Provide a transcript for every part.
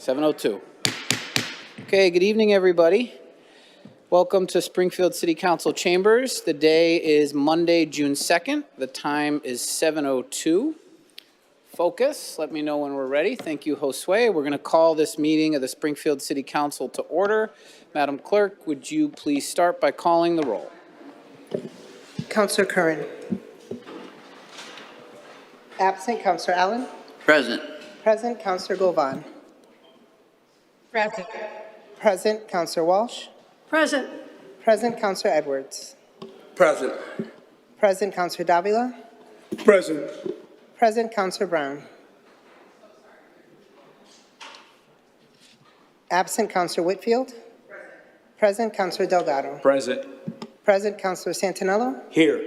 7:02. Okay, good evening, everybody. Welcome to Springfield City Council Chambers. The day is Monday, June 2nd. The time is 7:02. Focus, let me know when we're ready. Thank you, Josue. We're going to call this meeting of the Springfield City Council to order. Madam Clerk, would you please start by calling the roll? Councillor Curran. Absent. Councillor Allen. Present. Present. Councillor Govan. Present. Present. Councillor Walsh. Present. Present. Councillor Edwards. Present. Present. Councillor Davila. Present. Present. Councillor Brown. Absent. Councillor Whitfield. Present. Councillor Delgado. Present. Present. Councillor Santinello. Here.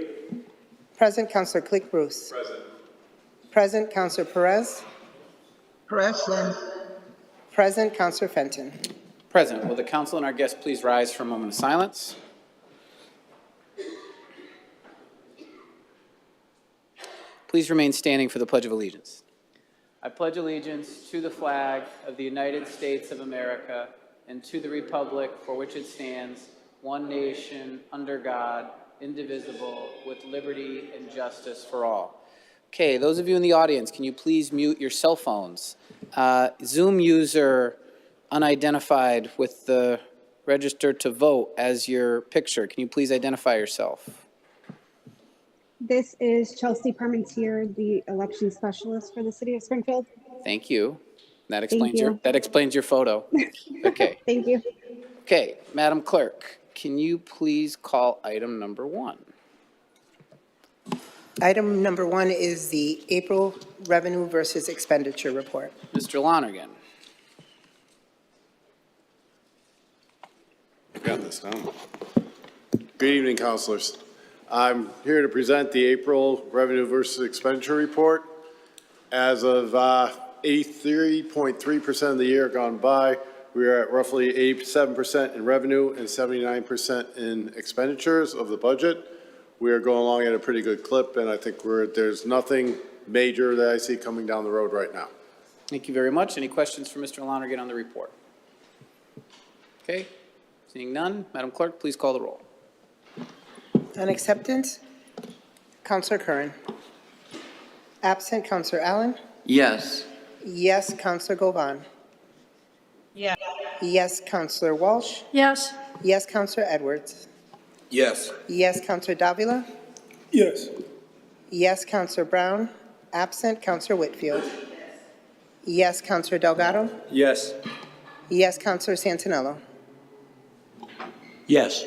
Present. Councillor Click Bruce. Present. Present. Councillor Perez. Present. Present. Councillor Fenton. Present. Will the council and our guests please rise for a moment of silence? Please remain standing for the Pledge of Allegiance. I pledge allegiance to the flag of the United States of America and to the republic for which it stands, one nation, under God, indivisible, with liberty and justice for all. Okay, those of you in the audience, can you please mute your cell phones? Zoom user unidentified with the register to vote as your picture. Can you please identify yourself? This is Chelsea Parmentier, the election specialist for the city of Springfield. Thank you. That explains your photo. Okay. Thank you. Okay, Madam Clerk, can you please call item number 1? Item number 1 is the April Revenue versus Expenditure Report. Mr. Lonergan. Got this down. Good evening, councilors. I'm here to present the April Revenue versus Expenditure Report. As of 83.3% of the year gone by, we are at roughly 87% in revenue and 79% in expenditures of the budget. We are going along at a pretty good clip, and I think there's nothing major that I see coming down the road right now. Thank you very much. Any questions for Mr. Lonergan on the report? Okay, seeing none, Madam Clerk, please call the roll. On acceptance, Councillor Curran. Absent, Councillor Allen. Yes. Yes, Councillor Govan. Yes. Yes, Councillor Walsh. Yes. Yes, Councillor Edwards. Yes. Yes, Councillor Davila. Yes. Yes, Councillor Brown. Absent, Councillor Whitfield. Yes, Councillor Delgado. Yes. Yes, Councillor Santinello. Yes.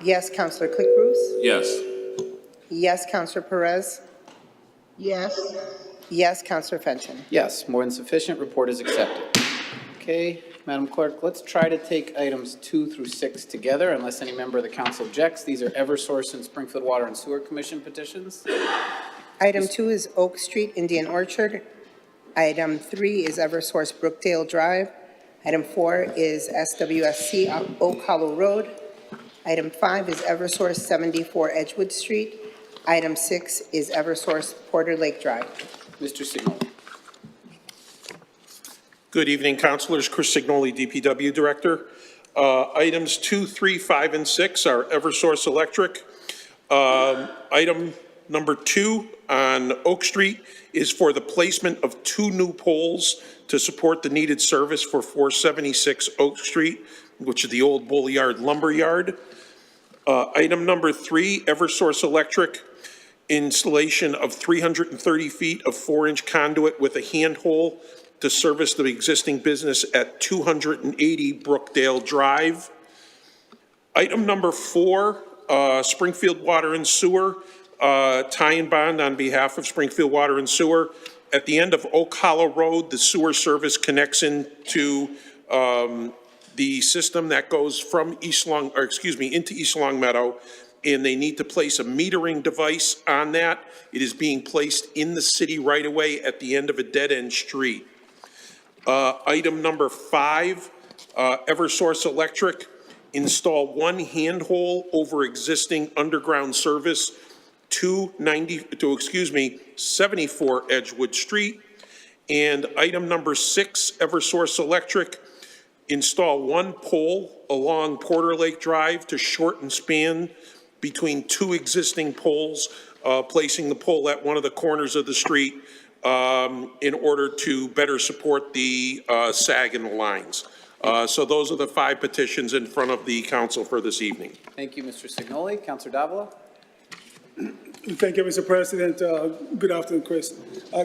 Yes, Councillor Click Bruce. Yes. Yes, Councillor Perez. Yes. Yes, Councillor Fenton. Yes, more than sufficient. Report is accepted. Okay, Madam Clerk, let's try to take items 2 through 6 together, unless any member of the council objects. These are Eversource and Springfield Water and Sewer Commission petitions. Item 2 is Oak Street, Indian Orchard. Item 3 is Eversource Brookdale Drive. Item 4 is SWSC Oak Hollow Road. Item 5 is Eversource 74 Edgewood Street. Item 6 is Eversource Porter Lake Drive. Mr. Signoli. Good evening, councilors. Chris Signoli, DPW Director. Items 2, 3, 5, and 6 are Eversource Electric. Item number 2 on Oak Street is for the placement of 2 new poles to support the needed service for 476 Oak Street, which is the old Bullyard Lumber Yard. Item number 3, Eversource Electric, installation of 330 feet of 4-inch conduit with a handhole to service the existing business at 280 Brookdale Drive. Item number 4, Springfield Water and Sewer, tie-in bond on behalf of Springfield Water and Sewer. At the end of Oak Hollow Road, the sewer service connects into the system that goes from into East Long Meadow, and they need to place a metering device on that. It is being placed in the city right away at the end of a dead-end street. Item number 5, Eversource Electric, install 1 handhole over existing underground service 74 Edgewood Street, And item number 6, Eversource Electric, install one pole along Porter Lake Drive to shorten span between two existing poles, placing the pole at one of the corners of the street in order to better support the sag in the lines. So those are the 5 petitions in front of the council for this evening. Thank you, Mr. Signoli. Counselor Davila? Thank you, Mr. President. Good afternoon, Chris.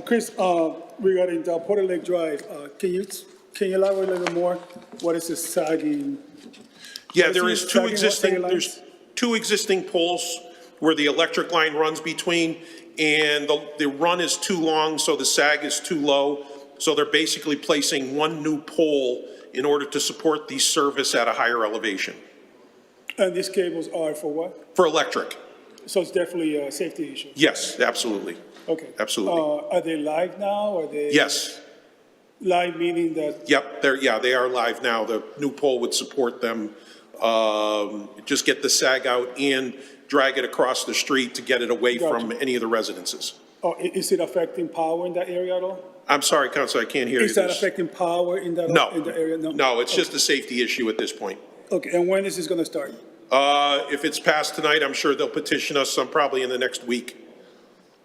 Chris, regarding the Porter Lake Drive, can you elaborate a little more? What is the sagging? Yeah, What there is is the sagging lines? there's 2 existing poles where the electric line runs between, and the run is too long, so the sag is too low. So they're basically placing one new pole in order to support the service at a higher elevation. And these cables are for what? For electric, So it's definitely a safety issue? yes, absolutely. Okay. Absolutely. Are they live now? Are they? Yes, Live meaning that, yep, they are live now. The new pole would support them. Just get the sag out and drag it across the street to get it away from Gotcha. any of the residences. is it affecting power in that area at all? I'm sorry, Counselor, I can't hear you. Is that There's- affecting power in that, No, in the area? no, it's just a safety issue at this point. Okay, and when is this gonna start? If it's passed tonight, I'm sure they'll petition us probably in the next week.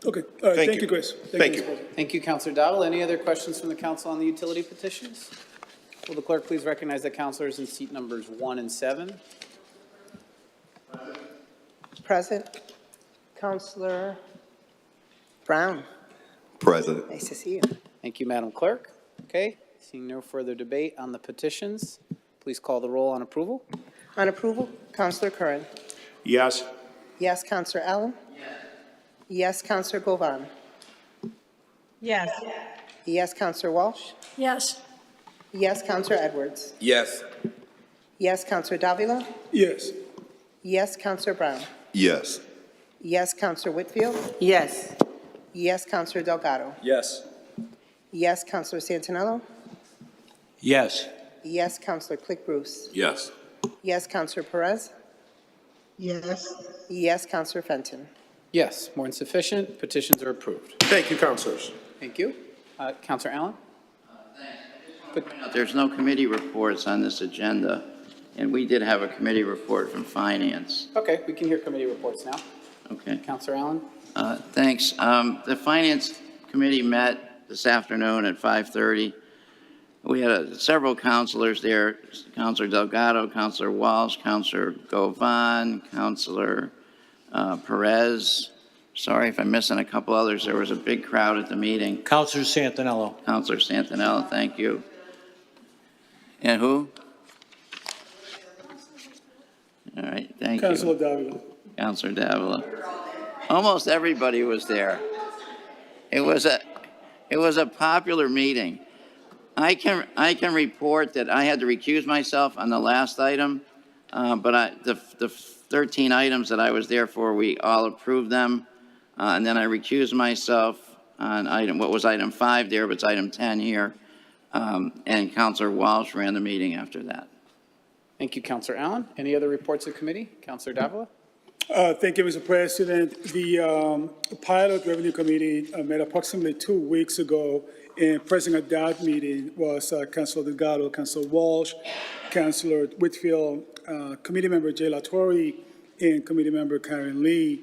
Okay, all right, Thank thank you. you, Chris. Thank Mr. you. President. Thank you, Counselor Davila. Any other questions from the council on the utility petitions? Will the clerk please recognize the counselors in seat numbers 1 and 7? Present. Counselor Brown, President. nice to see you. Thank you, Madam Clerk. Okay, seeing no further debate on the petitions, please call the roll on approval. On approval, Counselor Curran. Yes. Yes, Counselor Allen. Yes, Counselor Govan. Yes. Yes, Counselor Walsh. Yes. Yes, Counselor Edwards. Yes. Yes, Counselor Davila. Yes. Yes, Counselor Brown. Yes. Yes, Counselor Whitfield. Yes. Yes, Counselor Delgado. Yes. Yes, Counselor Santinello. Yes. Yes, Counselor Click Bruce. Yes. Yes, Counselor Perez. Yes. Yes, Counselor Fenton. Yes, more than sufficient. Petitions are approved. Thank you, counselors. Thank you. Counselor Allen? There's no committee reports on this agenda, and we did have a committee report from Finance. Okay, we can hear committee reports now. Okay, Counselor Allen? thanks. The Finance Committee met this afternoon at 5:30. We had several counselors there, Counselor Delgado, Counselor Walsh, Counselor Govan, Counselor Perez. Sorry if I'm missing a couple others. There was a big crowd at the meeting. Counselor Santinello. Counselor Santinello, thank you. And who? All right, thank you. Councilor Davila. Counselor Davila. Almost everybody was there. It was a popular meeting. I can report that I had to recuse myself on the last item, but the 13 items that I was there for, we all approved them. And then I recused myself on what was item 5 there, but it's item 10 here. And Counselor Walsh ran the meeting after that. Thank you, Counselor Allen. Any other reports of committee? Counselor Davila? Thank you, Mr. President. The Pilot Revenue Committee met approximately 2 weeks ago, and present at that meeting was Councilor Delgado, Councilor Walsh, Councilor Whitfield, Committee Member Jay Latorre, and Committee Member Karen Lee.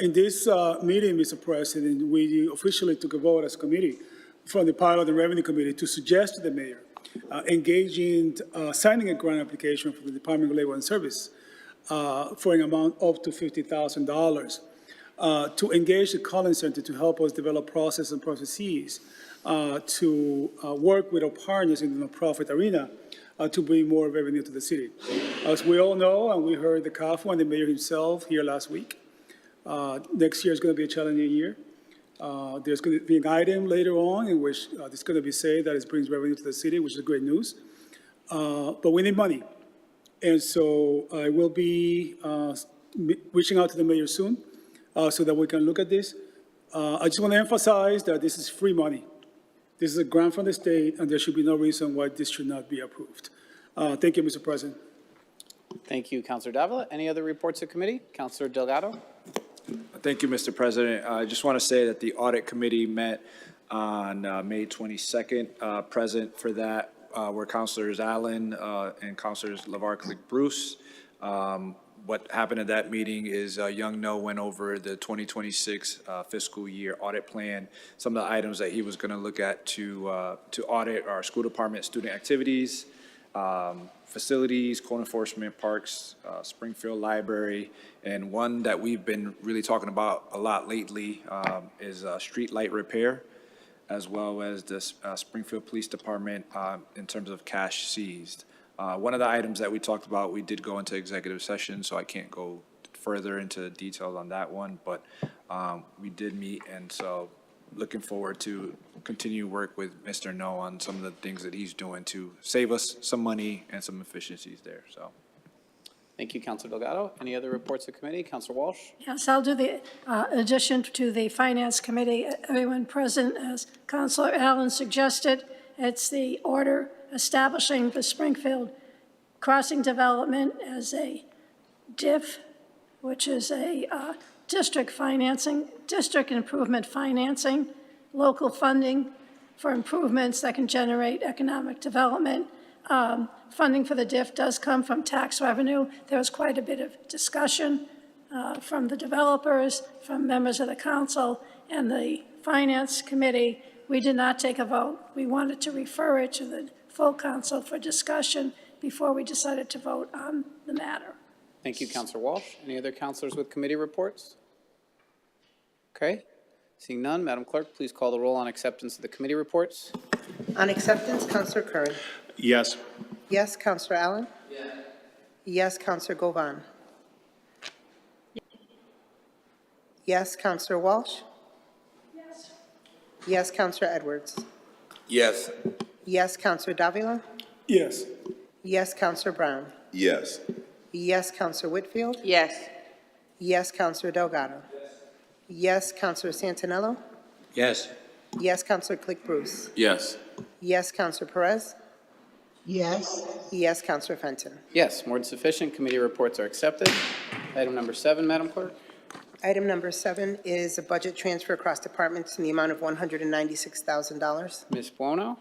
In this meeting, Mr. President, we officially took a vote as a committee from the Pilot and Revenue Committee to suggest to the mayor engaging, signing a grant application for the Department of Labor and Service for an amount up to $50,000 to engage the Collins Center to help us develop process and processes to work with our partners in the nonprofit arena to bring more revenue to the city. As we all know, and we heard the CAFO and the mayor himself here last week, next year is going to be a challenging year. There's going to be an item later on in which it's going to be said that it brings revenue to the city, which is great news. But we need money. And so I will be reaching out to the mayor soon so that we can look at this. I just want to emphasize that this is free money. This is a grant from the state, and there should be no reason why this should not be approved. Thank you, Mr. President. Thank you, Counselor Davila. Any other reports of committee? Counselor Delgado? Thank you, Mr. President. I just want to say that the Audit Committee met on May 22nd. Present for that were Councilors Allen and Councilors LeVar Click-Bruce. What happened at that meeting is Young No went over the 2026 fiscal year audit plan. Some of the items that he was going to look at to audit are school department student activities, facilities, code enforcement, parks, Springfield Library, and one that we've been really talking about a lot lately is street light repair, as well as the Springfield Police Department in terms of cash seized. One of the items that we talked about, we did go into executive session, so I can't go further into details on that one, but we did meet, and so looking forward to continue work with Mr. No on some of the things that he's doing to save us some money and some efficiencies there, so. Thank you, Councilor Delgado. Any other reports of committee? Councilor Walsh? Yes, I'll do the addition to the Finance Committee. Everyone present, as Councilor Allen suggested, it's the order establishing the Springfield Crossing Development as a DIF, which is a district improvement financing, local funding for improvements that can generate economic development. Funding for the DIF does come from tax revenue. There was quite a bit of discussion from the developers, from members of the council, and the Finance Committee. We did not take a vote. We wanted to refer it to the full council for discussion before we decided to vote on the matter. Thank you, Councilor Walsh. Any other councilors with committee reports? Okay. Seeing none, Madam Clerk, please call the roll on acceptance of the committee reports. On acceptance, Councilor Curran. Yes. Yes, Councilor Allen. Yes. Yes, Councilor Govan. Yes, Councilor Walsh. Yes. Yes, Councilor Edwards. Yes. Yes, Councilor Davila. Yes. Yes, Councilor Brown. Yes. Yes, Councilor Whitfield. Yes. Yes, Councilor Delgado. Yes, Councilor Santinello. Yes. Yes, Councilor Click-Bruce. Yes. Yes, Councilor Perez. Yes. Yes, Councilor Fenton. Yes, more than sufficient. Committee reports are accepted. Item number 7, Madam Clerk. Item number 7 is a budget transfer across departments in the amount of $196,000. Ms. Buono?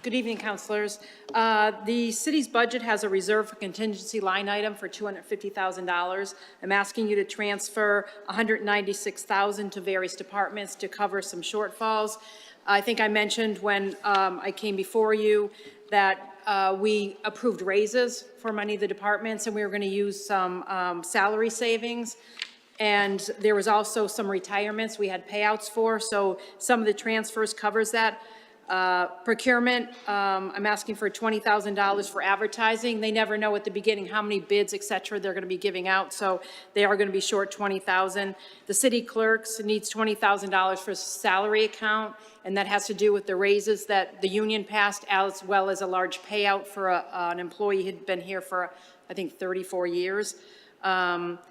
Good evening, councilors. The city's budget has a reserve for contingency line item for $250,000. I'm asking you to transfer $196,000 to various departments to cover some shortfalls. I think I mentioned when I came before you that we approved raises for many of the departments, and we were going to use some salary savings. And there was also some retirements we had payouts for, so some of the transfers covers that. Procurement, I'm asking for $20,000 for advertising. They never know at the beginning how many bids, et cetera, they're going to be giving out, so they are going to be short $20,000. The city clerks needs $20,000 for salary account, and that has to do with the raises that the union passed, as well as a large payout for an employee who had been here for, I think, 34 years.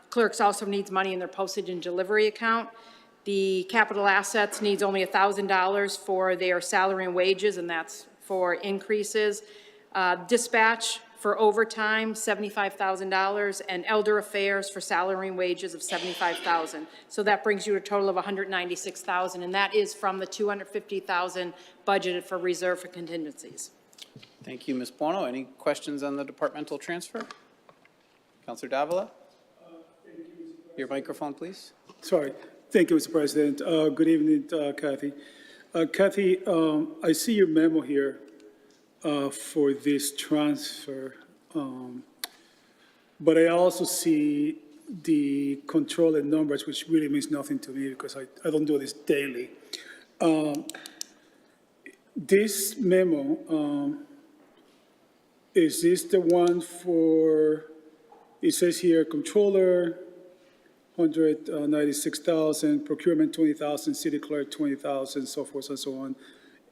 Clerks also needs money in their postage and delivery account. The capital assets needs only $1,000 for their salary and wages, and that's for increases. Dispatch for overtime, $75,000, and elder affairs for salary and wages of $75,000. So that brings you a total of $196,000, and that is from the $250,000 budgeted for reserve for contingencies. Thank you, Ms. Buono. Any questions on the departmental transfer? Councilor Davila? Your microphone, please. Sorry. Thank you, Mr. President. Good evening, Kathy. Kathy, I see your memo here for this transfer, but I also see the controlled numbers, which really means nothing to me because I don't do this daily. This memo, is this the one for, it says here, controller, 196,000, procurement 20,000, city clerk 20,000, so forth and so on,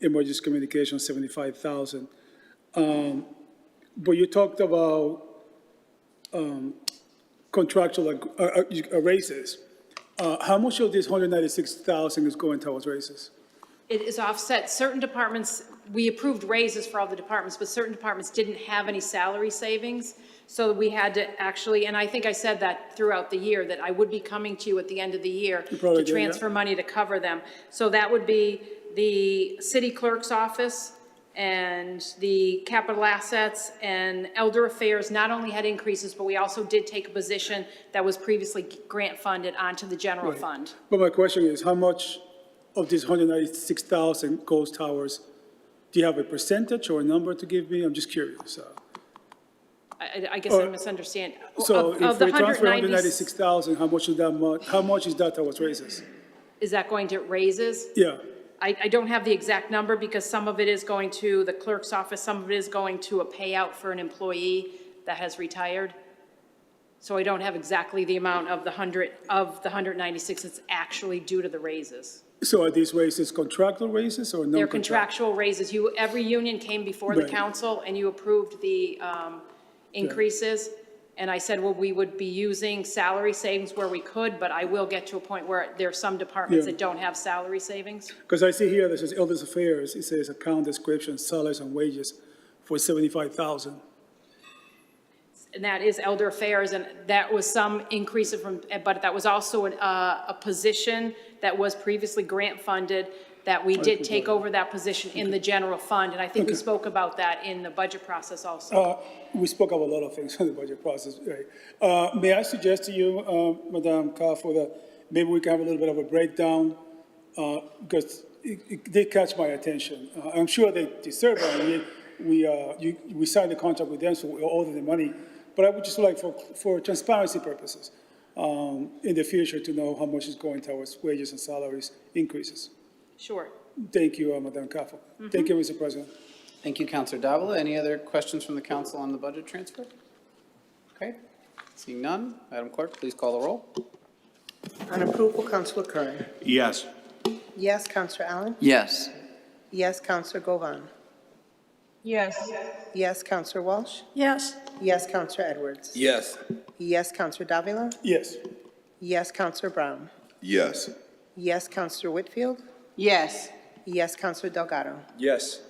emergency communication 75,000. But you talked about contractual raises. How much of this 196,000 is going towards raises? It is offset. Certain departments we approved raises for all the departments, but certain departments didn't have any salary savings. So we had to actually, and I think I said that throughout the year, that I would be coming to you at the end of the year probably to did, yeah. transfer money to cover them. So that would be the city clerk's office and the capital assets and elder affairs not only had increases, but we also did take a position that was previously grant funded onto the general Right. fund. But my question is, how much of these 196,000 goes towards, do you have a percentage or a number to give me? I'm just curious. I guess I misunderstand. So Of if the we transfer 190 196,000, how much is that towards raises? Is that going to raises? Yeah, I don't have the exact number because some of it is going to the clerk's office, some of it is going to a payout for an employee that has retired. So I don't have exactly the amount of the 196 that's actually due to the raises. so are these raises contractual raises or They're non-contractual? contractual raises. Every union came before the Right. council and you approved the increases. And I said, well, we would be using salary savings where we could, but I will get to a point where there are some departments Yeah. that don't have salary savings. Because I see here, this is Elders Affairs, it says account description, salaries and wages for 75,000. And that is elder affairs, and that was some increase from, but that was also a position that was previously grant funded, that we did take over that position in the general fund, and I think we Okay. spoke about that in the budget process also. We spoke of a lot of things in the budget process, right? May I suggest to you, Madam Carfor, that maybe we can have a little bit of a breakdown, because it did catch my attention. I'm sure they deserve it. We signed the contract with them, so we owe them the money. But I would just like, for transparency purposes, in the future, to know how much is going towards wages and salaries increases. Sure. Thank you, Madam Carfor. Thank you, Mr. President. Thank you, Councilor Davila. Any other questions from the council on the budget transfer? Okay, seeing none, Madam Clerk, please call the roll. On approval, Councilor Curran. Yes. Yes, Councilor Allen. Yes. Yes, Councilor Govan. Yes. Yes, Councilor Walsh. Yes. Yes, Councilor Edwards. Yes. Yes, Councilor Davila. Yes. Yes, Councilor Brown. Yes. Yes, Councilor Whitfield. Yes. Yes, Councilor Delgado. Yes.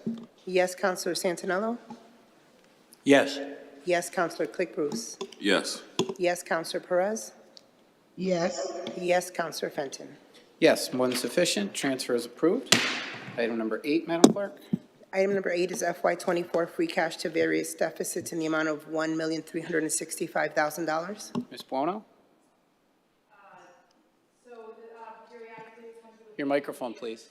Yes, Councilor Santinello. Yes. Yes, Councilor Click Bruce. Yes. Yes, Councilor Perez. Yes. Yes, Councilor Fenton. Yes, more than sufficient. Transfer is approved. Item number 8, Madam Clerk. Item number 8 is FY24 free cash to various deficits in the amount of $1,365,000. Ms. Buono? Your microphone, please.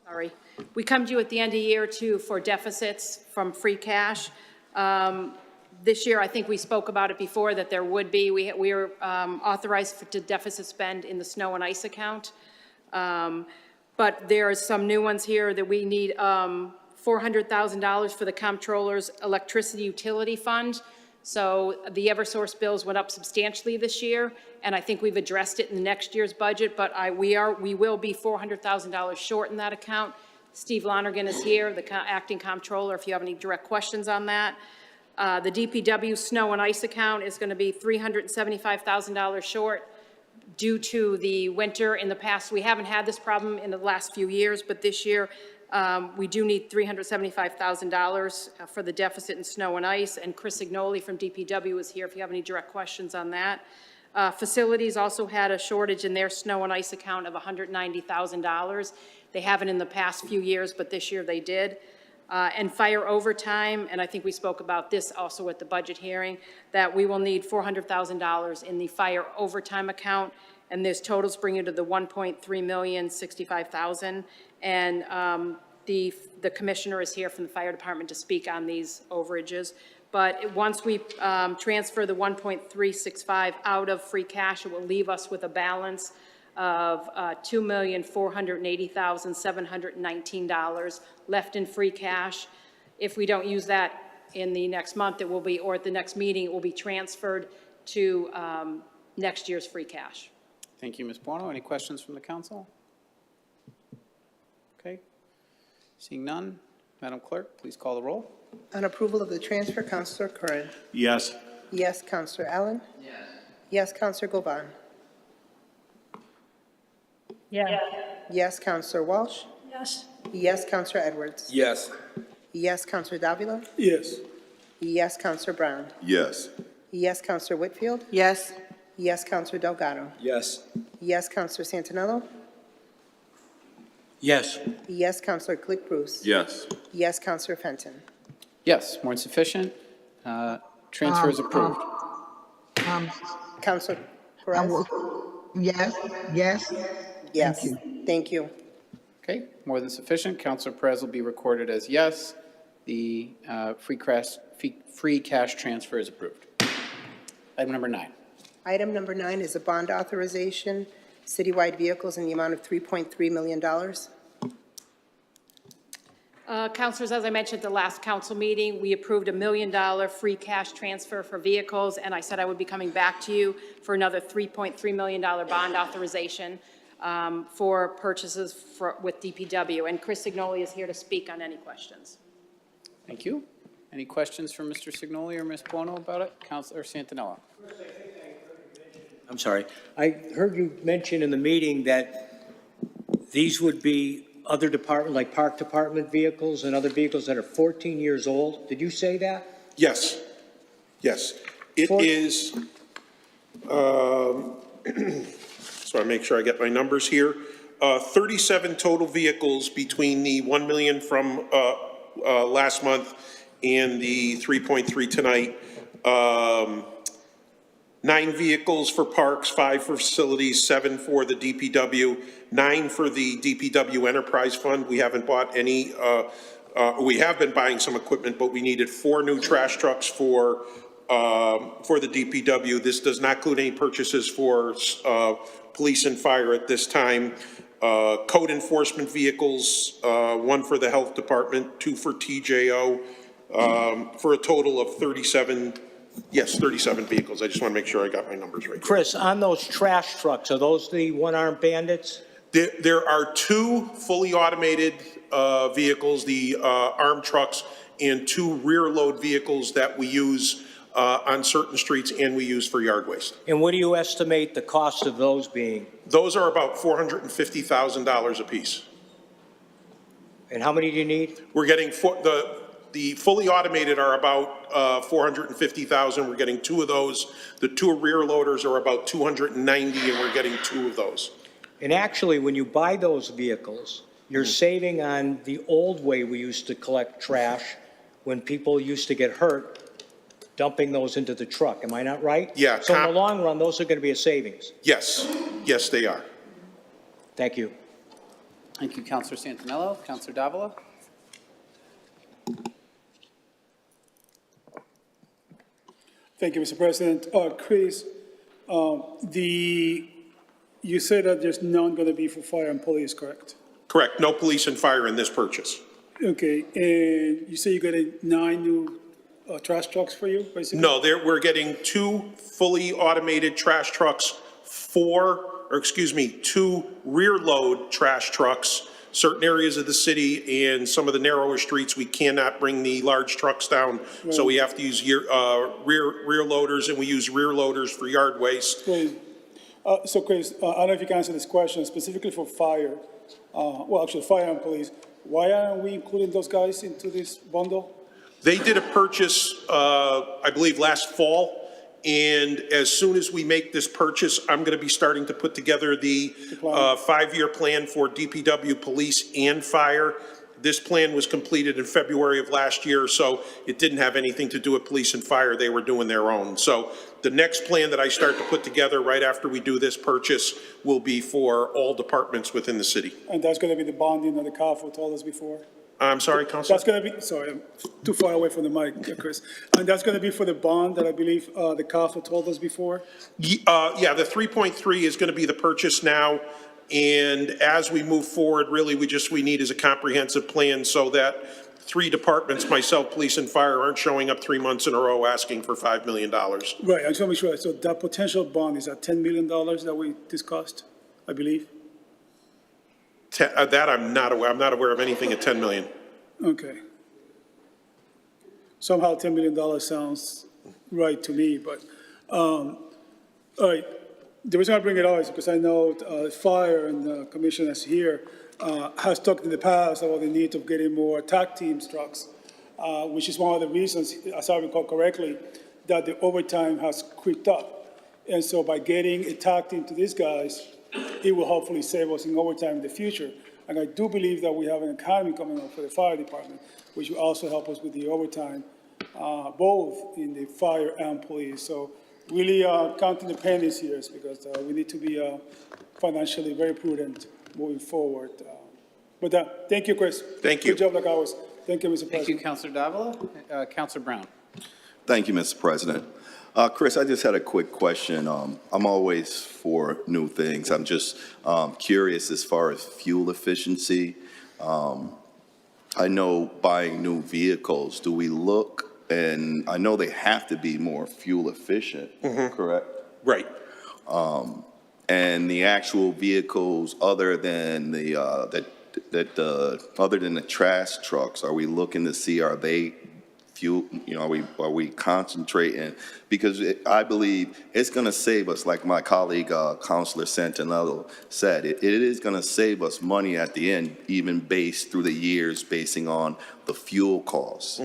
Sorry. We come to you at the end of year for deficits from free cash. This year, I think we spoke about it before, that there would be, we are authorized to deficit spend in the snow and ice account. But there are some new ones here that we need $400,000 for the comptroller's electricity utility fund. So the Eversource bills went up substantially this year, and I think we've addressed it in the next year's budget, but we will be $400,000 short in that account. Steve Lonergan is here, the acting comptroller, if you have any direct questions on that. The DPW snow and ice account is going to be $375,000 short due to the winter. In the past, we haven't had this problem in the last few years, but this year, we do need $375,000 for the deficit in snow and ice, and Chris Ignoli from DPW is here if you have any direct questions on that. Facilities also had a shortage in their snow and ice account of $190,000. They haven't in the past few years, but this year they did. And fire overtime, and I think we spoke about this also at the budget hearing, that we will need $400,000 in the fire overtime account, and this totals bring you to the $1.365,000. And the commissioner is here from the fire department to speak on these overages. But once we transfer the 1.365 out of free cash, it will leave us with a balance of $2,480,719 left in free cash. If we don't use that in the next month, it will be, or at the next meeting, it will be transferred to next year's free cash. Thank you, Ms. Buono. Any questions from the council? Okay. Seeing none, Madam Clerk, please call the roll. On approval of the transfer, Councilor Curran. Yes. Yes, Councilor Allen. Yes. Yes, Councilor Govan. Yes. Yes, Councilor Walsh. Yes. Yes, Counselor Edwards. Yes. Yes, Counselor Davila. Yes. Yes, Counselor Brown. Yes. Yes, Counselor Whitfield. Yes. Yes, Counselor Delgado. Yes. Yes, Counselor Santinello. Yes. Yes, Counselor Click Bruce. Yes. Yes, Counselor Fenton. Yes, more than sufficient. Transfer is approved. Counselor I Perez. will- Yes, yes. Yes, you. thank you. Okay, more than sufficient. Counselor Perez will be recorded as yes. The free cash transfer is approved. Item number 9. Item number 9 is a bond authorization, citywide vehicles in the amount of $3.3 million. Councilors, as I mentioned at the last council meeting, we approved $1 million free cash transfer for vehicles, and I said I would be coming back to you for another $3.3 million bond authorization for purchases with DPW. And Chris Signoli is here to speak on any questions. Thank you. Any questions from Mr. Signoli or Ms. Bono about it? Councilor Santinello. I'm sorry. I heard you mention in the meeting that these would be other department, like park department vehicles and other vehicles that are 14 years old. Did you say that? Yes, yes. It is, so I make sure I get my numbers here. 37 total vehicles between the 1 million from last month and the 3.3 tonight. 9 vehicles for parks, 5 for facilities, 7 for the DPW, 9 for the DPW Enterprise Fund. We haven't bought any, we have been buying some equipment, but we needed 4 new trash trucks for the DPW. This does not include any purchases for police and fire at this time. Code enforcement vehicles, 1 for the health department, 2 for TJO, for a total of 37 vehicles. I just want to make sure I got my numbers right. Chris, on those trash trucks, are those the one-armed bandits? There are 2 fully automated vehicles, the armed trucks, and 2 rear load vehicles that we use on certain streets and we use for yard waste. And what do you estimate the cost of those being? Those are about $450,000 apiece. And how many do you need? We're getting the fully automated are about 450,000. We're getting 2 of those. The 2 rear loaders are about 290, and we're getting 2 of those. And actually, when you buy those vehicles, you're saving on the old way we used to collect trash when people used to get hurt, dumping those into the truck. Am I not right? Yeah. So in the long run, those are going to be a savings. Yes, yes, they are. Thank you. Thank you, Councilor Santinello. Councilor Davila. Thank you, Mr. President. Chris, you said that there's none going to be for fire and police, correct? Correct. No police and fire in this purchase. Okay, and you say you're getting 9 new trash trucks for you, basically? No, we're getting 2 fully automated trash trucks, 2 rear load trash trucks. Certain areas of the city and some of the narrower streets, we cannot bring the large trucks down. Right. So we have to use rear loaders, and we use rear loaders for yard waste. Great. So Chris, I don't know if you can answer this question specifically for fire. Well, actually fire and police. Why aren't we including those guys into this bundle? They did a purchase, I believe, last fall. And as soon as we make this purchase, I'm going to be starting to put together the 5-year plan for DPW, police, and fire. This plan was completed in February of last year, so it didn't have anything to do with police and fire. They were doing their own. So the next plan that I start to put together right after we do this purchase will be for all departments within the city. And that's going to be the bonding that the CAFO told us before? I'm sorry, Councilor? That's going to be, sorry, I'm too far away from the mic, Chris. And that's going to be for the bond that I believe the CAFO told us before? Yeah, the 3.3 is going to be the purchase now. And as we move forward, really, we need is a comprehensive plan so that 3 departments, myself, police, and fire, aren't showing up 3 months in a row asking for $5 million. Right, I just want to make sure. So that potential bond is at $10 million that we discussed, I believe? That I'm not aware. I'm not aware of anything at 10 million. Okay. Somehow $10 million sounds right to me, but, all right. the reason I bring it up is because I know Fire and the commissioners here has talked in the past about the need of getting more TAC team trucks, which is one of the reasons, as I recall correctly, that the overtime has creeped up. And so by getting a TAC team to these guys, it will hopefully save us in overtime in the future. And I do believe that we have an academy coming up for the fire department, which will also help us with the overtime, both in the fire and police. So really counting the pennies here because we need to be financially very prudent moving forward. But thank you, Chris. Thank you. Good job like always. Thank you, Mr. President. Thank you, Councilor Davila. Councilor Brown. Thank you, Mr. President. Chris, I just had a quick question. I'm always for new things. I'm just curious as far as fuel efficiency. I know buying new vehicles, do we look, and I know they have to be more fuel efficient, correct? Right. And the actual vehicles, other than the other than the trash trucks, are we looking to see, are they fuel, are we concentrating? Because I believe it's going to save us, like my colleague, Councilor Santinello said, it is going to save us money at the end, even based through the years, basing on the fuel costs.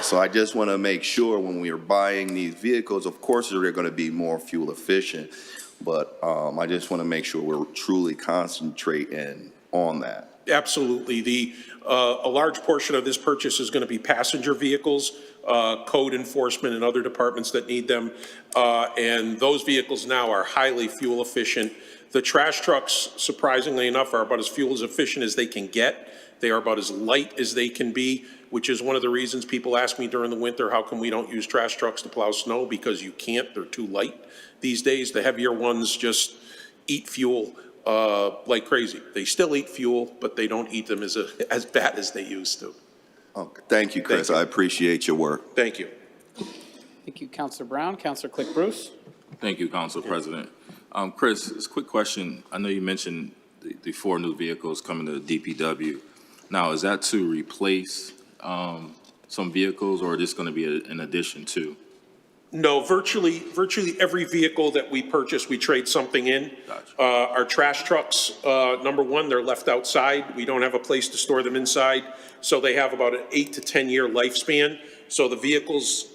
So I just want to make sure when we are buying these vehicles, of course, they're going to be more fuel efficient, but I just want to make sure we're truly concentrating on that. Absolutely. A large portion of this purchase is going to be passenger vehicles, code enforcement and other departments that need them. And those vehicles now are highly fuel efficient. The trash trucks, surprisingly enough, are about as fuel efficient as they can get. They are about as light as they can be, which is one of the reasons people ask me during the winter, how come we don't use trash trucks to plow snow? Because you can't, they're too light these days. The heavier ones just eat fuel like crazy. They still eat fuel, but they don't eat them as bad as they used to. Okay. Thank you, Chris. Thank you. I appreciate your work. Thank you. Thank you, Councilor Brown. Councilor Click Bruce. Thank you, Council President. Chris, just a quick question. I know you mentioned the 4 new vehicles coming to the DPW. Now, is that to replace some vehicles, or is this going to be an addition to? No, virtually every vehicle that we purchase, we trade something in. Gotcha. Our trash trucks, number one, they're left outside. We don't have a place to store them inside. So they have about an 8 to 10 year lifespan. So the vehicles,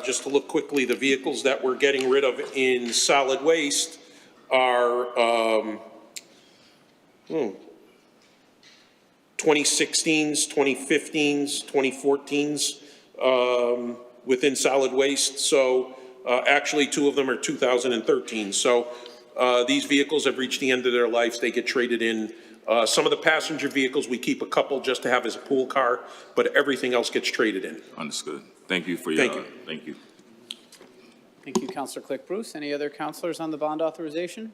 just to look quickly, the vehicles that we're getting rid of in solid waste are 2016s, 2015s, 2014s within solid waste. So actually 2 of them are 2013. So these vehicles have reached the end of their lives. They get traded in. Some of the passenger vehicles, we keep a couple just to have as a pool car, but everything else gets traded in. Understood. Thank you for your. Thank you. Thank you. Thank you, Councilor Click Bruce. Any other councilors on the bond authorization?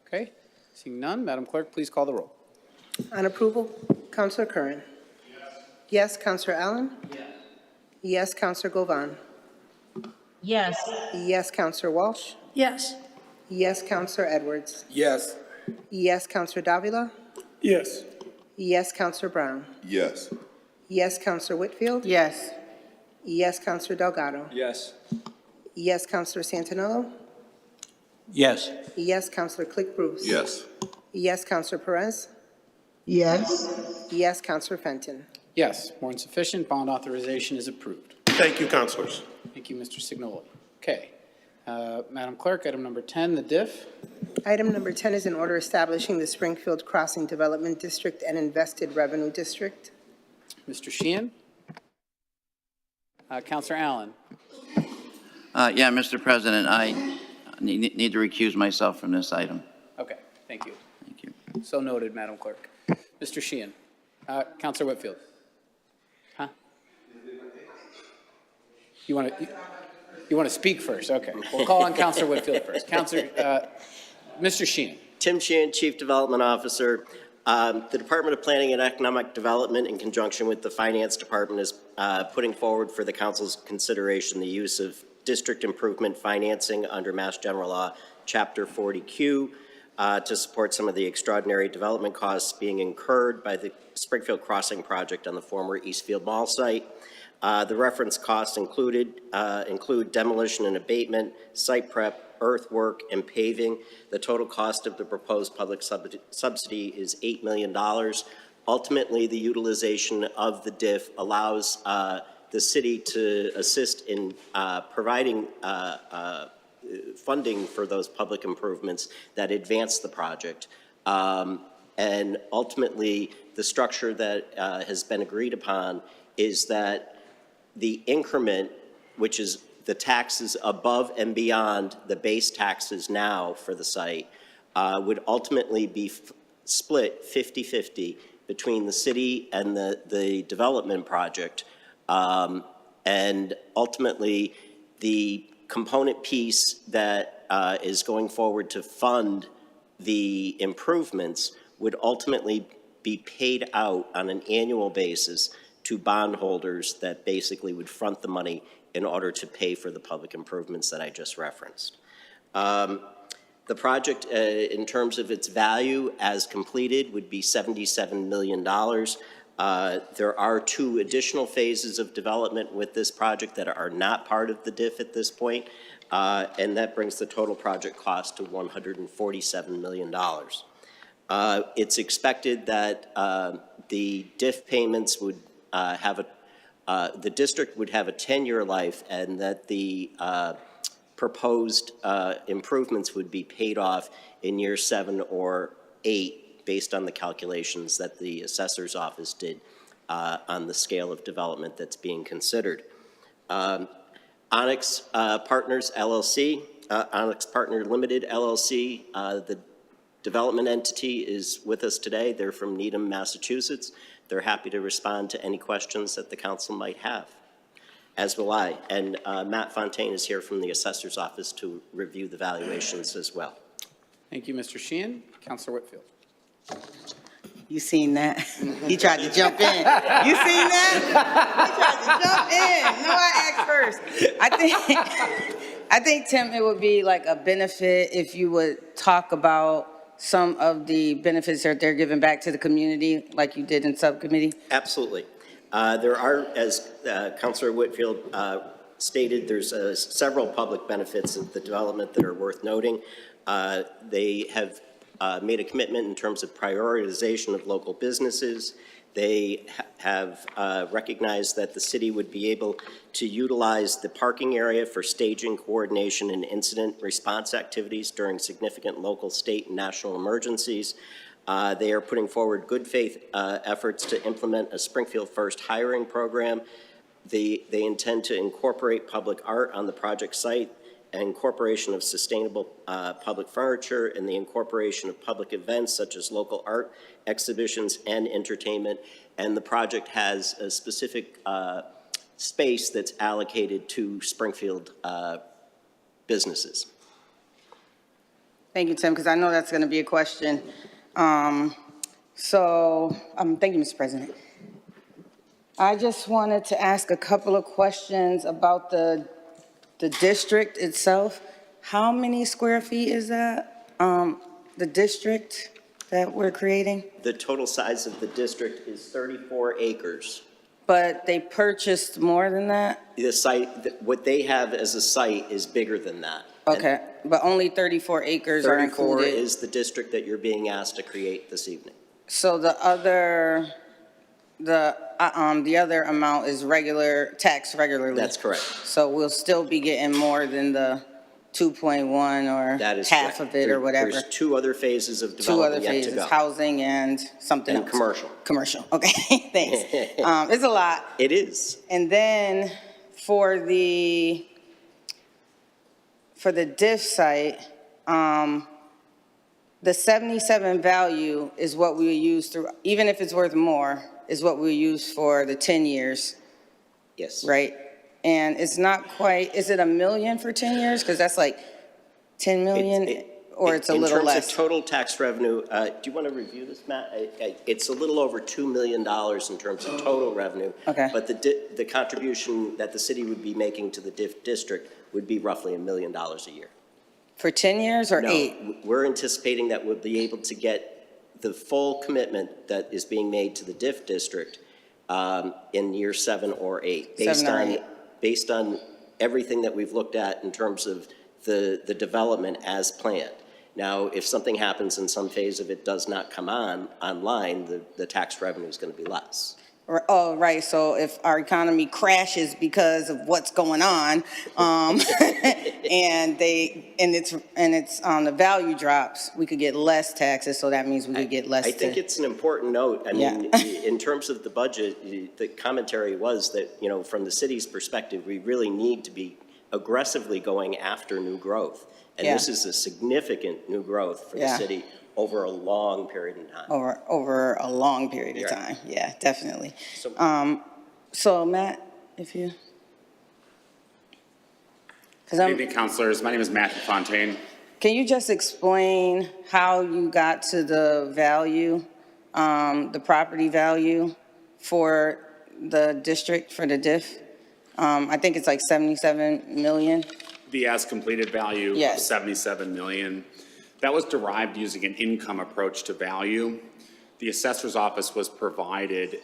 Okay, seeing none, Madam Clerk, please call the roll. On approval, Councilor Curran. Yes, Councilor Allen. Yes, Councilor Govan. Yes. Yes, Councilor Walsh. Yes. Yes, Councilor Edwards. Yes. Yes, Councilor Davila. Yes. Yes, Councilor Brown. Yes. Yes, Councilor Whitfield. Yes. Yes, Councilor Delgado. Yes. Yes, Councilor Santinello. Yes. Yes, Councilor Click Bruce. Yes. Yes, Councilor Perez. Yes. Yes, Councilor Fenton. Yes, more than sufficient. Bond authorization is approved. Thank you, councilors. Thank you, Mr. Signoli. Okay. Madam Clerk, item number 10, the diff. Item number 10 is an order establishing the Springfield Crossing Development District and Invested Revenue District. Mr. Sheehan. Councilor Allen. Yeah, Mr. President, I need to recuse myself from this item. Okay, thank you. Thank you. So noted, Madam Clerk. Mr. Sheehan. Councilor Whitfield. Huh? You want to speak first? Okay. We'll call on Councilor Whitfield first. Mr. Sheehan. Tim Sheehan, Chief Development Officer. The Department of Planning and Economic Development, in conjunction with the Finance Department, is putting forward for the Council's consideration the use of district improvement financing under Mass General Law, Chapter 40Q, to support some of the extraordinary development costs being incurred by the Springfield Crossing project on the former Eastfield Mall site. The reference costs include demolition and abatement, site prep, earthwork, and paving. The total cost of the proposed public subsidy is $8 million. Ultimately, the utilization of the DIF allows the city to assist in providing funding for those public improvements that advance the project. And ultimately, the structure that has been agreed upon is that the increment, which is the taxes above and beyond the base taxes now for the site, would ultimately be split 50-50 between the city and the development project. And ultimately, the component piece that is going forward to fund the improvements would ultimately be paid out on an annual basis to bondholders that basically would front the money in order to pay for the public improvements that I just referenced. The project, in terms of its value as completed, would be $77 million. There are 2 additional phases of development with this project that are not part of the DIF at this point, and that brings the total project cost to $147 million. It's expected that the DIF payments would the district would have a 10-year life, and that the proposed improvements would be paid off in year 7 or 8, based on the calculations that the assessor's office did on the scale of development that's being considered. Onyx Partners LLC, Onyx Partner Limited LLC, the development entity is with us today. They're from Needham, Massachusetts. They're happy to respond to any questions that the council might have, as will I. And Matt Fontaine is here from the assessor's office to review the valuations as well. Thank you, Mr. Sheehan. Councilor Whitfield. You seen that? He tried to jump in. You seen that? He tried to jump in. No, I asked first. I think, Tim, it would be like a benefit if you would talk about some of the benefits that they're giving back to the community, like you did in subcommittee. Absolutely. There are, as Councilor Whitfield stated, there's several public benefits of the development that are worth noting. They have made a commitment in terms of prioritization of local businesses. They have recognized that the city would be able to utilize the parking area for staging, coordination, and incident response activities during significant local, state, and national emergencies. They are putting forward good faith efforts to implement a Springfield First hiring program. They intend to incorporate public art on the project site, and incorporation of sustainable public furniture, and the incorporation of public events such as local art exhibitions and entertainment. And the project has a specific space that's allocated to Springfield businesses. Thank you, Tim, because I know that's going to be a question. Thank you, Mr. President. I just wanted to ask a couple of questions about the district itself. How many square feet is that, the district that we're creating? The total size of the district is 34 acres. But they purchased more than that? The site, what they have as a site is bigger than that. Okay, but only 34 acres are included? 34 is the district that you're being asked to create this evening. So the other amount is taxed regularly? That's correct. So we'll still be getting more than the 2.1 or That is half correct. of it or whatever? There's 2 other phases of Two other development yet to phases, go. housing and something And else? commercial. Commercial, okay, thanks. It's a lot. It is. And then for the DIF site, the 77 value is what we use through, even if it's worth more, is what we use for the 10 years, Yes. right? And it's not quite, is it $1 million for 10 years? Because that's like 10 million, or it's a little In less? terms of total tax revenue, do you want to review this, Matt? It's a little over $2 million in terms of total revenue. Okay. But the contribution that the city would be making to the DIF district would be roughly $1 million a year. For 10 years or 8? No, we're anticipating that we'll be able to get the full commitment that is being made to the DIF district in year 7 or 8. Based on everything that we've looked at in terms of the development as planned. Now, if something happens in some phase of it does not come online, the tax revenue is going to be less. Oh, right, so if our economy crashes because of what's going on, and the value drops, we could get less taxes, so that means we could get less. I think it's an important note. I mean, in terms of the budget, the commentary was that, you know, from the city's perspective, we really need to be aggressively going after new growth. And this is a significant new growth for the city over a long period of time. Over a long period of time, yeah, definitely. So Matt, if you. Good evening, councilors. My name is Matthew Fontaine. Can you just explain how you got to the value, the property value for the district, for the DIF? I think it's like 77 million. The as-completed value of 77 million. That was derived using an income approach to value. The assessor's office was provided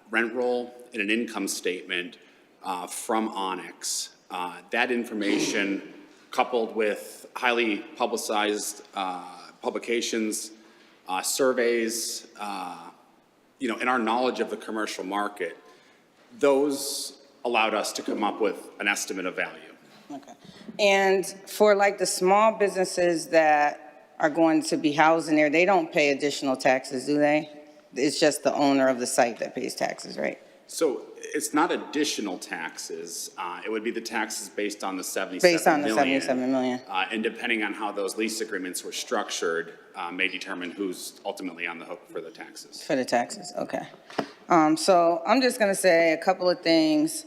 rent roll and an income statement from Onyx. That information, coupled with highly publicized publications, surveys, you know, and our knowledge of the commercial market, those allowed us to come up with an estimate of value. Okay. And for like the small businesses that are going to be housed in there, they don't pay additional taxes, do they? It's just the owner of the site that pays taxes, right? So it's not additional taxes. It would be the taxes based on the 77 million. Based on the 77 million. And depending on how those lease agreements were structured, may determine who's ultimately on the hook for the taxes. For the taxes, okay. So I'm just gonna say a couple of things.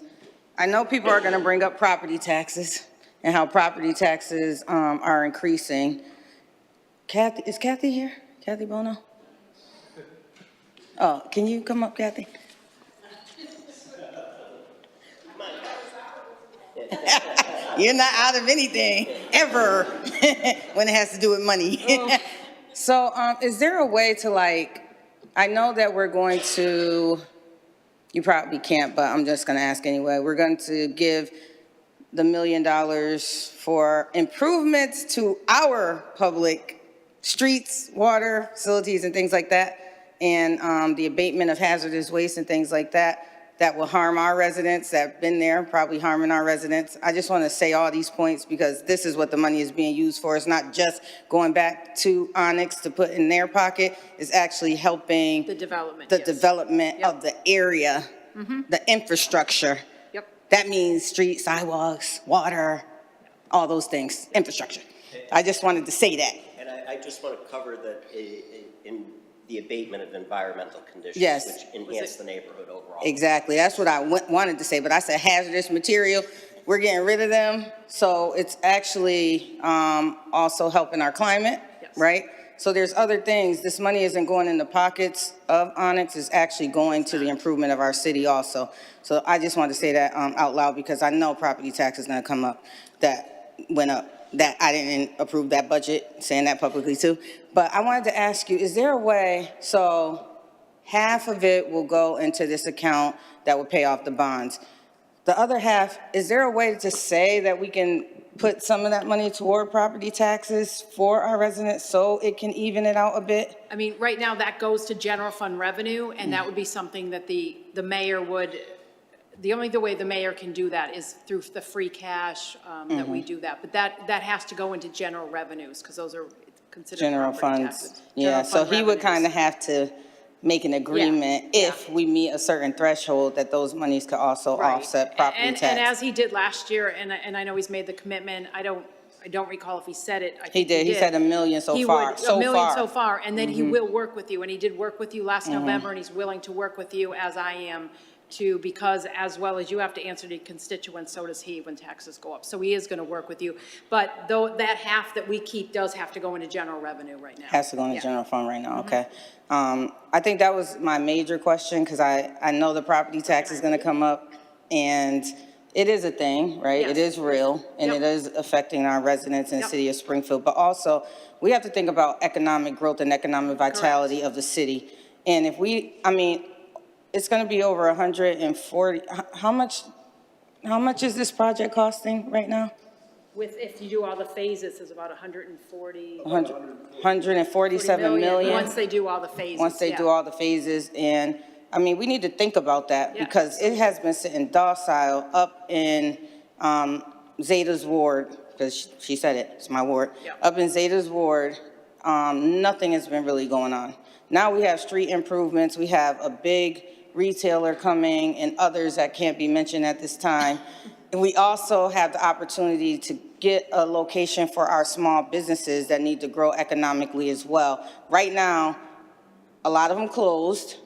I know people are gonna bring up property taxes and how property taxes are increasing. Kathy, is Kathy here? Kathy Bono? Oh, can you come up, Kathy? You're not out of anything, ever, when it has to do with money. So is there a way to like, I know that we're going to, you probably can't, but I'm just gonna ask anyway. We're going to give the $1 million for improvements to our public streets, water, facilities, and things like that, and the abatement of hazardous waste and things like that, that will harm our residents that have been there, probably harming our residents. I just want to say all these points because this is what the money is being used for. It's not just going back to Onyx to put in their pocket. It's actually helping The development, development of the area, the infrastructure. Yep. That means streets, sidewalks, water, all those things, infrastructure. I just wanted to say that. And I just want to cover that in the abatement of environmental conditions, Yes. which enhance the neighborhood overall. Exactly, that's what I wanted to say, but I said hazardous material, we're getting rid of them, so it's actually also helping our climate, right? So there's other things, this money isn't going in the pockets of Onyx, it's actually going to the improvement of our city also. So I just wanted to say that out loud because I know property tax is gonna come up, that went up. That I didn't approve that budget, saying that publicly too. But I wanted to ask you, is there a way, so half of it will go into this account that will pay off the bonds. The other half, is there a way to say that we can put some of that money toward property taxes for our residents so it can even it out a bit? I mean, right now that goes to general fund revenue, and that would be something that the mayor would, the only way the mayor can do that is through the free cash that we do that. But that has to go into general revenues because those are considered General property funds, taxes. yeah, General so fund he would revenues. kind of have to make an agreement if we meet a certain threshold that those monies could also Right. offset property And tax. as he did last year, and I know he's made the commitment, I don't recall if he said it. I He think did, he said $1 million so far, $1 million so far, and then he will work with you, and he did work with you last November, and he's willing to work with you, as I am, too, because as well as you have to answer to constituents, so does he when taxes go up. So he is going to work with you. But though that half that we keep does have to go into general revenue right now. Has to go in the general fund right now, okay. I think that was my major question, because I know the property tax is gonna come up, and it is a thing, right? It is real, and it is affecting our residents in the city of Springfield. But also, we have to think about economic growth and economic vitality of the city. And if it's gonna be over 140, how much is this project costing right now? With, if you do all the phases, it's about 140. 147 million. Once they do all the phases. Once they do all the phases. And, I mean, we need to think about that Yeah. because it has been sitting docile up in Zeta's ward, because she said it, it's my ward. Yeah. Up in Zeta's ward, nothing has been really going on. Now we have street improvements, we have a big retailer coming and others that can't be mentioned at this time. And we also have the opportunity to get a location for our small businesses that need to grow economically as well. Right now, a lot of them closed.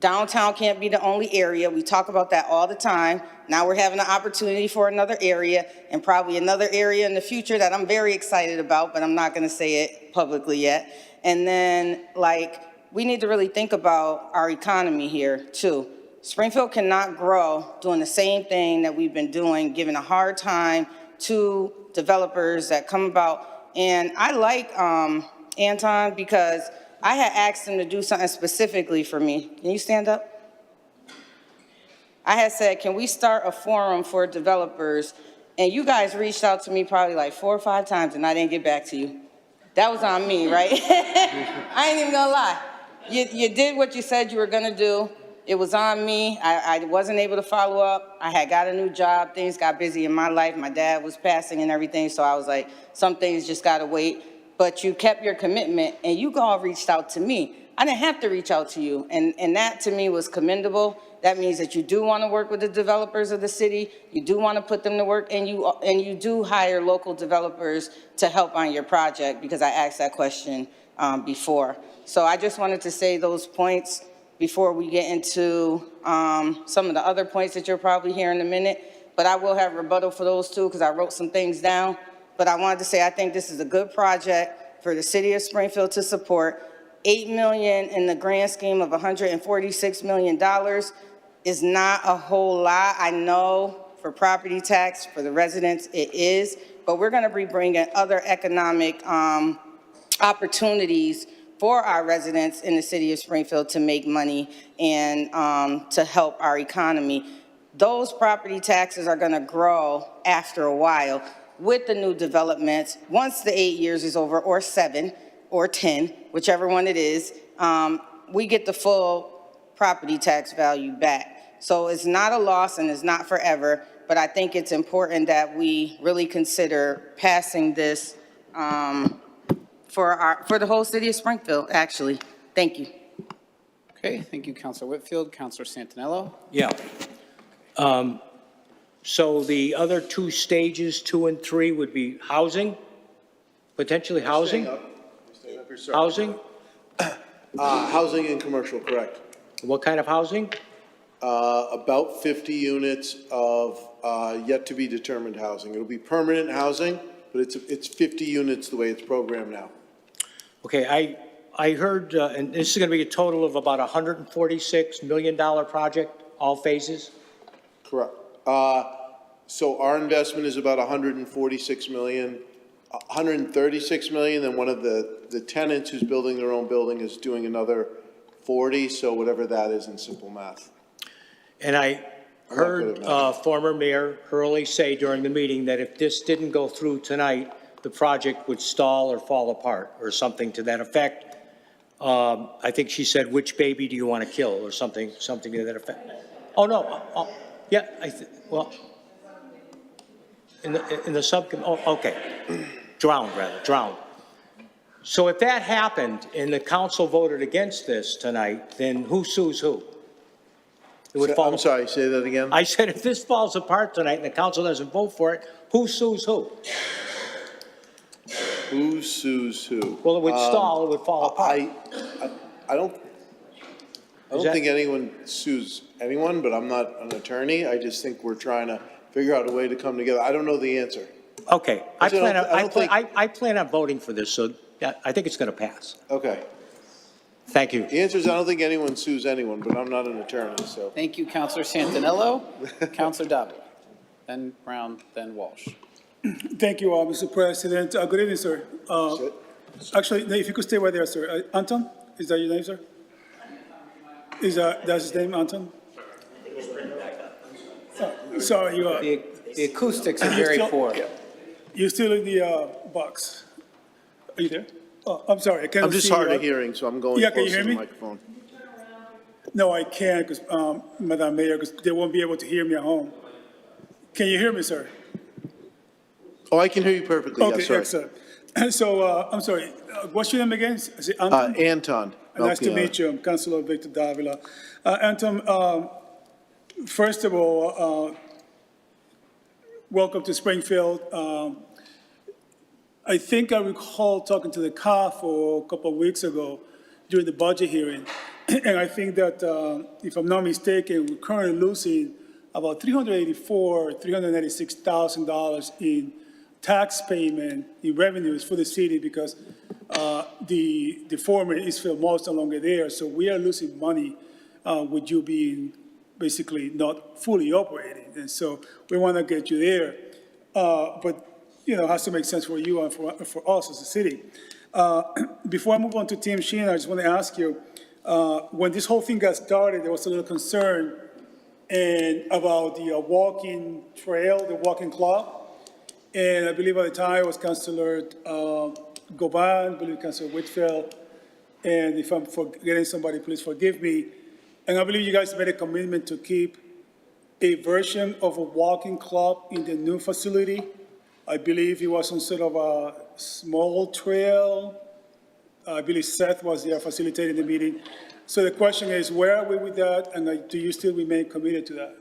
Downtown can't be the only area. We talk about that all the time. Now we're having an opportunity for another area and probably another area in the future that I'm very excited about, but I'm not gonna say it publicly yet. And then, like, we need to really think about our economy here too. Springfield cannot grow doing the same thing that we've been doing, giving a hard time to developers that come about. And I like Anton because I had asked him to do something specifically for me. Can you stand up? I had said, can we start a forum for developers? And you guys reached out to me probably like 4 or 5 times and I didn't get back to you. That was on me, right? I ain't even gonna lie. You did what you said you were gonna do. It was on me. I wasn't able to follow up. I had got a new job. Things got busy in my life. My dad was passing and everything. So I was like, some things just gotta wait. But you kept your commitment and you all reached out to me. I didn't have to reach out to you. And that to me was commendable. That means that you do want to work with the developers of the city. You do want to put them to work and you do hire local developers to help on your project because I asked that question before. So I just wanted to say those points before we get into some of the other points that you'll probably hear in a minute. But I will have rebuttal for those too because I wrote some things down. But I wanted to say I think this is a good project for the city of Springfield to support. $8 million in the grand scheme of $146 million is not a whole lot. I know for property tax, for the residents, it is. But we're going to be bringing other economic opportunities for our residents in the city of Springfield to make money and to help our economy. Those property taxes are going to grow after a while with the new developments. Once the 8 years is over, or 7 or 10, whichever one it is, we get the full property tax value back. So it's not a loss and it's not forever, but I think it's important that we really consider passing this for the whole city of Springfield, actually. Thank you. Okay, thank you, Councilor Whitfield. Councilor Santinello? Yeah. So the other 2 stages, 2 and 3, would be housing, potentially housing? Housing? Housing and commercial, correct. What kind of housing? About 50 units of yet to be determined housing. It'll be permanent housing, but it's 50 units the way it's programmed now. Okay, I heard, and this is going to be a total of about $146 million project, all phases? Correct. So our investment is about 146 million, 136 million, and one of the tenants who's building their own building is doing another 40, so whatever that is in simple math. And I heard former Mayor Hurley say during the meeting that if this didn't go through tonight, the project would stall or fall apart or something to that effect. I think she said, which baby do you want to kill or something to that effect. Oh, no. Yeah, well, in the subcommittee, okay. Drowned. So if that happened and the council voted against this tonight, then who sues who? It would fall. I'm sorry, say that again? I said if this falls apart tonight and the council doesn't vote for it, who sues who? Who sues who? Well, it would stall, it would fall apart. I don't think anyone sues anyone, but I'm not an attorney. I just think we're trying to figure out a way to come together. I don't know the answer. Okay, I plan on voting for this, so I think it's going to pass. Okay. Thank you. The answer is I don't think anyone sues anyone, but I'm not an attorney, so. Thank you, Councilor Santinello. Councilor Davila. Then Brown, then Walsh. Thank you, Mr. President. Good evening, sir. Actually, if you could stay right there, sir. Anton, is that your name, sir? That's his name, Anton? Sorry, you are. The acoustics are very poor. You still in the box? Are you there? Oh, I'm sorry, I can't see. I'm just hard of hearing, so I'm going Yeah, can you close to hear the me? microphone. No, I can't, because, Madam Mayor, because they won't be able to hear me at home. Can you hear me, sir? Oh, I can hear you perfectly, yes, Okay, sir. excellent. So, I'm sorry, what's your name again? Is it Anton? Anton. Nice to Melchior. meet you. I'm Councilor Victor Davila. Anton, first of all, welcome to Springfield. I think I recall talking to the CAF a couple of weeks ago during the budget hearing. And I think that, if I'm not mistaken, we're currently losing about $386,000 in tax payment, in revenues for the city because the former Eastfield Mall is no longer there. So we are losing money with you being basically not fully operating. And so we want to get you there. But, you know, it has to make sense for you and for us as a city. Before I move on to Tim Sheen, I just want to ask you, when this whole thing got started, there was a little concern about the walking trail, the walking club. And I believe at the time it was Councilor Goban, I believe Councilor Whitfield, and if I'm forgetting somebody, please forgive me. And I believe you guys made a commitment to keep a version of a walking club in the new facility. I believe it was some sort of a small trail. I believe Seth was there facilitating the meeting. So the question is, where are we with that, and do you still remain committed to that?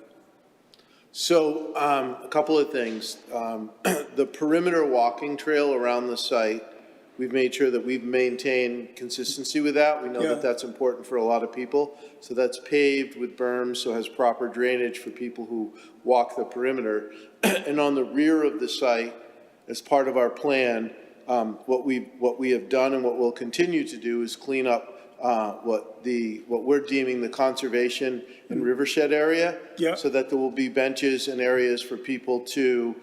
So, a couple of things. The perimeter walking trail around the site, we've made sure that we've maintained consistency with that. We know Yeah. that that's important for a lot of people. So that's paved with berms, so has proper drainage for people who walk the perimeter. And on the rear of the site, as part of our plan, what we have done and what we'll continue to do is clean up what we're deeming the conservation and rivershed area. Yeah. So that there will be benches and areas for people to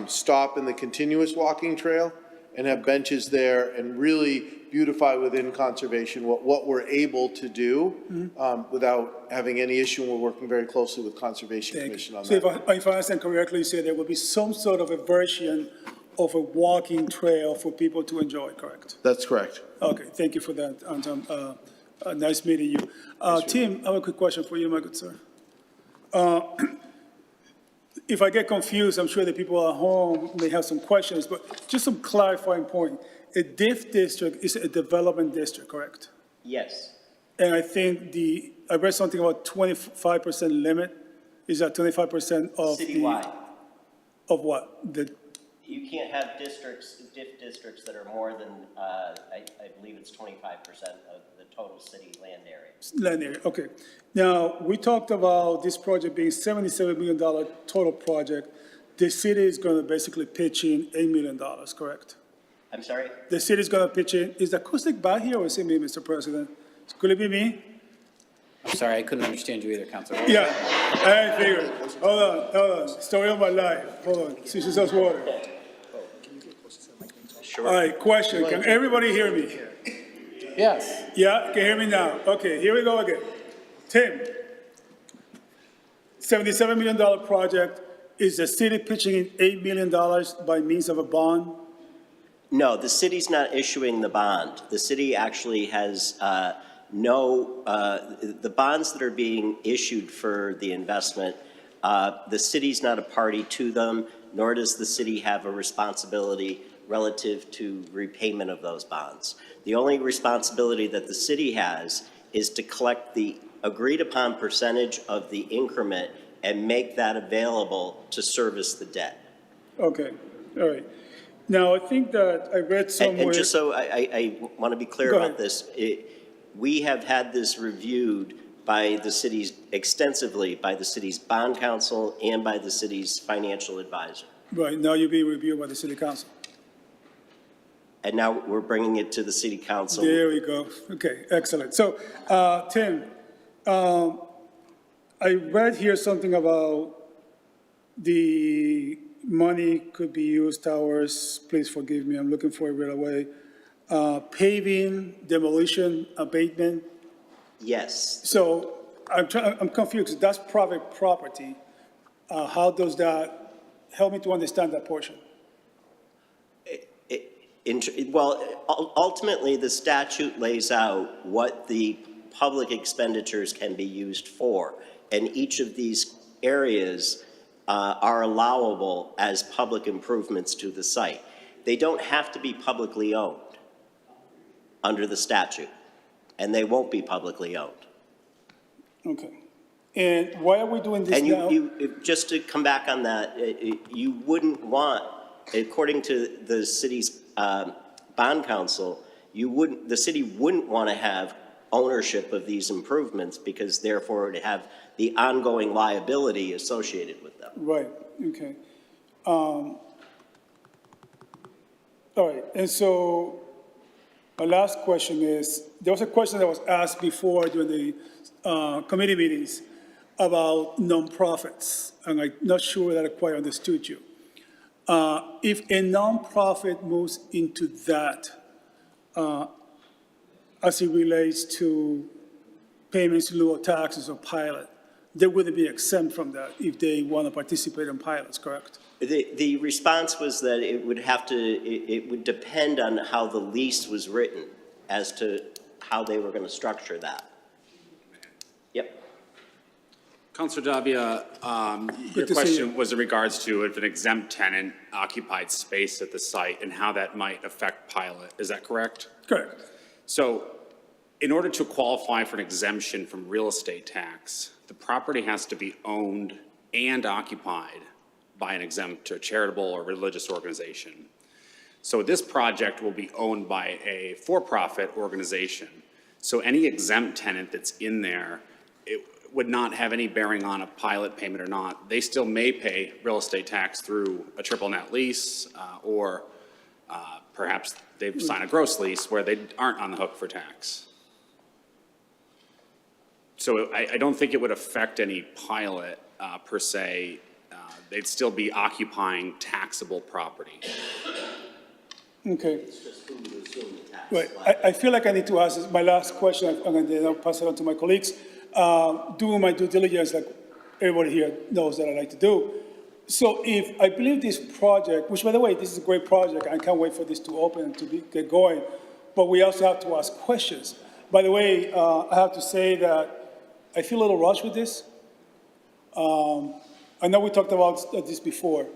stop in the continuous walking trail and have benches there and really beautify within conservation what we're able to do without having any issue. And we're working very closely with Conservation Commission on So that. if I understand correctly, you said there will be some sort of a version of a walking trail for people to enjoy, correct? That's correct. Okay, thank you for that, Anton. Nice meeting you. Tim, I have a quick question for you, my good sir. If I get confused, I'm sure the people at home may have some questions, but just some clarifying point. A DIF district is a development district, correct? Yes. And I think I read something about 25% limit. Is that 25% of Citywide. Of what? You can't have DIF districts that are more than, I believe it's 25% of the total city land area. Land area, okay. Now, we talked about this project being $77 million total project. The city is going to basically pitch in $8 million, correct? I'm sorry? The city is going to pitch in, is the acoustic bad here or is it me, Mr. President? Could it be me? I'm sorry, I couldn't understand you either, Councilor. Yeah, I figured. Hold on. Story of my life. Hold on, see, she sells water. Sure. All right, question, can everybody hear me? Yes. Yeah, can hear me now? Okay, here we go again. Tim, $77 million project, is the city pitching in $8 million by means of a bond? No, the city's not issuing the bond. The city actually has the bonds that are being issued for the investment, the city's not a party to them, nor does the city have a responsibility relative to repayment of those bonds. The only responsibility that the city has is to collect the agreed-upon percentage of the increment and make that available to service the debt. Okay, all right. Now, I think that I read somewhere. And just so I want to be clear Go about ahead. this, we have had this reviewed by the city's, extensively by the city's bond council and by the city's financial advisor. Right, now you're being reviewed by the city council. And now we're bringing it to the city council. There we go. Okay, excellent. So, Tim, I read here something about the money could be used towards, please forgive me, I'm looking for it right away, paving, demolition, abatement. Yes. So I'm confused. That's private property. How does that, help me to understand that portion. Ultimately, the statute lays out what the public expenditures can be used for, and each of these areas are allowable as public improvements to the site. They don't have to be publicly owned under the statute, and they won't be publicly owned. Okay. And why are we doing this And now? just to come back on that, you wouldn't want, according to the city's bond council, the city wouldn't want to have ownership of these improvements because therefore it would have the ongoing liability associated with them. Right, okay. All right, and so my last question is, there was a question that was asked before during the committee meetings about nonprofits, and I'm not sure that I quite understood you. If a nonprofit moves into that, as it relates to payments in lieu of taxes or pilot, they wouldn't be exempt from that if they want to participate in pilots, correct? The response was that it would depend on how the lease was written as to how they were going to structure that. Yep. Councilor Davia, your question was in regards to if an exempt tenant occupied space at the site and how that might affect pilot. Is that correct? Correct. So in order to qualify for an exemption from real estate tax, the property has to be owned and occupied by an exempt or charitable or religious organization. So this project will be owned by a for-profit organization. So any exempt tenant that's in there, it would not have any bearing on a pilot payment or not. They still may pay real estate tax through a triple net lease or perhaps they've signed a gross lease where they aren't on the hook for tax. So I don't think it would affect any pilot per se. They'd still be occupying taxable property. Okay. Right, I feel like I need to ask this, my last question, and then I'll pass it on to my colleagues. Doing my due diligence, like everybody here knows that I like to do. So if, I believe this project, which by the way, this is a great project, I can't wait for this to open and to get going, but we also have to ask questions. By the way, I have to say that I feel a little rushed with this. I know we talked about this before,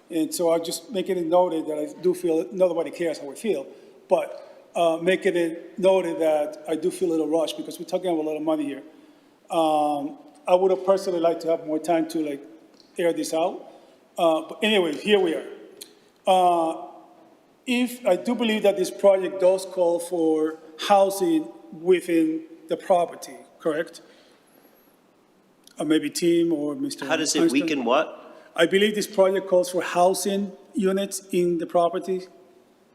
and so I'm just making it noted that I do feel, nobody cares how I feel, but making it noted that I do feel a little rushed because we're talking about a lot of money here. I would have personally liked to have more time to like air this out. But anyway, here we are. If I do believe that this project does call for housing within the property, correct? Maybe Tim or Mr. How does it weaken what? I believe this project calls for housing units in the property.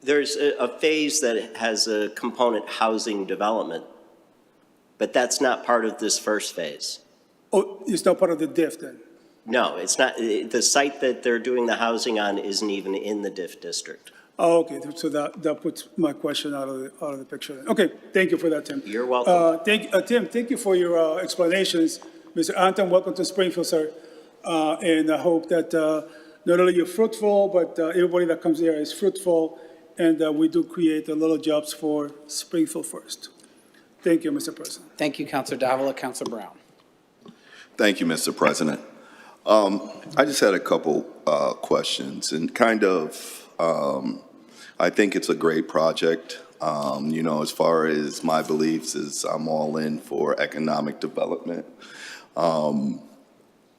There's a phase that has a component housing development, but that's not part of this first phase. Oh, it's not part of the DIF then? No, it's not. The site that they're doing the housing on isn't even in the DIF district. Oh, okay, so that puts my question out of the picture. Okay, thank you for that, Tim. You're welcome. Tim, thank you for your explanations. Mr. Anton, welcome to Springfield, sir. And I hope that not only you're fruitful, but everybody that comes there is fruitful, and we do create a lot of jobs for Springfield first. Thank you, Mr. President. Thank you, Councilor Davila. Councilor Brown. Thank you, Mr. President. I just had a couple questions, and kind of, I think it's a great project. You know, as far as my beliefs is I'm all in for economic development.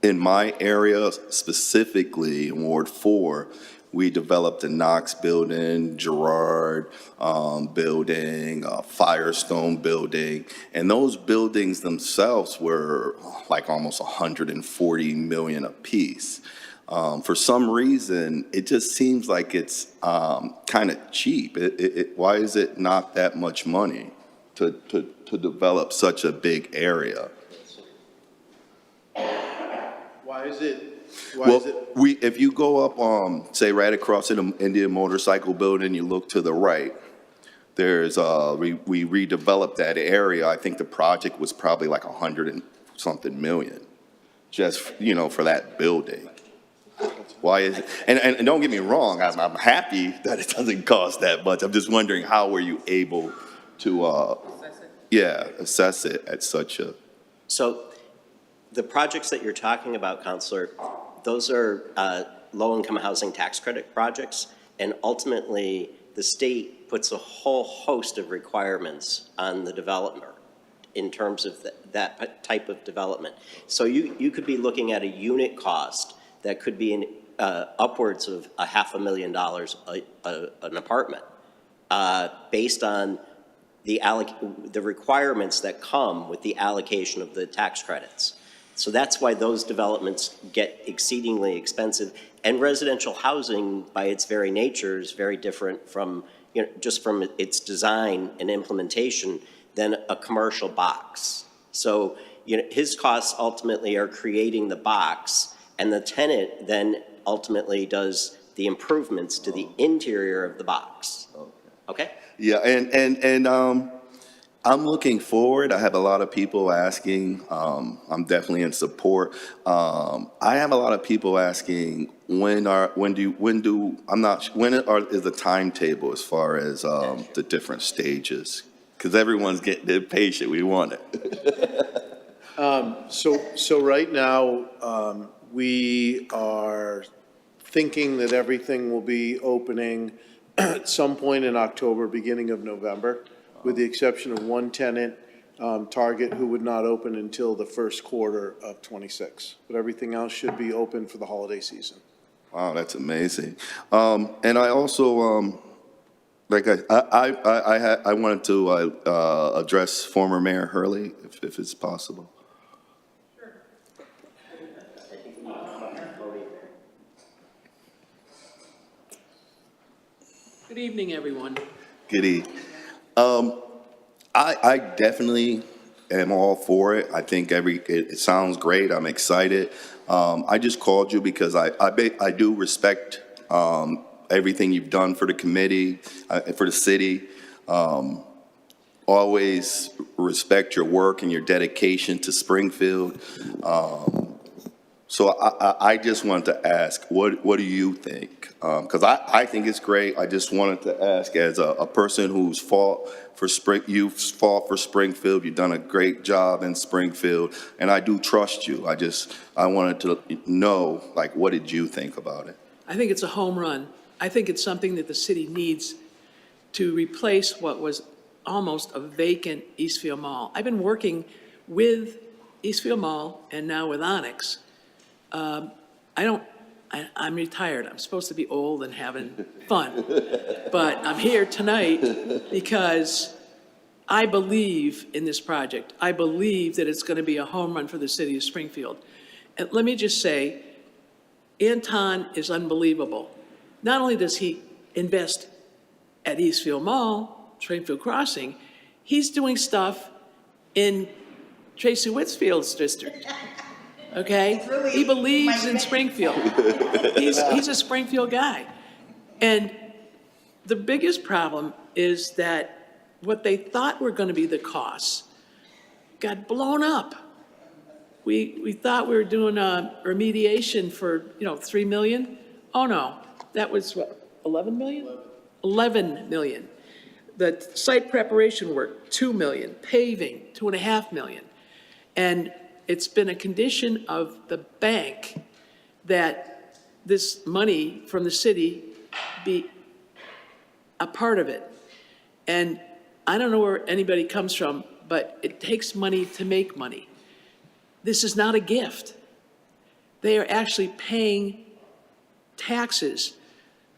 In my area, specifically in Ward 4, we developed the Knox building, Girard building, Firestone building, and those buildings themselves were like almost 140 million apiece. For some reason, it just seems like it's kind of cheap. Why is it not that much money to develop such a big area? Why is it? If you go up, say right across the Indian Motorcycle Building, you look to the right, there's, we redeveloped that area. I think the project was probably like 100 and something million, just, you know, for that building. Why is it? And don't get me wrong, I'm happy that it doesn't cost that much. I'm just wondering, how were you able to, assess it at such a? So the projects that you're talking about, Counselor, those are low-income housing tax credit projects, and ultimately, the state puts a whole host of requirements on the developer in terms of that type of development. So you could be looking at a unit cost that could be upwards of $500,000 an apartment, based on the requirements that come with the allocation of the tax credits. So that's why those developments get exceedingly expensive. And residential housing, by its very nature, is very different from, just from its design and implementation than a commercial box. So, his costs ultimately are creating the box, and the tenant then ultimately does the improvements to the interior of the box. Okay? Yeah, and I'm looking forward. I have a lot of people asking. I'm definitely in support. I have a lot of people asking when is the timetable as far as the different stages? Because everyone's getting impatient. We want it. So right now, we are thinking that everything will be opening at some point in October, beginning of November, with the exception of one tenant, Target, who would not open until the first quarter of '26. But everything else should be open for the holiday season. Wow, that's amazing. And I also, I wanted to address former Mayor Hurley, if it's possible. Good evening, everyone. Good evening. I definitely am all for it. I think it sounds great. I'm excited. I just called you because I do respect everything you've done for the committee, for the city. Always respect your work and your dedication to Springfield. So I just wanted to ask, what do you think? Because I think it's great. I just wanted to ask, as a person who's fought for Springfield. You've done a great job in Springfield, and I do trust you. I wanted to know, what did you think about it? I think it's a home run. I think it's something that the city needs to replace what was almost a vacant Eastfield Mall. I've been working with Eastfield Mall and now with Onyx. I'm retired. I'm supposed to be old and having fun. But I'm here tonight because I believe in this project. I believe that it's going to be a home run for the city of Springfield. And let me just say, Anton is unbelievable. Not only does he invest at Eastfield Mall, Springfield Crossing, he's doing stuff in Tracy Whitfield's district. Okay? He believes in Springfield. He's a Springfield guy. And the biggest problem is that what they thought were going to be the costs got blown up. We thought we were doing a remediation for, $3 million. Oh, no. That was what, 11 million? 11 million. The site preparation work, 2 million. Paving, 2.5 million. And it's been a condition of the bank that this money from the city be a part of it. And I don't know where anybody comes from, but it takes money to make money. This is not a gift. They are actually paying taxes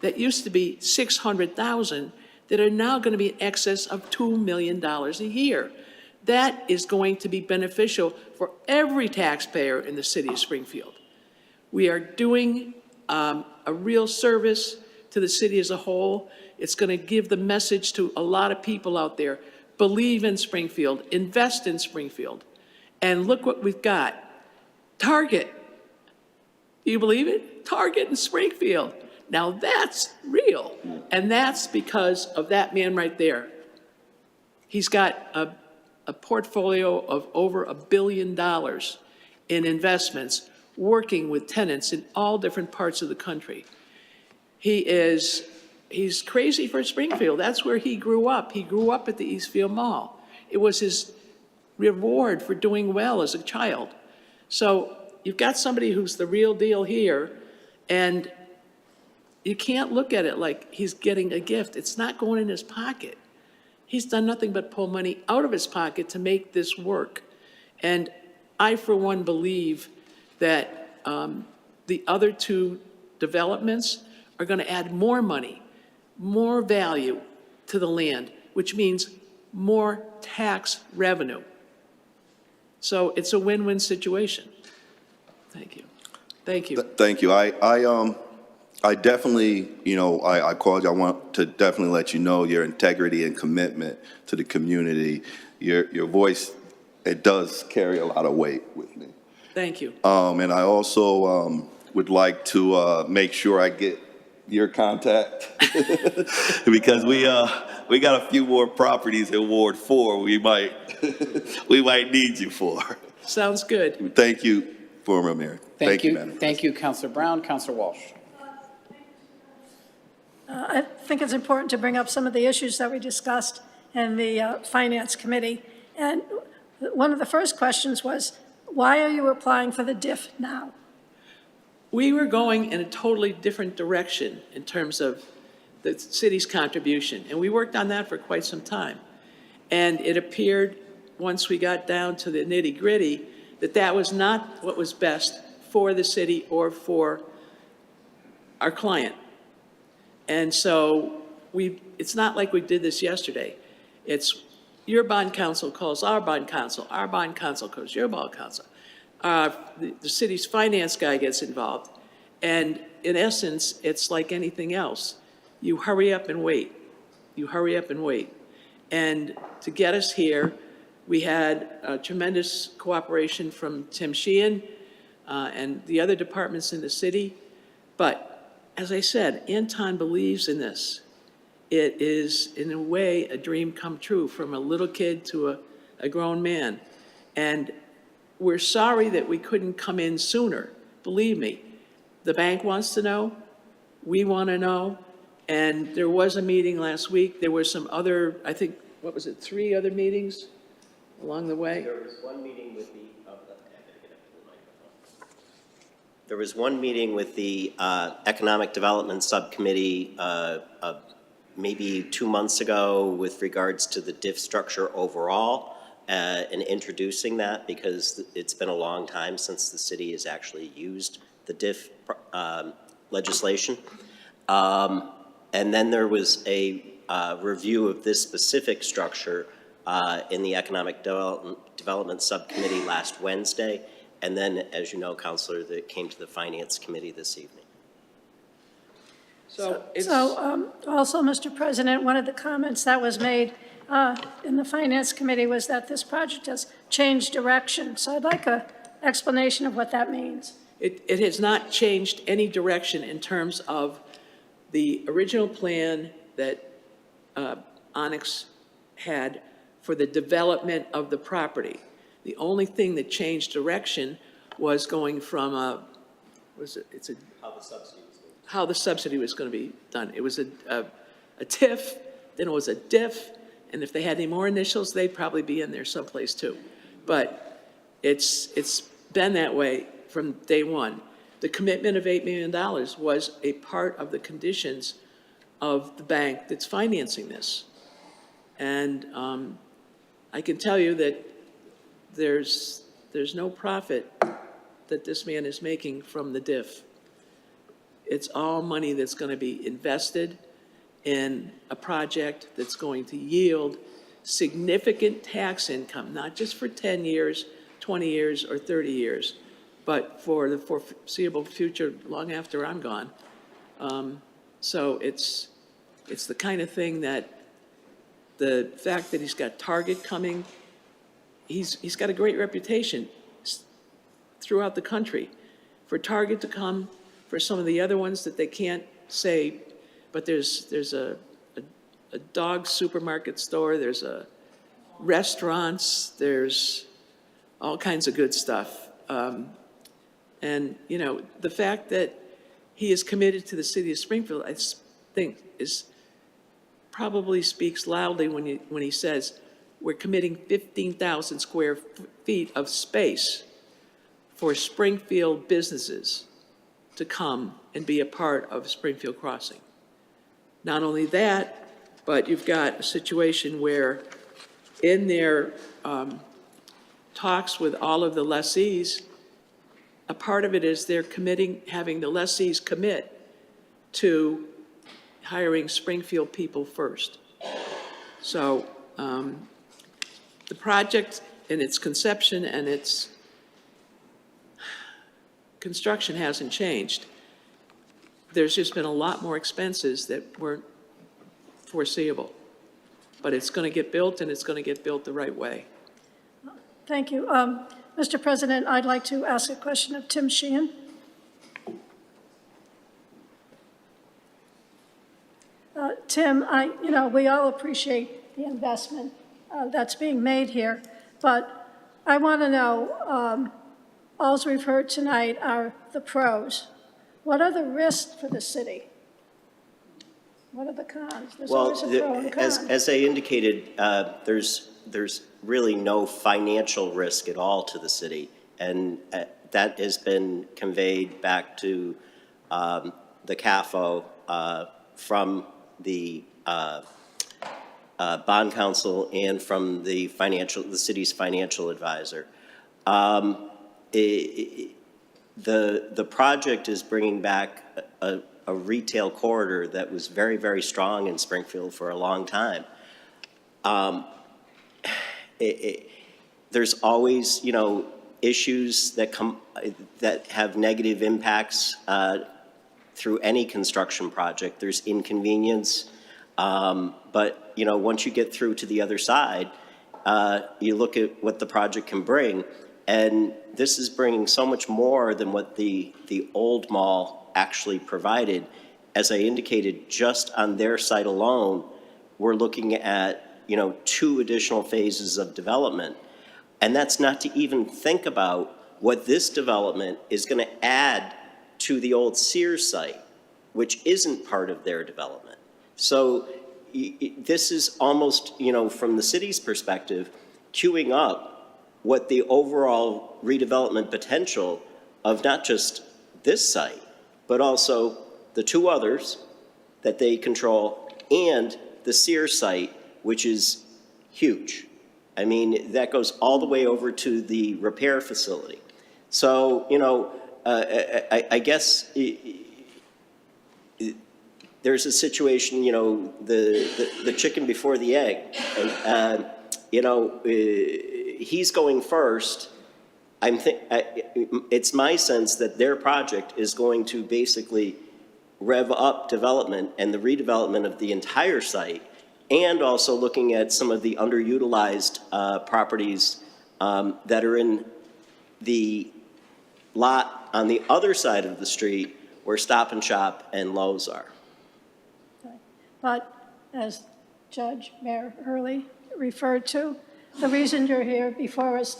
that used to be $600,000 that are now going to be in excess of $2 million a year. That is going to be beneficial for every taxpayer in the city of Springfield. We are doing a real service to the city as a whole. It's going to give the message to a lot of people out there, believe in Springfield, invest in Springfield. And look what we've got. Target. Do you believe it? Target in Springfield. Now that's real. And that's because of that man right there. He's got a portfolio of over $1 billion in investments working with tenants in all different parts of the country. He's crazy for Springfield. That's where he grew up. He grew up at the Eastfield Mall. It was his reward for doing well as a child. So you've got somebody who's the real deal here, and you can't look at it like he's getting a gift. It's not going in his pocket. He's done nothing but pull money out of his pocket to make this work. And I, for one, believe that the other two developments are going to add more money, more value to the land, which means more tax revenue. So it's a win-win situation. Thank you. Thank you. Thank you. I definitely, I called you. I want to definitely let you know your integrity and commitment to the community. Your voice, it does carry a lot of weight with me. Thank you. And I also would like to make sure I get your contact because we got a few more properties in Ward 4 we might need you for. Sounds good. Thank you, former mayor. Thank you. Madam Thank you, Councilor Brown. Councilor Walsh. I think it's important to bring up some of the issues that we discussed in the Finance Committee. And one of the first questions was, why are you applying for the DIF now? We were going in a totally different direction in terms of the city's contribution, and we worked on that for quite some time. And it appeared, once we got down to the nitty-gritty, that that was not what was best for the city or for our client. And so it's not like we did this yesterday. It's your bond counsel calls our bond counsel calls your bond counsel. The city's finance guy gets involved. And in essence, it's like anything else. You hurry up and wait. You hurry up and wait. And to get us here, we had tremendous cooperation from Tim Sheehan and the other departments in the city. But as I said, Anton believes in this. It is, in a way, a dream come true from a little kid to a grown man. And we're sorry that we couldn't come in sooner. Believe me, the bank wants to know, we want to know, and there was a meeting last week. There were some other, I think, what was it, 3 other meetings along the way? There was one meeting with the, There was one meeting with the Economic Development Subcommittee maybe 2 months ago with regards to the DIF structure overall and introducing that because it's been a long time since the city has actually used the DIF legislation. And then there was a review of this specific structure in the Economic Development Subcommittee last Wednesday. And then, as you know, Councilor, that came to the Finance Committee this evening. So also, Mr. President, one of the comments that was made in the Finance Committee was that this project has changed direction. So I'd like an explanation of what that means. It has not changed any direction in terms of the original plan that Onyx had for the development of the property. The only thing that changed direction was going from how the subsidy was going to be done. It was a TIF, then it was a DIF, and if they had any more initials, they'd probably be in there someplace too. But it's been that way from day one. The commitment of $8 million was a part of the conditions of the bank that's financing this. And I can tell you that there's no profit that this man is making from the DIF. It's all money that's going to be invested in a project that's going to yield significant tax income, not just for 10 years, 20 years, or 30 years, but for the foreseeable future, long after I'm gone. So it's the kind of thing that the fact that he's got Target coming, he's got a great reputation throughout the country. For Target to come, for some of the other ones that they can't say, but there's a dog supermarket store, there's restaurants, there's all kinds of good stuff. And, you know, the fact that he is committed to the city of Springfield, I think probably speaks loudly when he says, we're committing 15,000 square feet of space for Springfield businesses to come and be a part of Springfield Crossing. Not only that, but you've got a situation where in their talks with all of the lessees, a part of it is they're committing, having the lessees commit to hiring Springfield people first. So the project in its conception and its construction hasn't changed. There's just been a lot more expenses that weren't foreseeable. But it's going to get built, and it's going to get built the right way. Thank you. Mr. President, I'd like to ask a question of Tim Sheehan. Tim, we all appreciate the investment that's being made here, but I want to know, all we've heard tonight are the pros. What are the risks for the city? What are the cons? There's always a pro and con. As I indicated, there's really no financial risk at all to the city, and that has been conveyed back to the CAFO from the bond counsel and from the city's financial advisor. The project is bringing back a retail corridor that was very, very strong in Springfield for a long time. There's always, issues that have negative impacts through any construction project. There's inconvenience, but once you get through to the other side, you look at what the project can bring, and this is bringing so much more than what the old mall actually provided. As I indicated, just on their site alone, we're looking at 2 additional phases of development. And that's not to even think about what this development is going to add to the old Sears site, which isn't part of their development. So this is almost, from the city's perspective, queuing up what the overall redevelopment potential of not just this site, but also the 2 others that they control and the Sears site, which is huge. I mean, that goes all the way over to the repair facility. So, I guess there's a situation, the chicken before the egg. He's going first. It's my sense that their project is going to basically rev up development and the redevelopment of the entire site, and also looking at some of the underutilized properties that are in the lot on the other side of the street where Stop and Shop and Lowe's are. But as Judge Mayor Hurley referred to, the reason you're here before us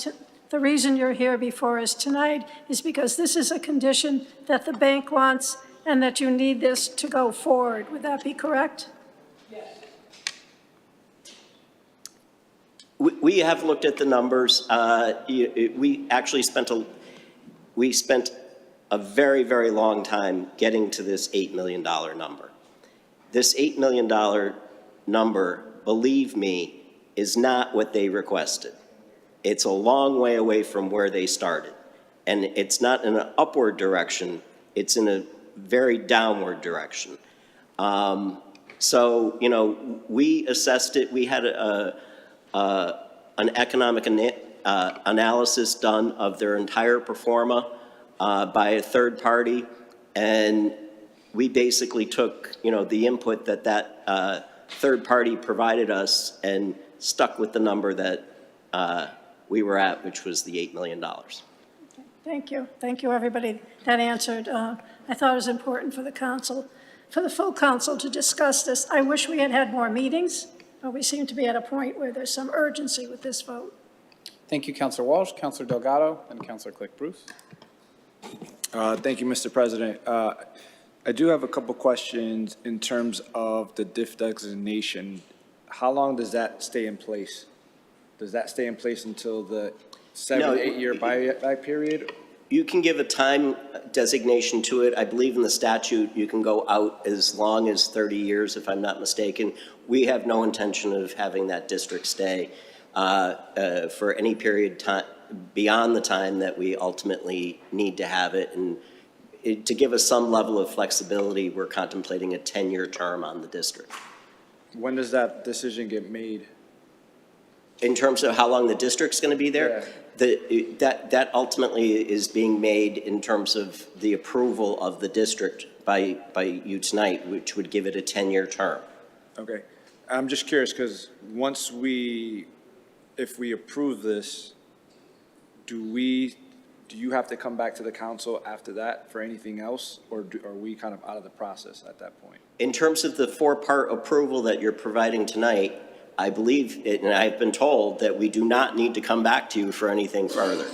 tonight is because this is a condition that the bank wants and that you need this to go forward. Would that be correct? Yes. We have looked at the numbers. We actually spent a very, very long time getting to this $8 million number. This $8 million number, believe me, is not what they requested. It's a long way away from where they started. And it's not in an upward direction, it's in a very downward direction. So, we assessed it. We had an economic analysis done of their entire pro forma by a third party, and we basically took, the input that third party provided us and stuck with the number that we were at, which was the $8 million. Thank you. Thank you, everybody. That answered. I thought it was important for the council, for the full council to discuss this. I wish we had had more meetings, but we seem to be at a point where there's some urgency with this vote. Thank you, Councilor Walsh, Councilor Delgado, and Councilor Click Bruce. Thank you, Mr. President. I do have a couple questions in terms of the DIF designation. How long does that stay in place? Does that stay in place until the 7, 8 year buyback period? You can give a time designation to it. I believe in the statute, you can go out as long as 30 years, if I'm not mistaken. We have no intention of having that district stay for any period time beyond the time that we ultimately need to have it. And to give us some level of flexibility, we're contemplating a 10-year term on the district. When does that decision get made? In terms of how long the district's going to be there? Yeah. That ultimately is being made in terms of the approval of the district by you tonight, which would give it a 10-year term. Okay. I'm just curious because if we approve this, do you have to come back to the council after that for anything else, or are we kind of out of the process at that point? In terms of the 4-part approval that you're providing tonight, I believe, and I've been told, that we do not need to come back to you for anything further.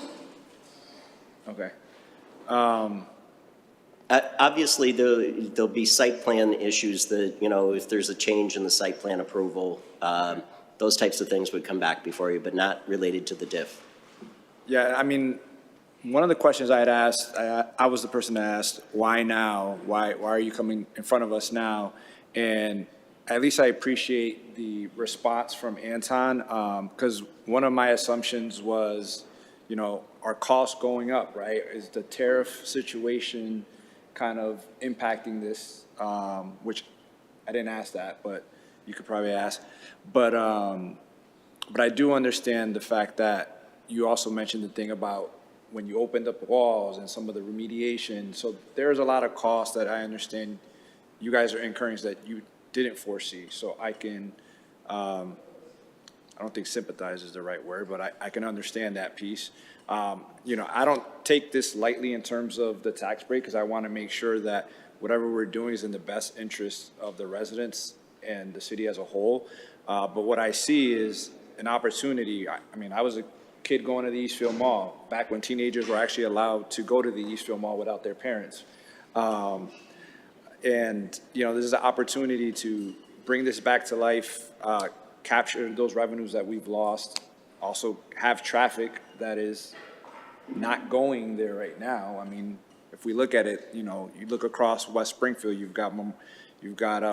Okay. Obviously, there'll be site plan issues that, if there's a change in the site plan approval, those types of things would come back before you, but not related to the diff. Yeah, I mean, one of the questions I had asked, I was the person that asked, why now? Why are you coming in front of us now? And at least I appreciate the response from Anton, because one of my assumptions was, our costs going up, right? Is the tariff situation kind of impacting this, which I didn't ask that, but you could probably ask. But I do understand the fact that you also mentioned the thing about when you opened up walls and some of the remediation. So there's a lot of costs that I understand you guys are incurring that you didn't foresee. So I can, I don't think sympathize is the right word, but I can understand that piece. I don't take this lightly in terms of the tax break because I want to make sure that whatever we're doing is in the best interest of the residents and the city as a whole. But what I see is an opportunity. I mean, I was a kid going to the Eastfield Mall back when teenagers were actually allowed to go to the Eastfield Mall without their parents. And, this is an opportunity to bring this back to life, capture those revenues that we've lost, also have traffic that is not going there right now. I mean, if we look at it, you look across West Springfield, you've got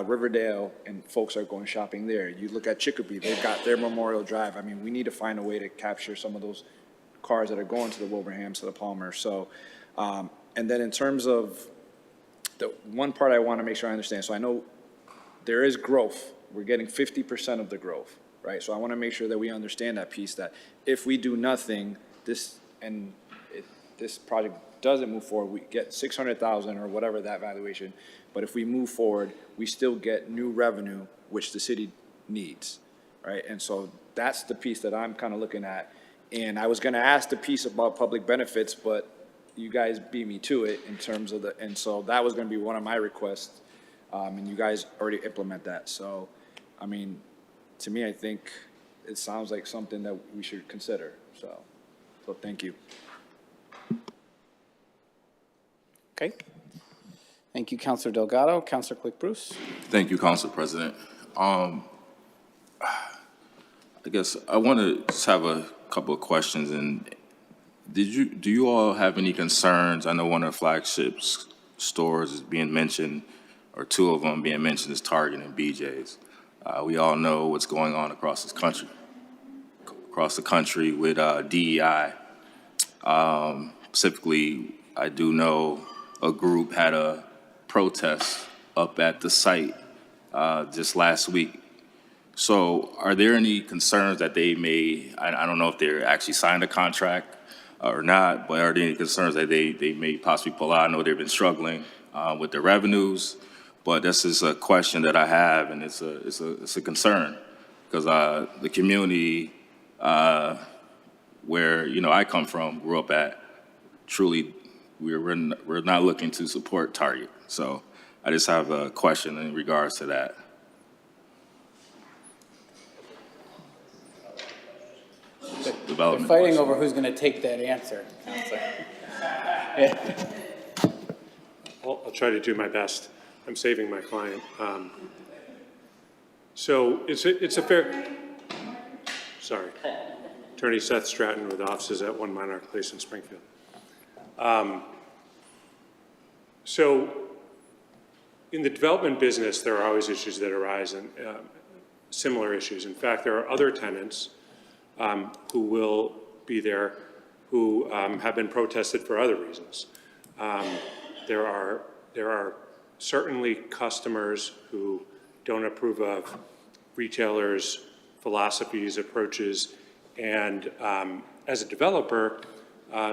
Riverdale, and folks are going shopping there. You look at Chicopee, they've got their Memorial Drive. I mean, we need to find a way to capture some of those cars that are going to the Wilbraham, to the Palmer. So, and then in terms of the one part I want to make sure I understand, so I know there is growth. We're getting 50% of the growth, right? So I want to make sure that we understand that piece, that if we do nothing, this project doesn't move forward, we get 600,000 or whatever that valuation. But if we move forward, we still get new revenue, which the city needs, right? And so that's the piece that I'm kind of looking at. And I was going to ask the piece about public benefits, but you guys beat me to it in terms of and so that was going to be one of my requests. And you guys already implement that. So, I mean, to me, I think it sounds like something that we should consider. So thank you. Okay. Thank you, Councilor Delgado. Councilor Quick-Bruce. Thank you, Council President. I guess I want to just have a couple of questions. And do you all have any concerns? I know one of the flagship stores is being mentioned, or two of them being mentioned, is Target and BJ's. We all know what's going on across the country with DEI. Specifically, I do know a group had a protest up at the site just last week. So are there any concerns that they may, I don't know if they're actually signed a contract or not, but are there any concerns that they may possibly pull out? I know they've been struggling with their revenues, but this is a question that I have, and it's a concern, because the community where I come from, grew up at, truly we're not looking to support Target. So I just have a question in regards to that. They're fighting over who's going to take that answer, Councilor. I'll try to do my best. I'm saving my client. So it's a fair, sorry. Attorney Seth Stratton with offices at 1 Monarch Place in Springfield. So in the development business, there are always issues that arise, and similar issues. In fact, there are other tenants who will be there who have been protested for other reasons. There are certainly customers who don't approve of retailers' philosophies, approaches, and as a developer,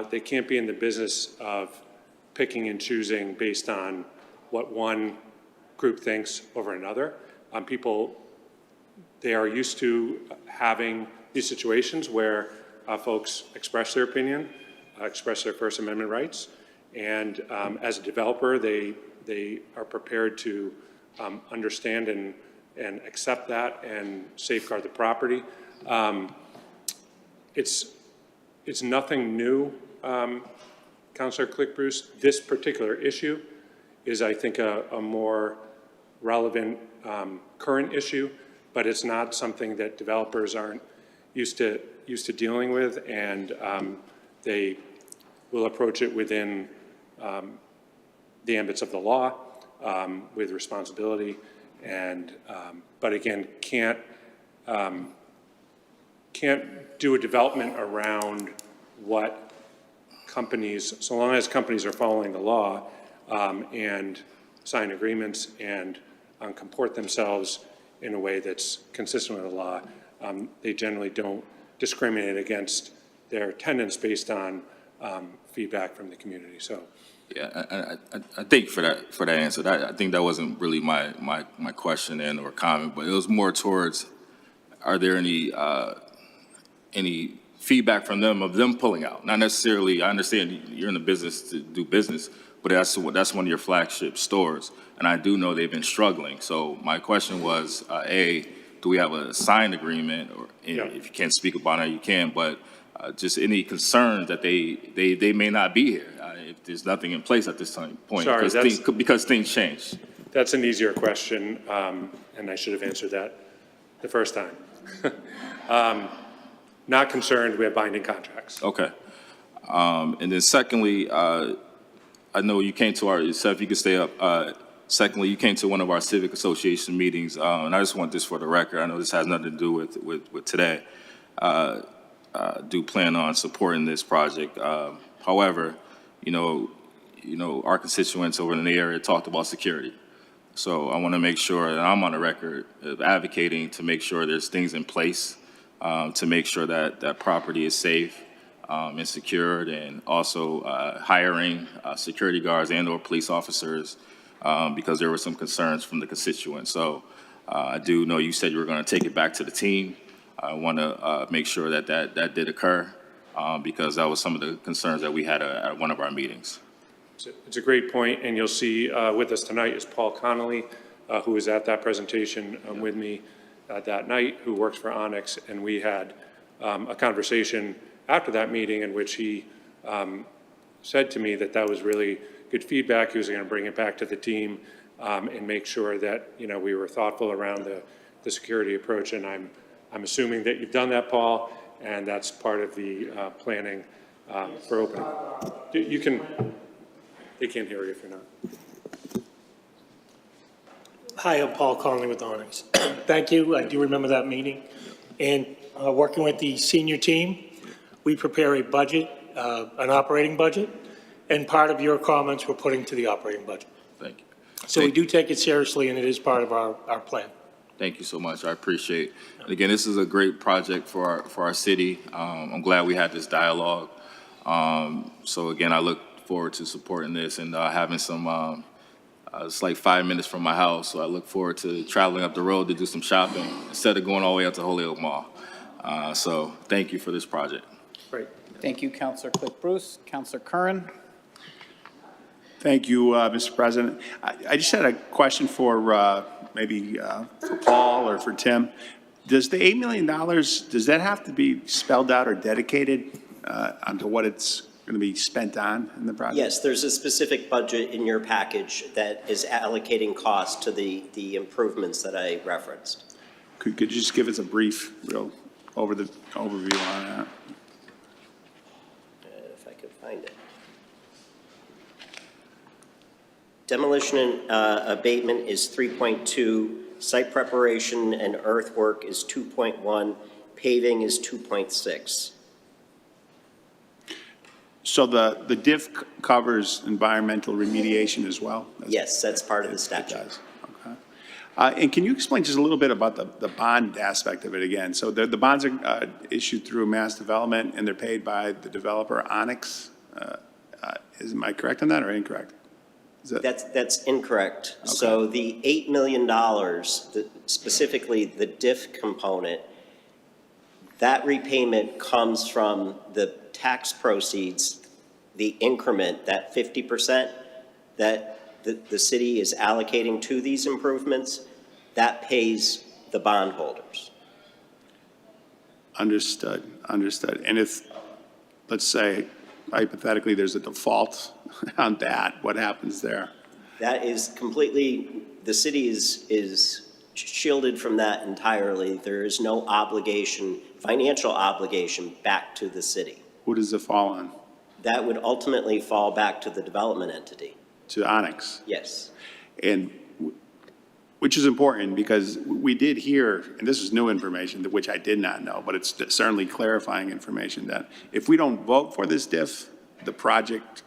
they can't be in the business of picking and choosing based on what one group thinks over another. They are used to having these situations where folks express their opinion, express their First Amendment rights, and as a developer, they are prepared to understand and accept that and safeguard the property. It's nothing new, Councilor Click-Bruce. This particular issue is, I think, a more relevant current issue, but it's not something that developers aren't used to dealing with, and they will approach it within the ambits of the law with responsibility, and but again, can't do a development around what companies, so long as companies are following the law and sign agreements and comport themselves in a way that's consistent with the law, they generally don't discriminate against their tenants based on feedback from the community. So, yeah, I think for that answer, I think that wasn't really my question and or comment, but it was more towards, are there any feedback from them of them pulling out? Not necessarily. I understand you're in the business to do business, but that's one of your flagship stores, and I do know they've been struggling. So my question was, A, do we have a signed agreement, or if you can't speak about it, you can, but just any concerns that they may not be here if there's nothing in place at this point. Sorry, because things change. That's an easier question, and I should have answered that the first time. Not concerned. We have binding contracts. Okay. And then secondly, I know you came to our, Seth, you can stay up. Secondly, you came to one of our civic association meetings, and I just want this for the record. I know this has nothing to do with today. Do plan on supporting this project. However, you know, our constituents over in the area talked about security. So I want to make sure that I'm on the record of advocating to make sure there's things in place to make sure that that property is safe and secured, and also hiring security guards and or police officers because there were some concerns from the constituents. So I do know you said you were going to take it back to the team. I want to make sure that did occur because that was some of the concerns that we had at one of our meetings. It's a great point, and you'll see with us tonight is Paul Connolly, who was at that presentation with me that night, who works for Onyx, and we had a conversation after that meeting in which he said to me that was really good feedback. He was going to bring it back to the team and make sure that, you know, we were thoughtful around the security approach, and I'm assuming that you've done that, Paul, and that's part of the planning for opening. They can't hear you if you're not. Hi, I'm Paul Conley with Onyx. Thank you. I do remember that meeting. And working with the senior team, we prepare a budget, an operating budget, and part of your comments we're putting to the operating budget. Thank you. So we do take it seriously, and it is part of our plan. Thank you so much. I appreciate it. And again, this is a great project for our city. I'm glad we had this dialogue. So again, I look forward to supporting this and having some, it's like 5 minutes from my house, so I look forward to traveling up the road to do some shopping instead of going all the way up to Holyoke Mall. So thank you for this project. Great. Thank you, Councilor Click-Bruce. Councilor Curran. Thank you, Mr. President. I just had a question for maybe for Paul or for Tim. Does the $8 million, does that have to be spelled out or dedicated onto what it's going to be spent on in the project? Yes, there's a specific budget in your package that is allocating cost to the improvements that I referenced. Could you just give us a brief, real overview on that? If I could find it. Demolition and abatement is 3.2, site preparation and earthwork is 2.1, paving is 2.6. So the diff covers environmental remediation as well? Yes, that's part of the statute. It does, okay. And can you explain just a little bit about the bond aspect of it again? So the bonds are issued through mass development, and they're paid by the developer Onyx. Am I correct on that or incorrect? That's incorrect. Okay. So the $8 million, specifically the diff component, that repayment comes from the tax proceeds, the increment, that 50% that the city is allocating to these improvements, that pays the bondholders. Understood. And if, let's say, hypothetically, there's a default on that, what happens there? That is completely, the city is shielded from that entirely. There is no obligation, financial obligation back to the city. Who does it fall on? That would ultimately fall back to the development entity. To Onyx? Yes. And which is important because we did hear, and this is new information, which I did not know, but it's certainly clarifying information that if we don't vote for this diff, the project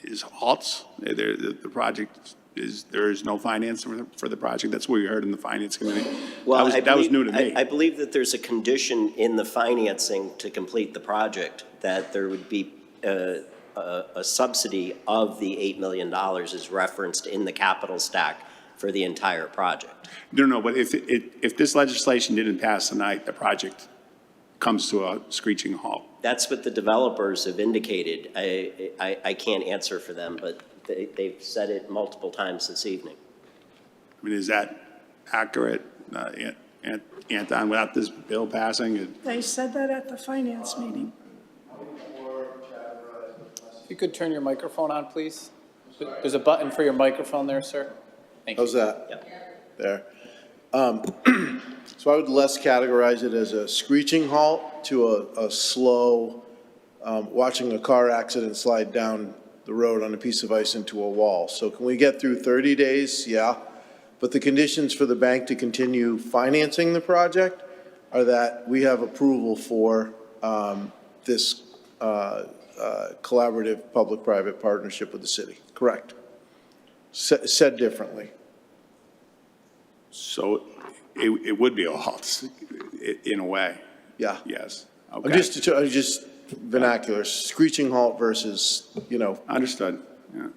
is halts. The project is, there is no finance for the project. That's what we heard in the finance committee. Well, that was new to me. I believe that there's a condition in the financing to complete the project that there would be a subsidy of the $8 million is referenced in the capital stack for the entire project. No, but if this legislation didn't pass tonight, the project comes to a screeching halt. That's what the developers have indicated. I can't answer for them, but they've said it multiple times this evening. I mean, is that accurate, Anton, without this bill passing? They said that at the finance meeting. If you could turn your microphone on, please. There's a button for your microphone there, sir. Thank you. How's that? Yep. There. So I would less categorize it as a screeching halt to a slow, watching a car accident slide down the road on a piece of ice into a wall. So can we get through 30 days? Yeah. But the conditions for the bank to continue financing the project are that we have approval for this collaborative public-private partnership with the city. Correct. Said differently. So it would be a halt in a way. Yeah. Yes. I'm Okay. just vernacular, screeching halt versus, Understood. Yeah.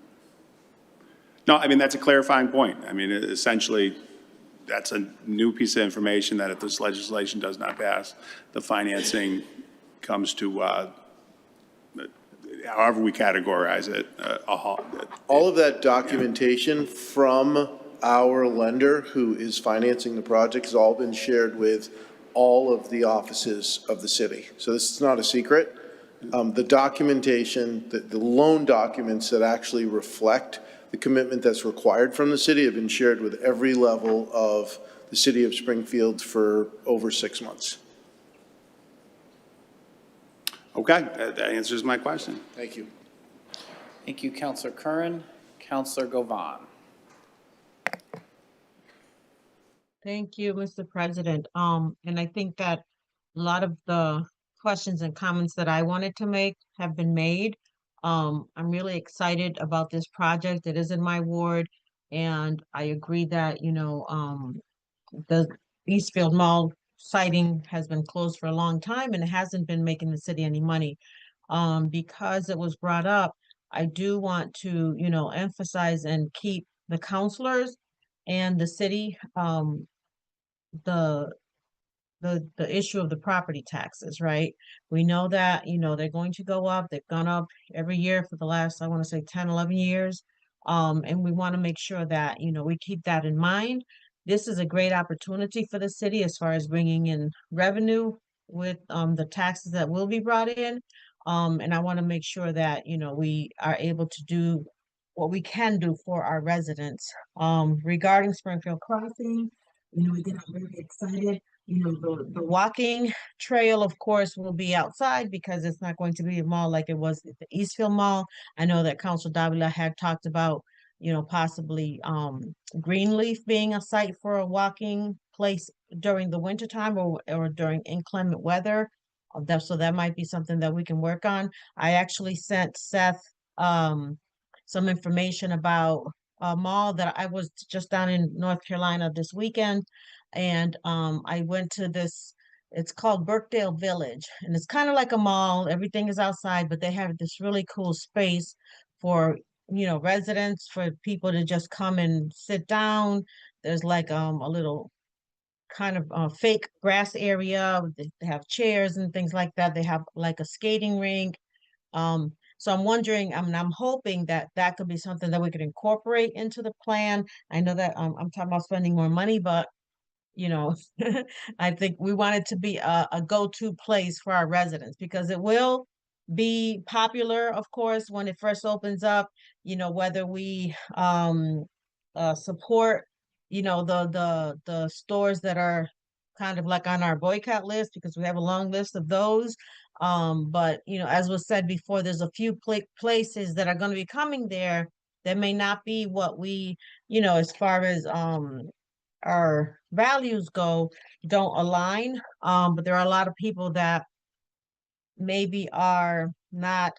No, I mean, that's a clarifying point. I mean, essentially, that's a new piece of information that if this legislation does not pass, the financing comes to, however we categorize it, a halt. all of that documentation from our lender who is financing the project has all been shared with all of the offices of the city. So this is not a secret. The documentation, the loan documents that actually reflect the commitment that's required from the city have been shared with every level of the city of Springfield for over 6 months. Okay, that answers my question. Thank you. Thank you, Councilor Curran. Councilor Govan. Thank you, Mr. President. And I think that a lot of the questions and comments that I wanted to make have been made. I'm really excited about this project. It is in my ward, and I agree that, the Eastfield Mall siting has been closed for a long time and it hasn't been making the city any money. Because it was brought up, I do want to, emphasize and keep the counselors and the city, the issue of the property taxes, right? We know that, they're going to go up. They've gone up every year for the last, I want to say 10, 11 years. And we want to make sure that, we keep that in mind. This is a great opportunity for the city as far as bringing in revenue with the taxes that will be brought in. And I want to make sure that, we are able to do what we can do for our residents. Regarding Springfield Crossing, we get very excited. The walking trail, of course, will be outside because it's not going to be a mall like it was at the Eastfield Mall. I know that Council Davila had talked about, possibly Greenleaf being a site for a walking place during the wintertime or during inclement weather. So that might be something that we can work on. I actually sent Seth some information about a mall that I was just down in North Carolina this weekend, and I went to this. It's called Birkdale Village, and it's kind of like a mall. Everything is outside, but they have this really cool space for residents, for people to just come and sit down. There's like a little kind of fake grass area. They have chairs and things like that. They have like a skating rink. So I'm wondering, I'm hoping that that could be something that we could incorporate into the plan. I know that I'm talking about spending more money, but you know, I think we want it to be a go-to place for our residents because it will be popular, of course, when it first opens up, whether we support, the stores that are kind of like on our boycott list because we have a long list of those. But as was said before, there's a few places that are going to be coming there that may not be what we, as far as our values go, don't align. But there are a lot of people that maybe are not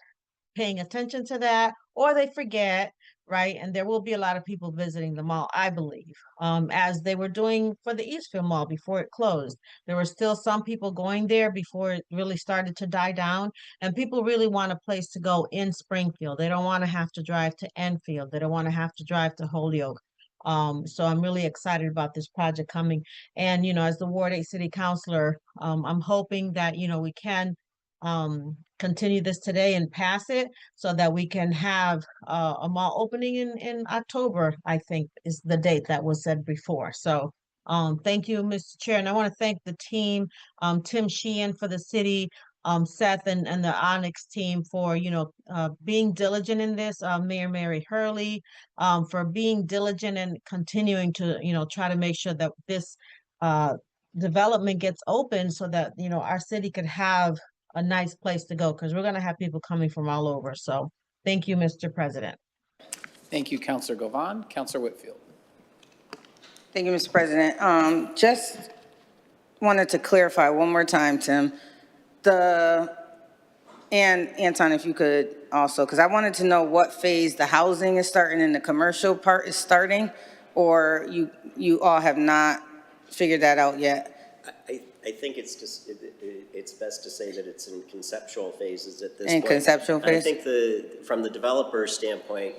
paying attention to that or they forget, right? And there will be a lot of people visiting the mall, I believe, as they were doing for the Eastfield Mall before it closed. There were still some people going there before it really started to die down. And people really want a place to go in Springfield. They don't want to have to drive to Enfield. They don't want to have to drive to Holyoke. So I'm really excited about this project coming. And, as the Ward 8 City Councilor, I'm hoping that, we can continue this today and pass it so that we can have a mall opening in October, I think is the date that was said before. So thank you, Mr. Chair. And I want to thank the team, Tim Sheehan for the city, Seth and the Onyx team for, being diligent in this, Mayor Mary Hurley, for being diligent and continuing to, try to make sure that this development gets open so that, our city could have a nice place to go because we're going to have people coming from all over. So thank you, Mr. President. Thank you, Councilor Govan. Councilor Whitfield. Thank you, Mr. President. Just wanted to clarify one more time, Tim. And Anton, if you could also, because I wanted to know what phase the housing is starting and the commercial part is starting, or you all have not figured that out yet? I think it's just, it's best to say that it's in conceptual phases at this point. In conceptual phase? I think from the developer standpoint,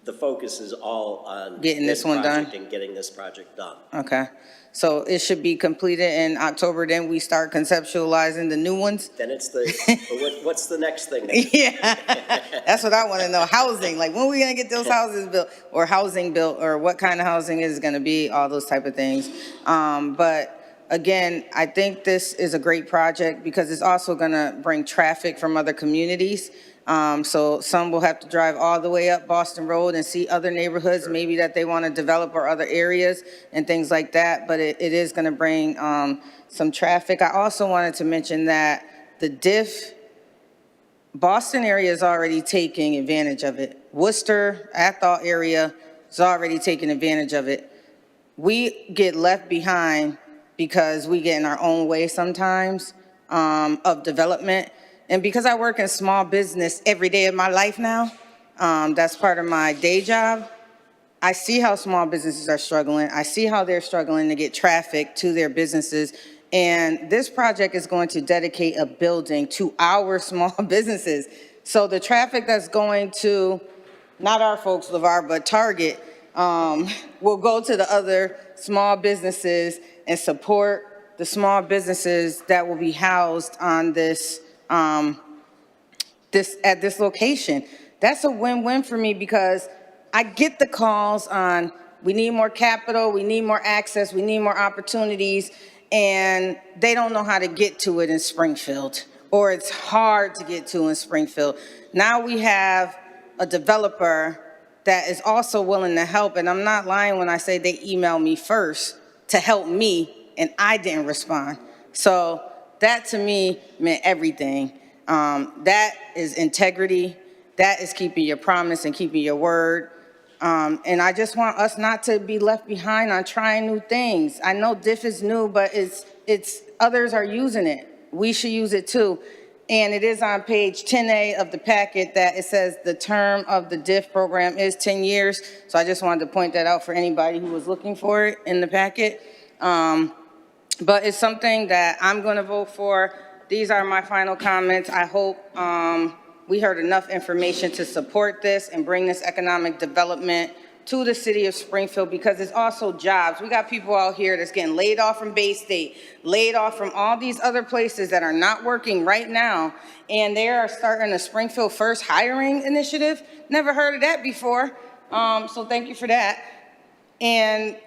the focus is all on getting this one done and getting this project done. Okay. So it should be completed in October, then we start conceptualizing the new ones? Then it's what's the next thing? Yeah, that's what I want to know. Housing, like when are we going to get those houses built or housing built or what kind of housing is going to be, all those type of things. But again, I think this is a great project because it's also going to bring traffic from other communities. So some will have to drive all the way up Boston Road and see other neighborhoods, maybe that they want to develop or other areas and things like that. But it is going to bring some traffic. I also wanted to mention that the DIF, Boston area is already taking advantage of it. Worcester, Athol area is already taking advantage of it. We get left behind because we get in our own way sometimes of development. And because I work in small business every day of my life now, that's part of my day job, I see how small businesses are struggling. I see how they're struggling to get traffic to their businesses. And this project is going to dedicate a building to our small businesses. So the traffic that's going to, not our folks, LeVar, but Target, will go to the other small businesses and support the small businesses that will be housed on this at this location. That's a win-win for me because I get the calls on we need more capital, we need more access, we need more opportunities, and they don't know how to get to it in Springfield or it's hard to get to in Springfield. Now we have a developer that is also willing to help, and I'm not lying when I say they emailed me first to help me, and I didn't respond. So that to me meant everything. That is integrity. That is keeping your promise and keeping your word. And I just want us not to be left behind on trying new things. I know DIF is new, but it's others are using it. We should use it too. And it is on page 10A of the packet that it says the term of the DIF program is 10 years. So I just wanted to point that out for anybody who was looking for it in the packet. But it's something that I'm going to vote for. These are my final comments. I hope we heard enough information to support this and bring this economic development to the city of Springfield, because it's also jobs. We got people out here that's getting laid off from Bay State, laid off from all these other places that are not working right now, and they are starting a Springfield First hiring initiative. Never heard of that before, so thank you for that. And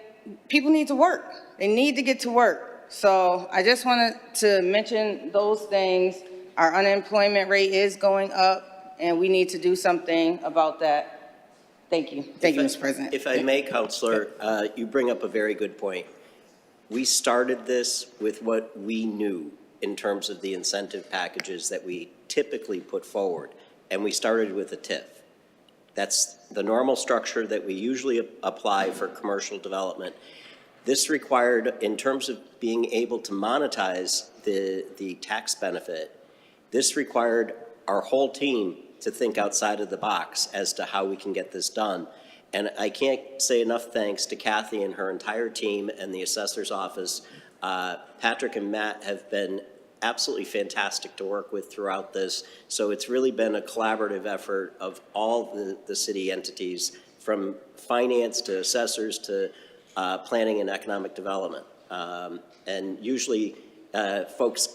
people need to work. They need to get to work. So I just wanted to mention those things. Our unemployment rate is going up, and we need to do something about that. Thank you. Thank you, Mr. President. If I may, Counselor, you bring up a very good point. We started this with what we knew in terms of the incentive packages that we typically put forward, and we started with a TIF. That's the normal structure that we usually apply for commercial development. This required, in terms of being able to monetize the tax benefit, this required our whole team to think outside of the box as to how we can get this done. And I can't say enough thanks to Kathy and her entire team and the assessor's office. Patrick and Matt have been absolutely fantastic to work with throughout this. So it's really been a collaborative effort of all the city entities, from finance to assessors to planning and economic development. And usually folks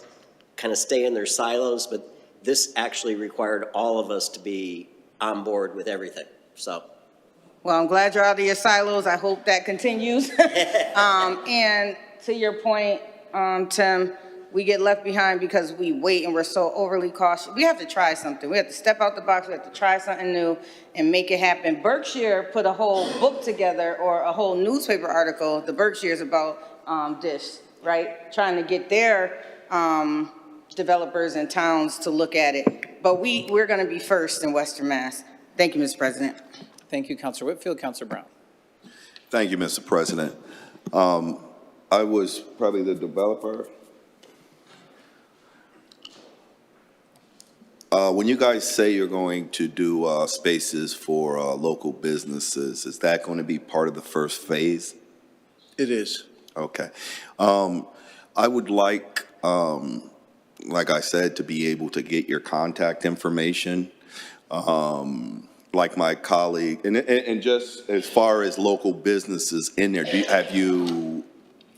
kind of stay in their silos, but this actually required all of us to be on board with everything, so. Well, I'm glad you're out of your silos. I hope that continues. And to your point, Tim, we get left behind because we wait and we're so overly cautious. We have to try something. We have to step out the box. We have to try something new and make it happen. Berkshire put a whole book together, or a whole newspaper article. The Berkshires about DISH, right? Trying to get their developers and towns to look at it. But we're going to be first in Western Mass. Thank you, Mr. President. Thank you, Councilor Whitfield. Councilor Brown. Thank you, Mr. President. I was probably the developer. When you guys say you're going to do spaces for local businesses, is that going to be part of the first phase? It is. Okay. I would like I said, to be able to get your contact information. Like my colleague, and just as far as local businesses in there, have you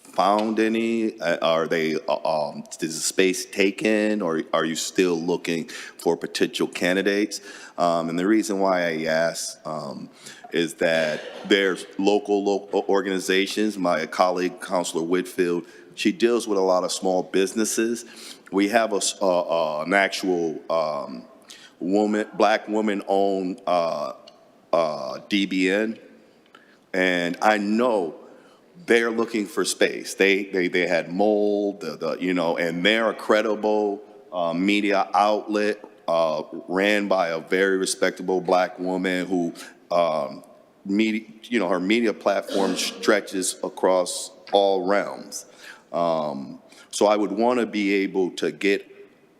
found any? Are they, is the space taken, or are you still looking for potential candidates? And the reason why I ask is that there's local organizations. My colleague, Councilor Whitfield, she deals with a lot of small businesses. We have an actual black woman-owned DBN, and I know they're looking for space. They had mold, and they're a credible media outlet ran by a very respectable black woman who, her media platform stretches across all realms. So I would want to be able to get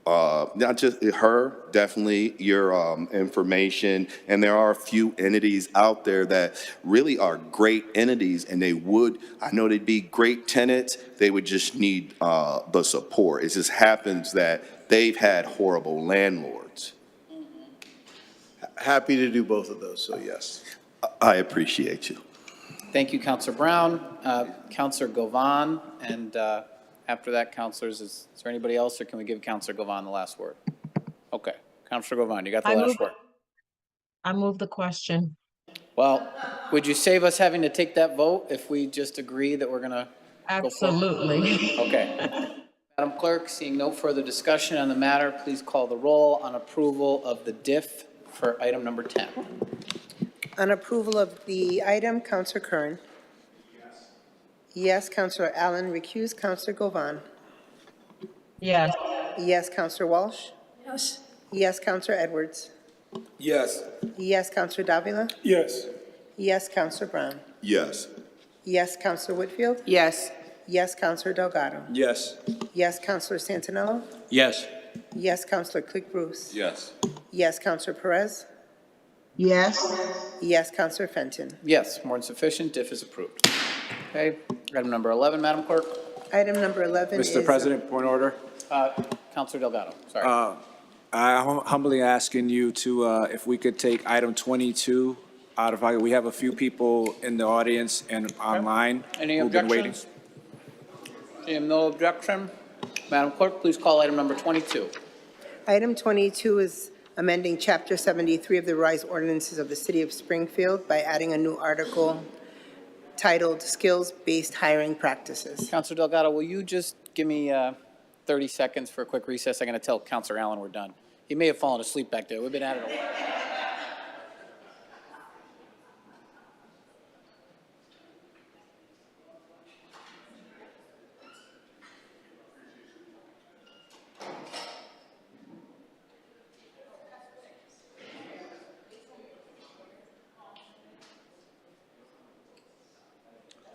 not just her, definitely your information. And there are a few entities out there that really are great entities, and I know they'd be great tenants. They would just need the support. It just happens that they've had horrible landlords. Happy to do both of those, so yes. I appreciate you. Thank you, Councilor Brown. Councilor Govan, and after that, councilors, is there anybody else, or can we give Councilor Govan the last word? Okay, Councilor Govan, you got the last word. I move the question. Well, would you save us having to take that vote if we just agree that we're going to? Absolutely. Okay. Madam Clerk, seeing no further discussion on the matter, please call the roll on approval of the diff for item number 10. On approval of the item, Counselor Curran. Yes, Counselor Allen, recuse Counselor Govan. Yes. Yes, Counselor Walsh. Yes. Yes, Counselor Edwards. Yes. Yes, Counselor Davila. Yes. Yes, Counselor Brown. Yes. Yes, Counselor Whitfield. Yes. Yes, Counselor Delgado. Yes. Yes, Counselor Santinello. Yes. Yes, Counselor Click Bruce. Yes. Yes, Counselor Perez. Yes. Yes, Counselor Fenton. Yes, more than sufficient. Diff is approved. Okay, item number 11, Madam Clerk. Item number 11 is... Mr. President, point of order. Counselor Delgado, sorry. I'm humbly asking you to, if we could take item 22 out of, we have a few people in the audience and online Any who've been waiting. objections? Seeing no objection, Madam Clerk, please call item number 22. Item 22 is amending Chapter 73 of the revised ordinances of the City of Springfield by adding a new article titled Skills-Based Hiring Practices. Counselor Delgado, will you just give me 30 seconds for a quick recess? I'm going to tell Counselor Allen we're done. He may have fallen asleep back there. We've been at it a while.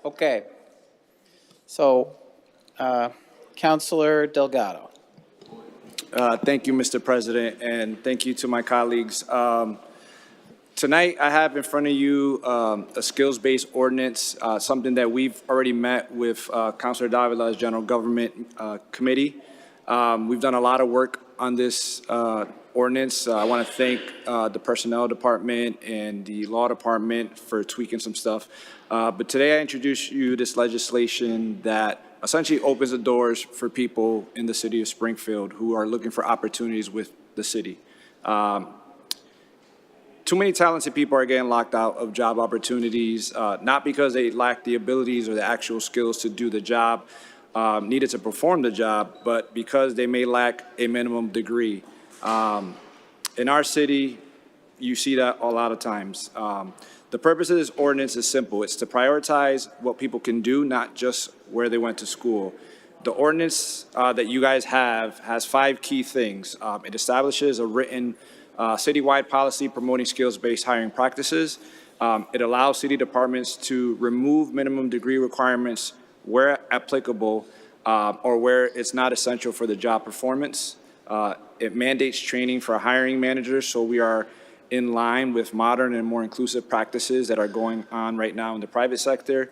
Okay. So, Counselor Delgado. Thank you, Mr. President, and thank you to my colleagues. Tonight, I have in front of you a skills-based ordinance, something that we've already met with Councilor Davila's General Government Committee. We've done a lot of work on this ordinance. I want to thank the Personnel Department and the Law Department for tweaking some stuff. But today, I introduce you this legislation that essentially opens the doors for people in the city of Springfield who are looking for opportunities with the city. Too many talented people are getting locked out of job opportunities, not because they lack the abilities or the actual skills to do the job needed to perform the job, but because they may lack a minimum degree. In our city, you see that a lot of times. The purpose of this ordinance is simple. It's to prioritize what people can do, not just where they went to school. The ordinance that you guys have has 5 key things. It establishes a written citywide policy promoting skills-based hiring practices. It allows city departments to remove minimum degree requirements where applicable or where it's not essential for the job performance. It mandates training for hiring managers, so we are in line with modern and more inclusive practices that are going on right now in the private sector.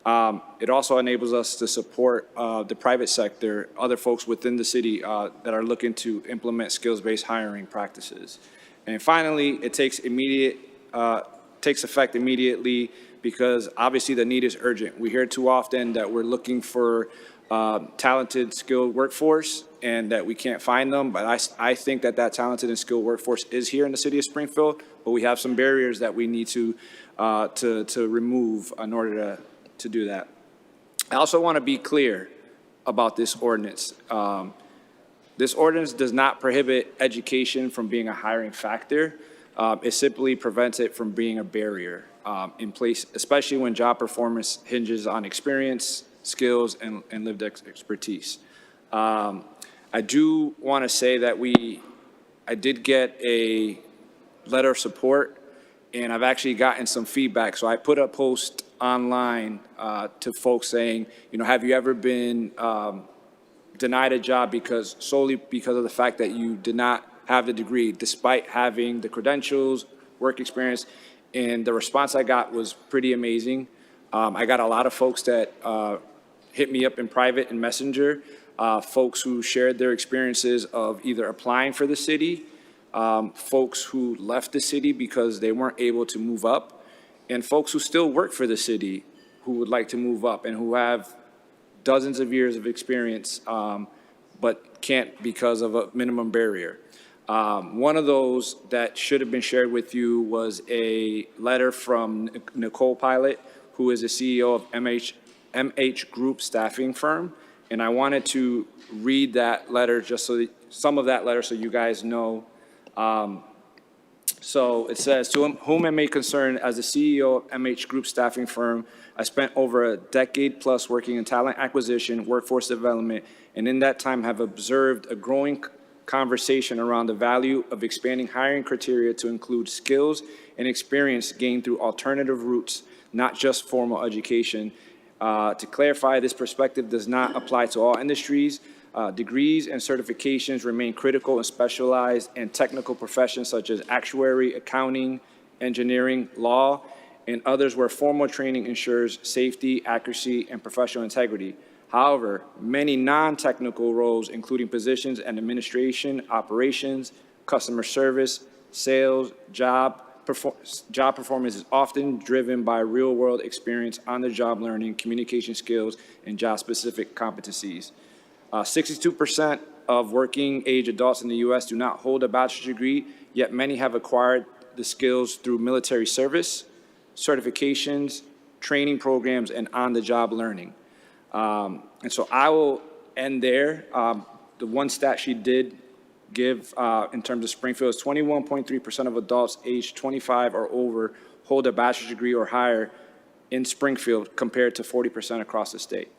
It also enables us to support the private sector, other folks within the city that are looking to implement skills-based hiring practices. And finally, it takes effect immediately because obviously the need is urgent. We hear too often that we're looking for talented, skilled workforce and that we can't find them. But I think that talented and skilled workforce is here in the city of Springfield, but we have some barriers that we need to remove in order to do that. I also want to be clear about this ordinance. This ordinance does not prohibit education from being a hiring factor. It simply prevents it from being a barrier in place, especially when job performance hinges on experience, skills, and lived expertise. I do want to say that I did get a letter of support, and I've actually gotten some feedback. So I put a post online to folks saying, have you ever been denied a job solely because of the fact that you did not have the degree, despite having the credentials, work experience? And the response I got was pretty amazing. I got a lot of folks that hit me up in private and Messenger, folks who shared their experiences of either applying for the city, folks who left the city because they weren't able to move up, and folks who still work for the city who would like to move up and who have dozens of years of experience, but can't because of a minimum barrier. One of those that should have been shared with you was a letter from Nicole Pilot, who is the CEO of MH Group staffing firm. And I wanted to read that letter, just so, some of that letter, so you guys know. So it says, to whom it may concern, as the CEO of MH Group staffing firm, I spent over a decade plus working in talent acquisition, workforce development, and in that time have observed a growing conversation around the value of expanding hiring criteria to include skills and experience gained through alternative routes, not just formal education. To clarify, this perspective does not apply to all industries. Degrees and certifications remain critical in specialized and technical professions such as actuary, accounting, engineering, law, and others where formal training ensures safety, accuracy, and professional integrity. However, many non-technical roles, including positions in administration, operations, customer service, sales, job performance is often driven by real-world experience, on-the-job learning, communication skills, and job-specific competencies. 62% of working-age adults in the U.S. do not hold a bachelor's degree, yet many have acquired the skills through military service, certifications, training programs, and on-the-job learning. And so I will end there. The one stat she did give in terms of Springfield is 21.3% of adults aged 25 or over hold a bachelor's degree or higher in Springfield, compared to 40% across the state.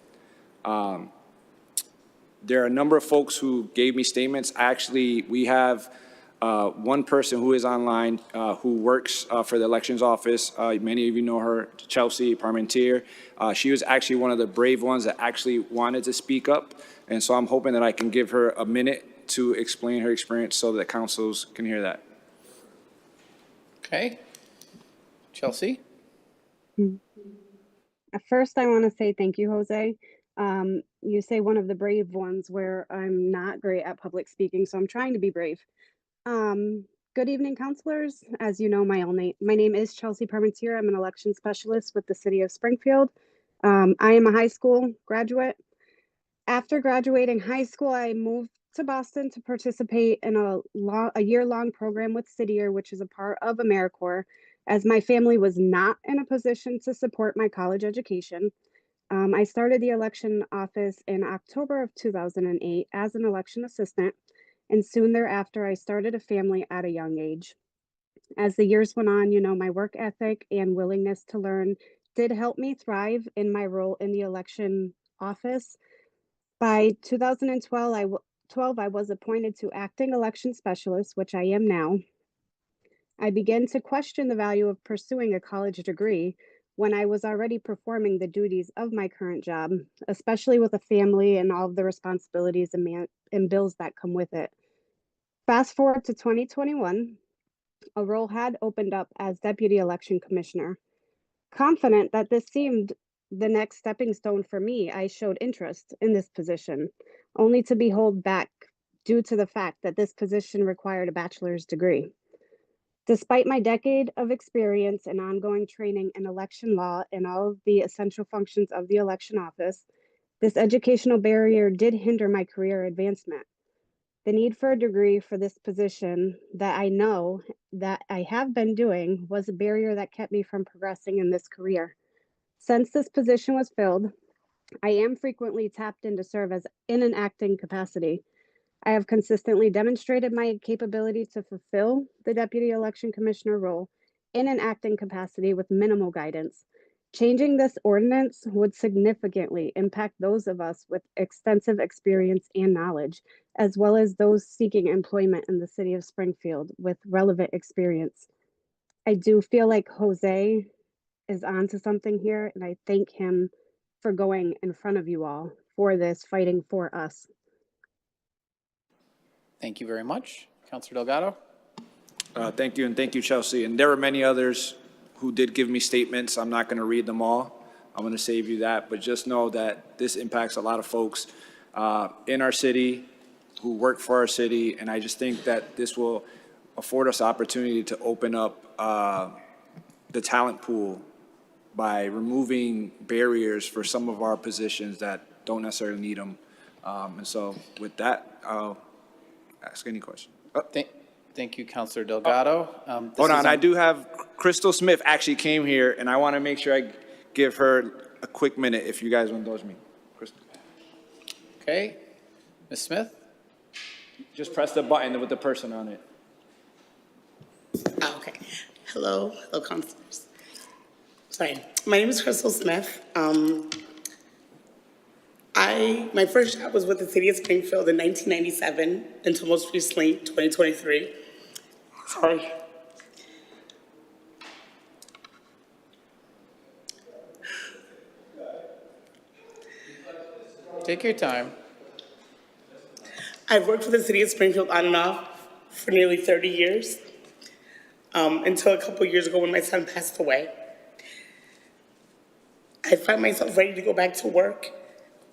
There are a number of folks who gave me statements. Actually, we have one person who is online who works for the elections office. Many of you know her, Chelsea Parmentier. She was actually one of the brave ones that actually wanted to speak up. And so I'm hoping that I can give her a minute to explain her experience so that councils can hear that. Okay. Chelsea? At first, I want to say thank you, Jose. You say one of the brave ones, where I'm not great at public speaking, so I'm trying to be brave. Good evening, councilors. As you know, my name is Chelsea Parmentier. I'm an election specialist with the city of Springfield. I am a high school graduate. After graduating high school, I moved to Boston to participate in a year-long program with Citier, which is a part of AmeriCorps, as my family was not in a position to support my college education. I started the election office in October of 2008 as an election assistant, and soon thereafter, I started a family at a young age. As the years went on, my work ethic and willingness to learn did help me thrive in my role in the election office. By 2012, I was appointed to acting election specialist, which I am now. I began to question the value of pursuing a college degree when I was already performing the duties of my current job, especially with a family and all of the responsibilities and bills that come with it. Fast forward to 2021, a role had opened up as Deputy Election Commissioner. Confident that this seemed the next stepping stone for me, I showed interest in this position, only to be held back due to the fact that this position required a bachelor's degree. Despite my decade of experience and ongoing training in election law and all of the essential functions of the election office, this educational barrier did hinder my career advancement. The need for a degree for this position that I know that I have been doing was a barrier that kept me from progressing in this career. Since this position was filled, I am frequently tapped in to serve as in an acting capacity. I have consistently demonstrated my capability to fulfill the Deputy Election Commissioner role in an acting capacity with minimal guidance. Changing this ordinance would significantly impact those of us with extensive experience and knowledge, as well as those seeking employment in the city of Springfield with relevant experience. I do feel like Jose is onto something here, and I thank him for going in front of you all for this, fighting for us. Thank you very much. Councilor Delgado? Thank you, and thank you, Chelsea. And there were many others who did give me statements. I'm not going to read them all. I'm going to save you that. But just know that this impacts a lot of folks in our city who work for our city. And I just think that this will afford us opportunity to open up the talent pool by removing barriers for some of our positions that don't necessarily need them. And so with that, I'll ask any question. Thank you, Councilor Delgado. Hold on, I do have Crystal Smith actually came here, and I want to make sure I give her a quick minute if you guys will indulge me. Crystal. Okay. Ms. Smith? Just press the button with the person on it. Okay. Hello, councilors. Sorry, my name is Crystal Smith. My first job was with the city of Springfield in 1997 until most recently 2023. Sorry. Take your time. I've worked for the city of Springfield on and off for nearly 30 years, until a couple years ago when my son passed away. I find myself ready to go back to work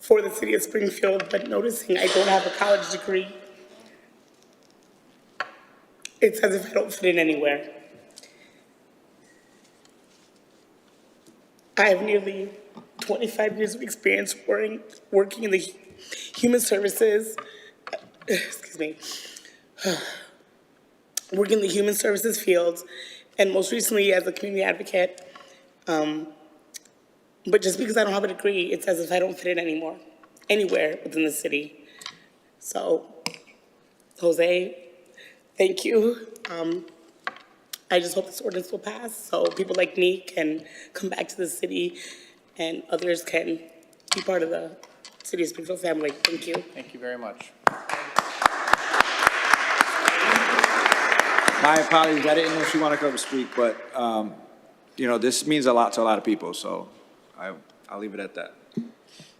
for the city of Springfield, but noticing I don't have a college degree, it's as if I don't fit in anywhere. I have nearly 25 years of experience working in the human services, excuse me, working in the human services field, and most recently as a community advocate. But just because I don't have a degree, it's as if I don't fit in anywhere within the city. So, Jose, thank you. I just hope this ordinance will pass so people like me can come back to the city and others can be part of the City of Springfield family. Thank you. Thank you very much. My apologies, I didn't know if you want to come speak, but, you know, this means a lot to a lot of people, so I'll leave it at that.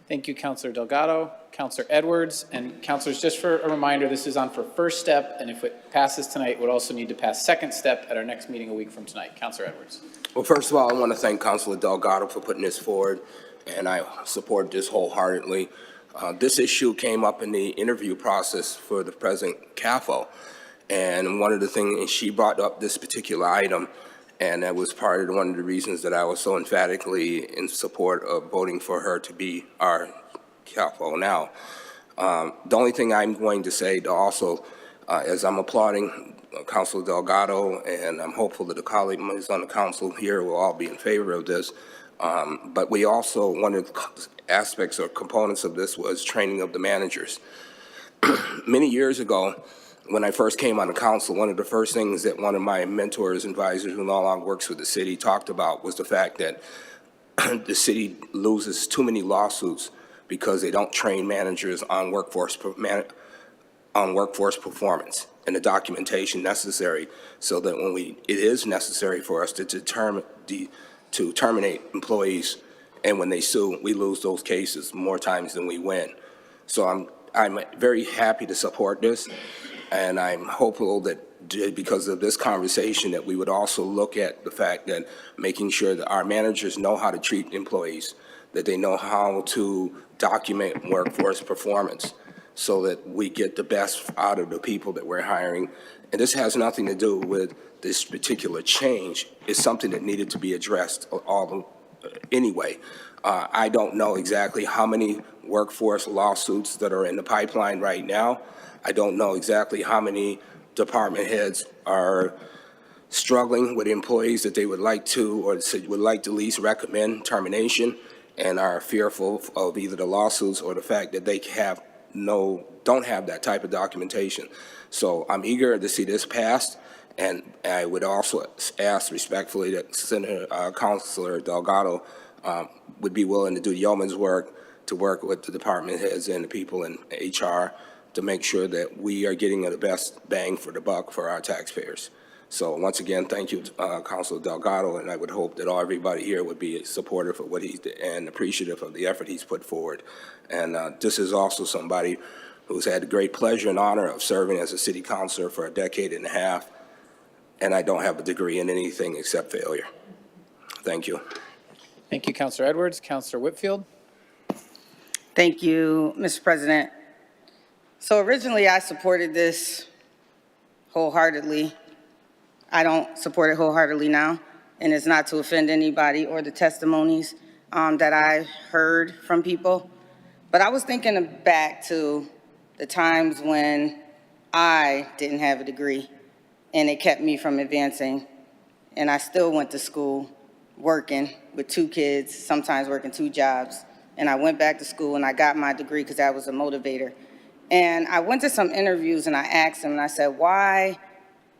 Thank you, Councilor Delgado, Councilor Edwards, and councilors, just for a reminder, this is on for first step, and if it passes tonight, it would also need to pass second step at our next meeting a week from tonight. Councilor Edwards. Well, first of all, I want to thank Councilor Delgado for putting this forward, and I support this wholeheartedly. This issue came up in the interview process for the President CAFO, and one of the things, she brought up this particular item, and that was part of one of the reasons that I was so emphatically in support of voting for her to be our CAFO now. The only thing I'm going to say to also, as I'm applauding Councilor Delgado, and I'm hopeful that the colleagues on the council here will all be in favor of this, but we also, one of the aspects or components of this was training of the managers. Many years ago, when I first came on the council, one of the first things that one of my mentors, advisors who no longer works for the city, talked about was the fact that the city loses too many lawsuits because they don't train managers on workforce performance and the documentation necessary, so that when it is necessary for us to terminate employees, and when they sue, we lose those cases more times than we win. So I'm very happy to support this. And I'm hopeful that because of this conversation that we would also look at the fact that making sure that our managers know how to treat employees, that they know how to document workforce performance so that we get the best out of the people that we're hiring. And this has nothing to do with this particular change. It's something that needed to be addressed anyway. I don't know exactly how many workforce lawsuits that are in the pipeline right now. I don't know exactly how many department heads are struggling with employees that they would like to or would like to at least recommend termination and are fearful of either the lawsuits or the fact that they don't have that type of documentation. So I'm eager to see this passed, and I would also ask respectfully that Senator Councilor Delgado would be willing to do yeoman's work to work with the department heads and the people in HR to make sure that we are getting the best bang for the buck for our taxpayers. So once again, thank you, Councilor Delgado, and I would hope that everybody here would be supportive of what he's and appreciative of the effort he's put forward. And this is also somebody who's had the great pleasure and honor of serving as a city councilor for a decade and a half, and I don't have a degree in anything except failure. Thank you. Thank you, Councilor Edwards. Councilor Whitfield. Thank you, Mr. President. So originally I supported this wholeheartedly. I don't support it wholeheartedly now, and it's not to offend anybody or the testimonies that I heard from people. But I was thinking back to the times when I didn't have a degree and it kept me from advancing, and I still went to school working with 2 kids, sometimes working 2 jobs, and I went back to school and I got my degree because that was a motivator. And I went to some interviews and I asked them and I said, why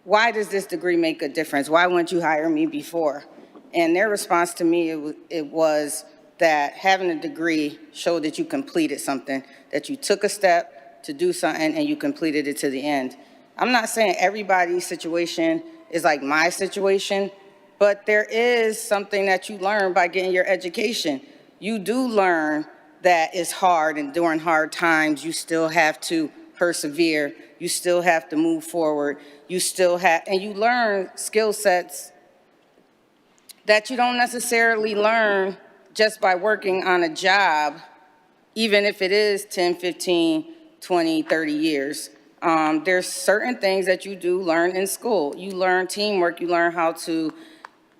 does this degree make a difference? Why wouldn't you hire me before? And their response to me, it was that having a degree showed that you completed something, that you took a step to do something and you completed it to the end. I'm not saying everybody's situation is like my situation, but there is something that you learn by getting your education. You do learn that it's hard, and during hard times, you still have to persevere. You still have to move forward. You still have, and you learn skill sets that you don't necessarily learn just by working on a job, even if it is 10, 15, 20, 30 years. There's certain things that you do learn in school. You learn teamwork, you learn how to,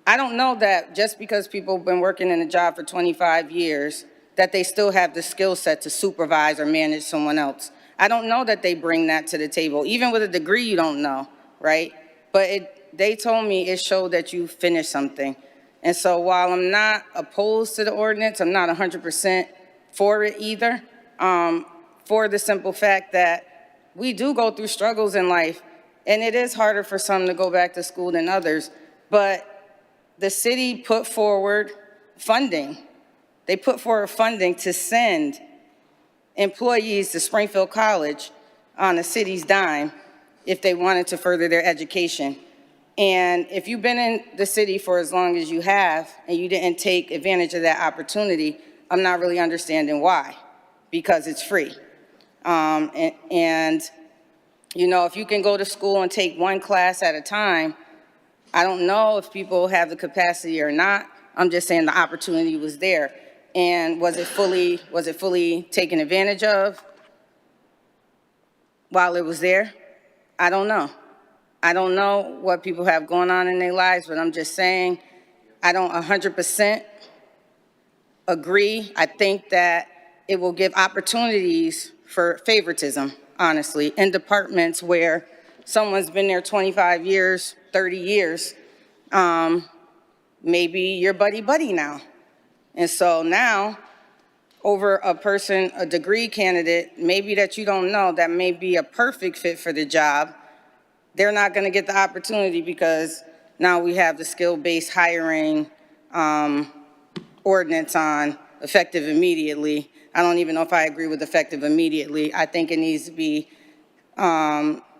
I don't know that just because people have been working in a job for 25 years, that they still have the skill set to supervise or manage someone else. I don't know that they bring that to the table. Even with a degree, you don't know, right? But they told me it showed that you finished something. And so while I'm not opposed to the ordinance, I'm not 100% for it either, for the simple fact that we do go through struggles in life, and it is harder for some to go back to school than others. But the city put forward funding. They put forward funding to send employees to Springfield College on the city's dime if they wanted to further their education. And if you've been in the city for as long as you have and you didn't take advantage of that opportunity, I'm not really understanding why, because it's free. And you know, if you can go to school and take one class at a time, I don't know if people have the capacity or not. I'm just saying the opportunity was there. And was it fully taken advantage of while it was there? I don't know. I don't know what people have going on in their lives, but I'm just saying I don't 100% agree. I think that it will give opportunities for favoritism, honestly, in departments where someone's been there 25 years, 30 years. Maybe you're buddy-buddy now. And so now, over a person, a degree candidate, maybe that you don't know, that may be a perfect fit for the job, they're not going to get the opportunity because now we have the skill-based hiring ordinance on effective immediately. I don't even know if I agree with effective immediately. I think it needs to be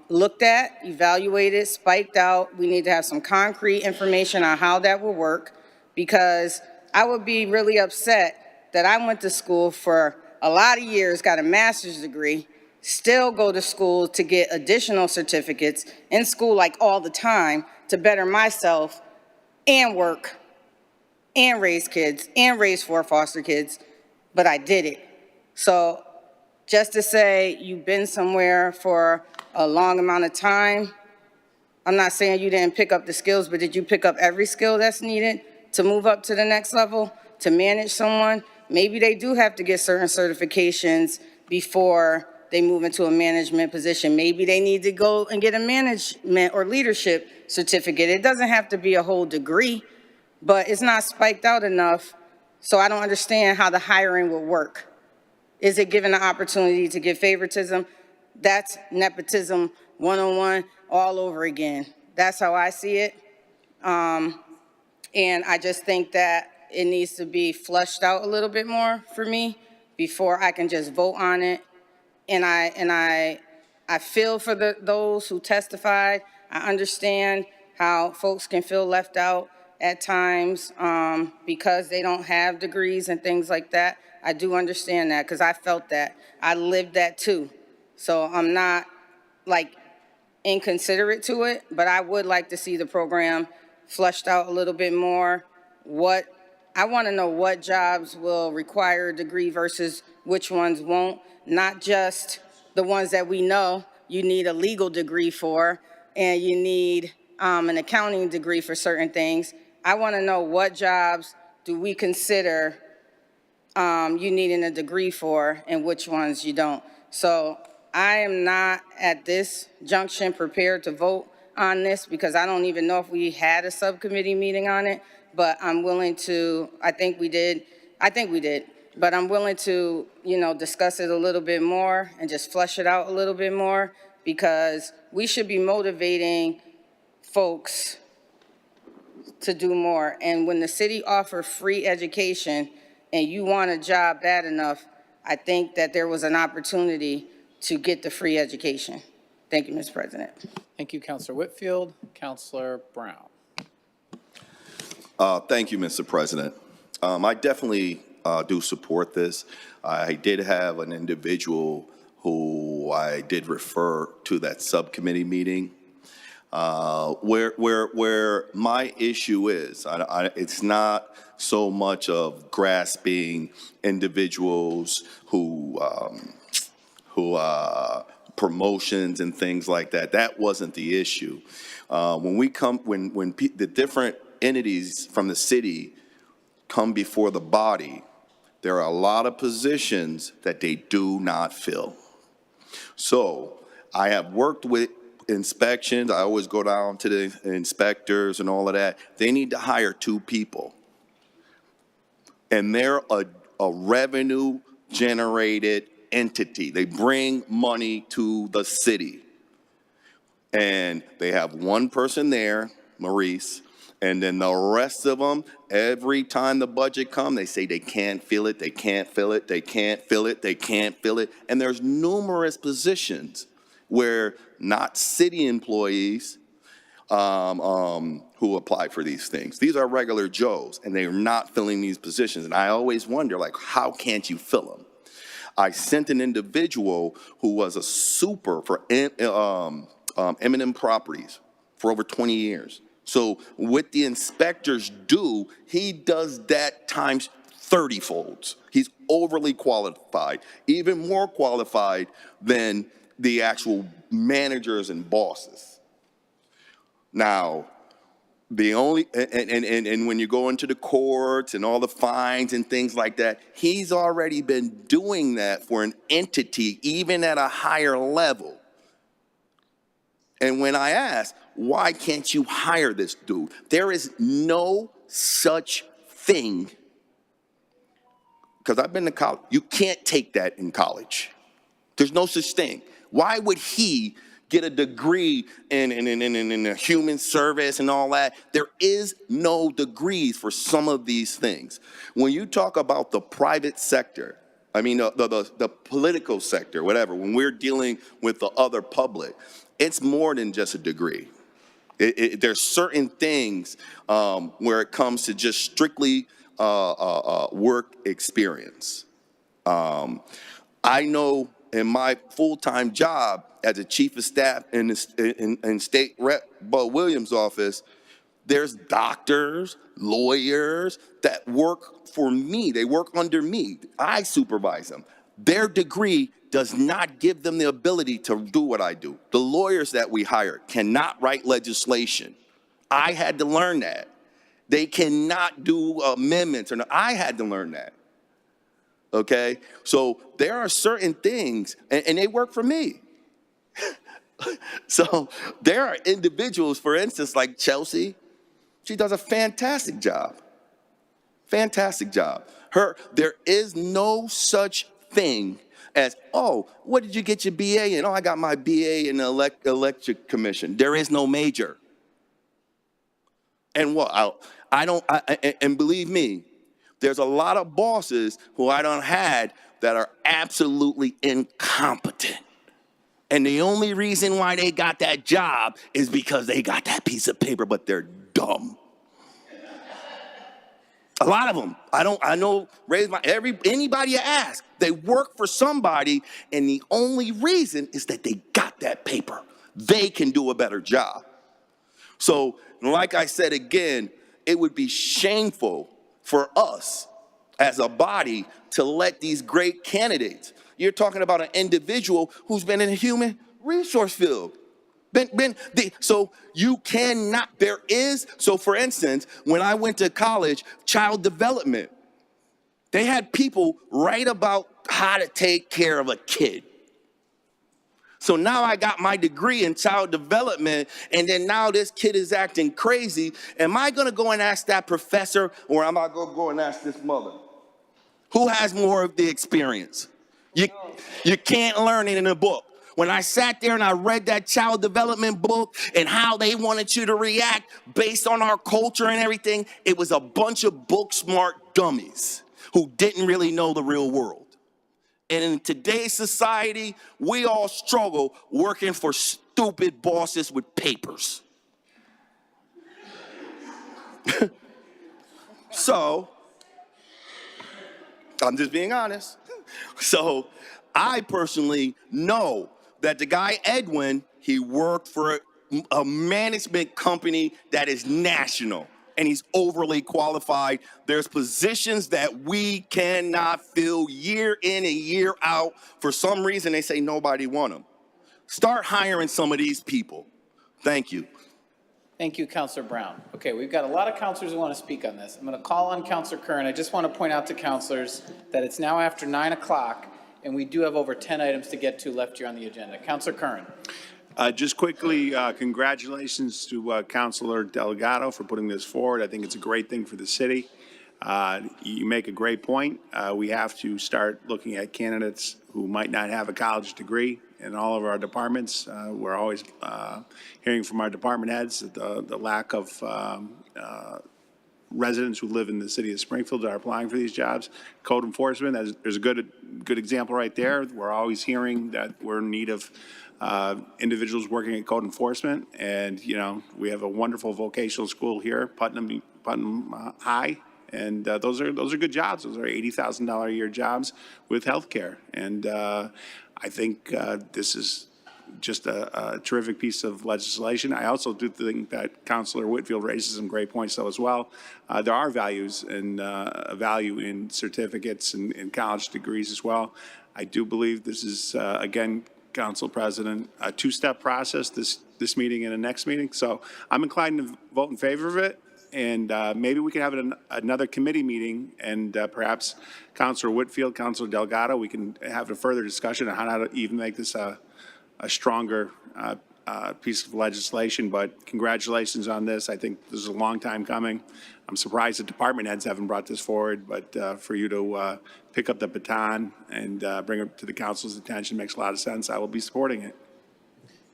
looked at, evaluated, spiked out. We need to have some concrete information on how that will work, because I would be really upset that I went to school for a lot of years, got a master's degree, still go to school to get additional certificates, in school like all the time to better myself and work and raise kids and raise 4 foster kids, but I did it. So just to say you've been somewhere for a long amount of time, I'm not saying you didn't pick up the skills, but did you pick up every skill that's needed to move up to the next level, to manage someone? Maybe they do have to get certain certifications before they move into a management position. Maybe they need to go and get a management or leadership certificate. It doesn't have to be a whole degree, but it's not spiked out enough, so I don't understand how the hiring will work. Is it given the opportunity to give favoritism? That's nepotism 101 all over again. That's how I see it. And I just think that it needs to be flushed out a little bit more for me before I can just vote on it. And I feel for those who testified. I understand how folks can feel left out at times because they don't have degrees and things like that. I do understand that because I felt that. I lived that too. So I'm not like inconsiderate to it, but I would like to see the program flushed out a little bit more. I want to know what jobs will require a degree versus which ones won't, not just the ones that we know you need a legal degree for and you need an accounting degree for certain things. I want to know what jobs do we consider you needing a degree for and which ones you don't. So I am not at this junction prepared to vote on this because I don't even know if we had a subcommittee meeting on it, but I'm willing to, I think we did. but I'm willing to, discuss it a little bit more and just flesh it out a little bit more, because we should be motivating folks to do more. And when the city offers free education and you want a job bad enough, I think that there was an opportunity to get the free education. Thank you, Mr. President. Thank you, Councilor Whitfield. Councilor Brown. Thank you, Mr. President. I definitely do support this. I did have an individual who I did refer to that subcommittee meeting. Where my issue is, it's not so much of grasping individuals who promotions and things like that. That wasn't the issue. When the different entities from the city come before the body, there are a lot of positions that they do not fill. So I have worked with inspections. I always go down to the inspectors and all of that. They need to hire 2 people. And they're a revenue generated entity. They bring money to the city. And they have one person there, Maurice, and then the rest of them, every time the budget comes, they say they can't fill it, they can't fill it, they can't fill it, they can't fill it. And there's numerous positions where not city employees who apply for these things. These are regular Joes, and they are not filling these positions. And I always wonder, like, how can't you fill them? I sent an individual who was a super for eminent properties for over 20 years. So what the inspectors do, he does that times 30 folds. He's overly qualified, even more qualified than the actual managers and bosses. Now, the only, and when you go into the courts and all the fines and things like that, he's already been doing that for an entity, even at a higher level. And when I ask, why can't you hire this dude? There is no such thing, because I've been to college. You can't take that in college. There's no such thing. Why would he get a degree in human service and all that? There is no degrees for some of these things. When you talk about the private sector, I mean, the political sector, whatever, when we're dealing with the other public, it's more than just a degree. There's certain things where it comes to just strictly work experience. I know in my full-time job as a chief of staff in State Rep Bud Williams' office, there's doctors, lawyers that work for me. They work under me. I supervise them. Their degree does not give them the ability to do what I do. The lawyers that we hire cannot write legislation. I had to learn that. They cannot do amendments. I had to learn that. Okay? So there are certain things, and they work for me. So there are individuals, for instance, like Chelsea. She does a fantastic job. Fantastic job. There is no such thing as, oh, what did you get your BA in? Oh, I got my BA in the electric commission. There is no major. And what? And believe me, there's a lot of bosses who I done had that are absolutely incompetent. And the only reason why they got that job is because they got that piece of paper, but they're dumb. A lot of them. I know, anybody you ask, they work for somebody, and the only reason is that they got that paper. They can do a better job. So, like I said again, it would be shameful for us as a body to let these great candidates, you're talking about an individual who's been in the human resource field. So you cannot, so for instance, when I went to college, child development, they had people write about how to take care of a kid. So now I got my degree in child development, and then now this kid is acting crazy. Am I gonna go and ask that professor, or am I gonna go and ask this mother Who has more of the experience? You can't learn it in a book. When I sat there and I read that child development book and how they wanted you to react based on our culture and everything, it was a bunch of book smart dummies who didn't really know the real world. And in today's society, we all struggle working for stupid bosses with papers. So, I'm just being honest. So, I personally know that the guy Edwin, he worked for a management company that is national, and he's overly qualified. There's positions that we cannot fill year in and year out. For some reason, they say nobody want them. Start hiring some of these people. Thank you. Thank you, Councilor Brown. Okay, we've got a lot of councilors who want to speak on this. I'm going to call on Councilor Kern. I just want to point out to councilors that it's now after 9 o'clock, and we do have over 10 items to get to left here on the agenda. Councilor Kern. Just quickly, congratulations to Councilor Delgado for putting this forward. I think it's a great thing for the city. You make a great point. We have to start looking at candidates who might not have a college degree in all of our departments. We're always hearing from our department heads the lack of residents who live in the city of Springfield that are applying for these jobs. Code enforcement, there's a good example right there. We're always hearing that we're in need of individuals working at code enforcement, and we have a wonderful vocational school here, Putnam High, and those are good jobs. Those are $80,000 a year jobs with health care, and I think this is just a terrific piece of legislation. I also do think that Councilor Whitfield raises some great points, though, as well. There are values and value in certificates and college degrees as well. I do believe this is, again, Council President, a two-step process, this meeting and the next meeting. So I'm inclined to vote in favor of it. And maybe we can have another committee meeting, and perhaps Councilor Whitfield, Councilor Delgado, we can have a further discussion on how to even make this a stronger piece of legislation. But congratulations on this. I think this is a long time coming. I'm surprised the department heads haven't brought this forward, but for you to pick up the baton and bring it to the council's attention makes a lot of sense. I will be supporting it.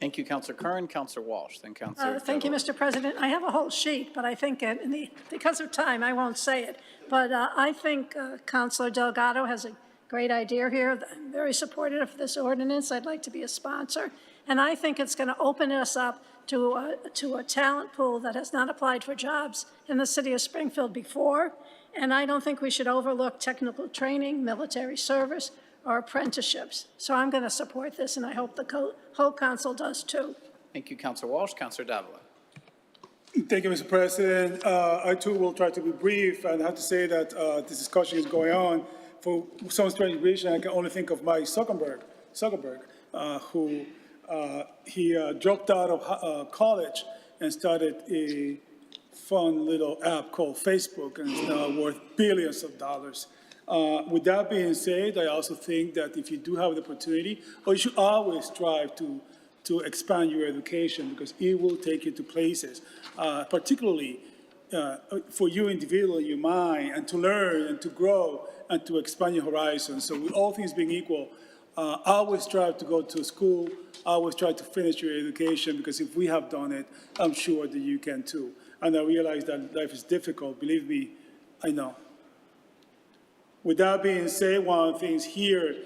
Thank you, Councilor Kern. Councilor Walsh, then Councilor. Thank you, Mr. President. I have a whole sheet, but I think because of time, I won't say it. But I think Councilor Delgado has a great idea here. I'm very supportive of this ordinance. I'd like to be a sponsor. And I think it's going to open us up to a talent pool that has not applied for jobs in the city of Springfield before. And I don't think we should overlook technical training, military service, or apprenticeships. So I'm going to support this, and I hope the whole council does too. Thank you, Councilor Walsh. Councilor Davila. Thank you, Mr. President. I too will try to be brief, and I have to say that this discussion is going on. For some strange reason, I can only think of Mike Zuckerberg, who he dropped out of college and started a fun little app called Facebook, and it's now worth billions of dollars. With that being said, I also think that if you do have the opportunity, or you should always strive to expand your education, because it will take you to places, particularly for you individually, your mind, and to learn and to grow and to expand your horizons. So with all things being equal, always strive to go to school, always try to finish your education, because if we have done it, I'm sure that you can too. And I realize that life is difficult. Believe me, I know. With that being said, one of the things here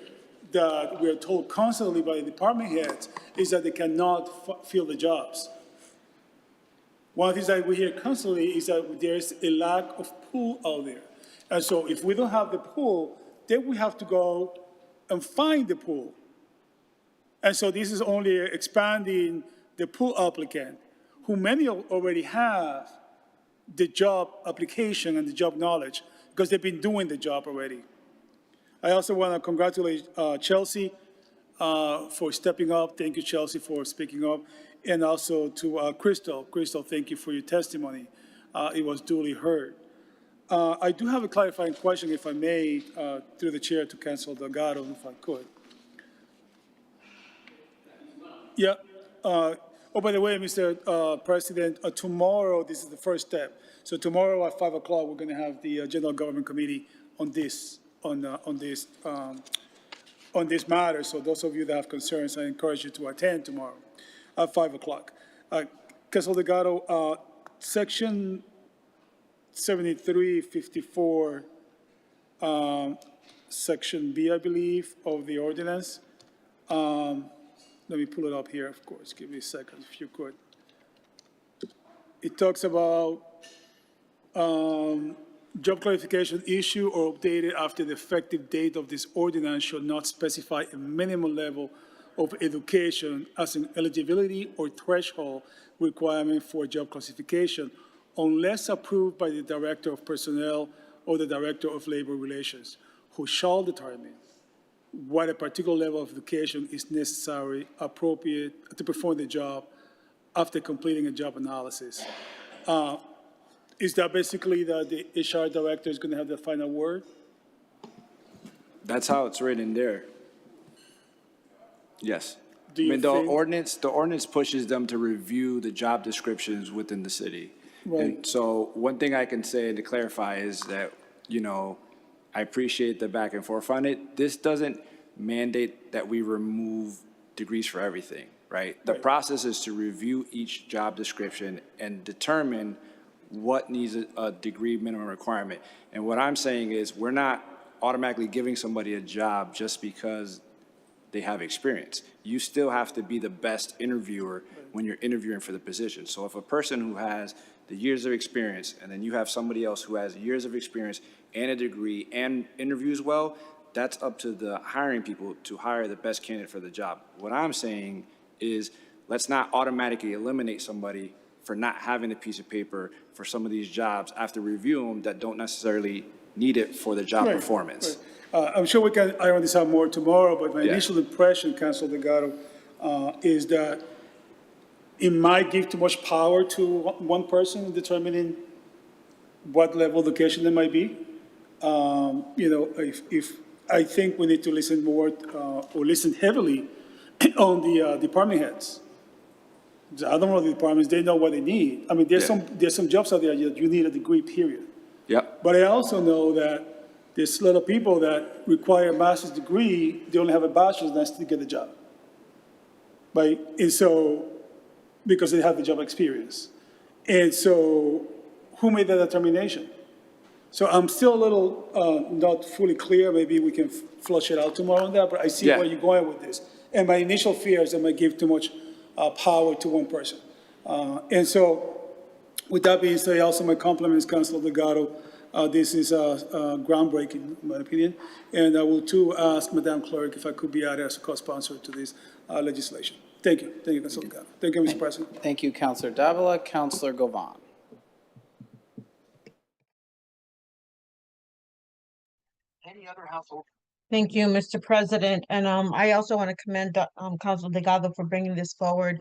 that we're told constantly by the department heads is that they cannot fill the jobs. One of the things that we hear constantly is that there's a lack of pool out there. And so if we don't have the pool, then we have to go and find the pool. And so this is only expanding the pool applicant, who many already have the job application and the job knowledge, because they've been doing the job already. I also want to congratulate Chelsea for stepping up. Thank you, Chelsea, for speaking up. And also to Crystal. Crystal, thank you for your testimony. It was duly heard. I do have a clarifying question, if I may, through the chair to Councilor Delgado, if I could. Yeah. Oh, by the way, Mr. President, tomorrow, this is the first step. So tomorrow at 5 o'clock, we're going to have the General Government Committee on this on this matter. So those of you that have concerns, I encourage you to attend tomorrow at 5 o'clock. Council Delgado, Section 7354, Section B, I believe, of the ordinance. Let me pull it up here, of course. Give me a second, if you could. It talks about job clarification issue or updated after the effective date of this ordinance should not specify a minimum level of education as an eligibility or threshold requirement for job classification unless approved by the Director of Personnel or the Director of Labor Relations, who shall determine what a particular level of education is necessary, appropriate to perform the job after completing a job analysis. Is that basically that the HR director is going to have the final word? That's how it's written there. Yes. Do you the think- ordinance pushes them to review the job descriptions within the city. Right. And so one thing I can say to clarify is that, I appreciate the back and forth on it. This doesn't mandate that we remove degrees for everything, right? The process is to review each job description and determine what needs a degree minimum requirement. And what I'm saying is we're not automatically giving somebody a job just because they have experience. You still have to be the best interviewer when you're interviewing for the position. So if a person who has the years of experience and then you have somebody else who has years of experience and a degree and interviews well, that's up to the hiring people to hire the best candidate for the job. What I'm saying is let's not automatically eliminate somebody for not having a piece of paper for some of these jobs after review them that don't necessarily need it for the job Right, performance. right. I'm sure we can iron this out more tomorrow, but my Yeah. initial impression, Council Delgado, is that it might give too much power to one person in determining what level of education there might be. If I think we need to listen more, or listen heavily on the department heads. I don't know the departments, they know what they need. I mean, there's some jobs out there that you need a degree, period. Yep. But I also know that there's a lot of people that require a master's degree, they only have a bachelor's, and they still get the job. Right? And so, because they have the job experience. And so, who made that determination? So I'm still a little not fully clear. Maybe we can flush it out tomorrow on that, but I see where you're going with this. And my initial fear is that I might give too much power to one person. And so, with that being said, also my compliments, Councilor Delgado. This is groundbreaking, in my opinion. And I will too ask Madam Clerk if I could be added as a co-sponsor to this legislation. Thank you. Thank you, Councilor Delgado. Thank you, Mr. President. Thank you, Councilor Davila. Councilor Govan. Thank you, Mr. President. And I also want to commend Council Delgado for bringing this forward.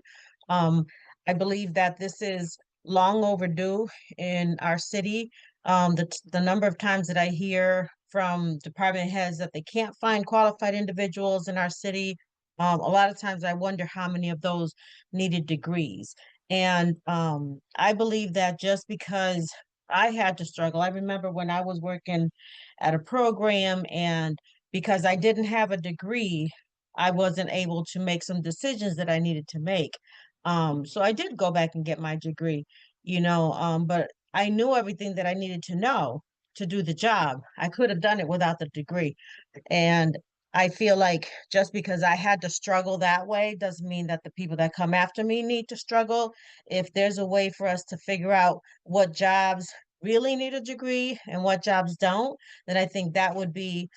I believe that this is long overdue in our city. The number of times that I hear from department heads that they can't find qualified individuals in our city, a lot of times I wonder how many of those needed degrees. And I believe that just because I had to struggle, I remember when I was working at a program and because I didn't have a degree, I wasn't able to make some decisions that I needed to make. So I did go back and get my degree, but I knew everything that I needed to know to do the job. I could have done it without the degree. And I feel like just because I had to struggle that way doesn't mean that the people that come after me need to struggle. If there's a way for us to figure out what jobs really need a degree and what jobs don't, then I think that would be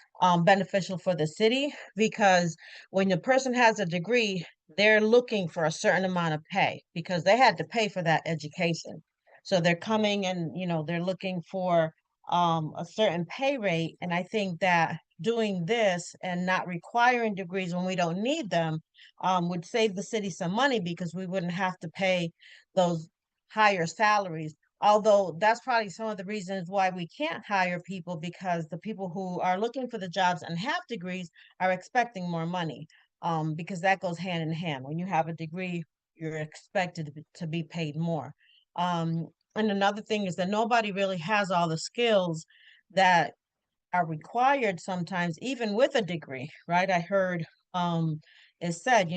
beneficial for the city, because when the person has a degree, they're looking for a certain amount of pay because they had to pay for that education. So they're coming and, they're looking for a certain pay rate. And I think that doing this and not requiring degrees when we don't need them would save the city some money because we wouldn't have to pay those higher salaries. Although that's probably some of the reasons why we can't hire people, because the people who are looking for the jobs and have degrees are expecting more money, because that goes hand in hand. When you have a degree, you're expected to be paid more. And another thing is that nobody really has all the skills that are required sometimes, even with a degree, right? I heard it said,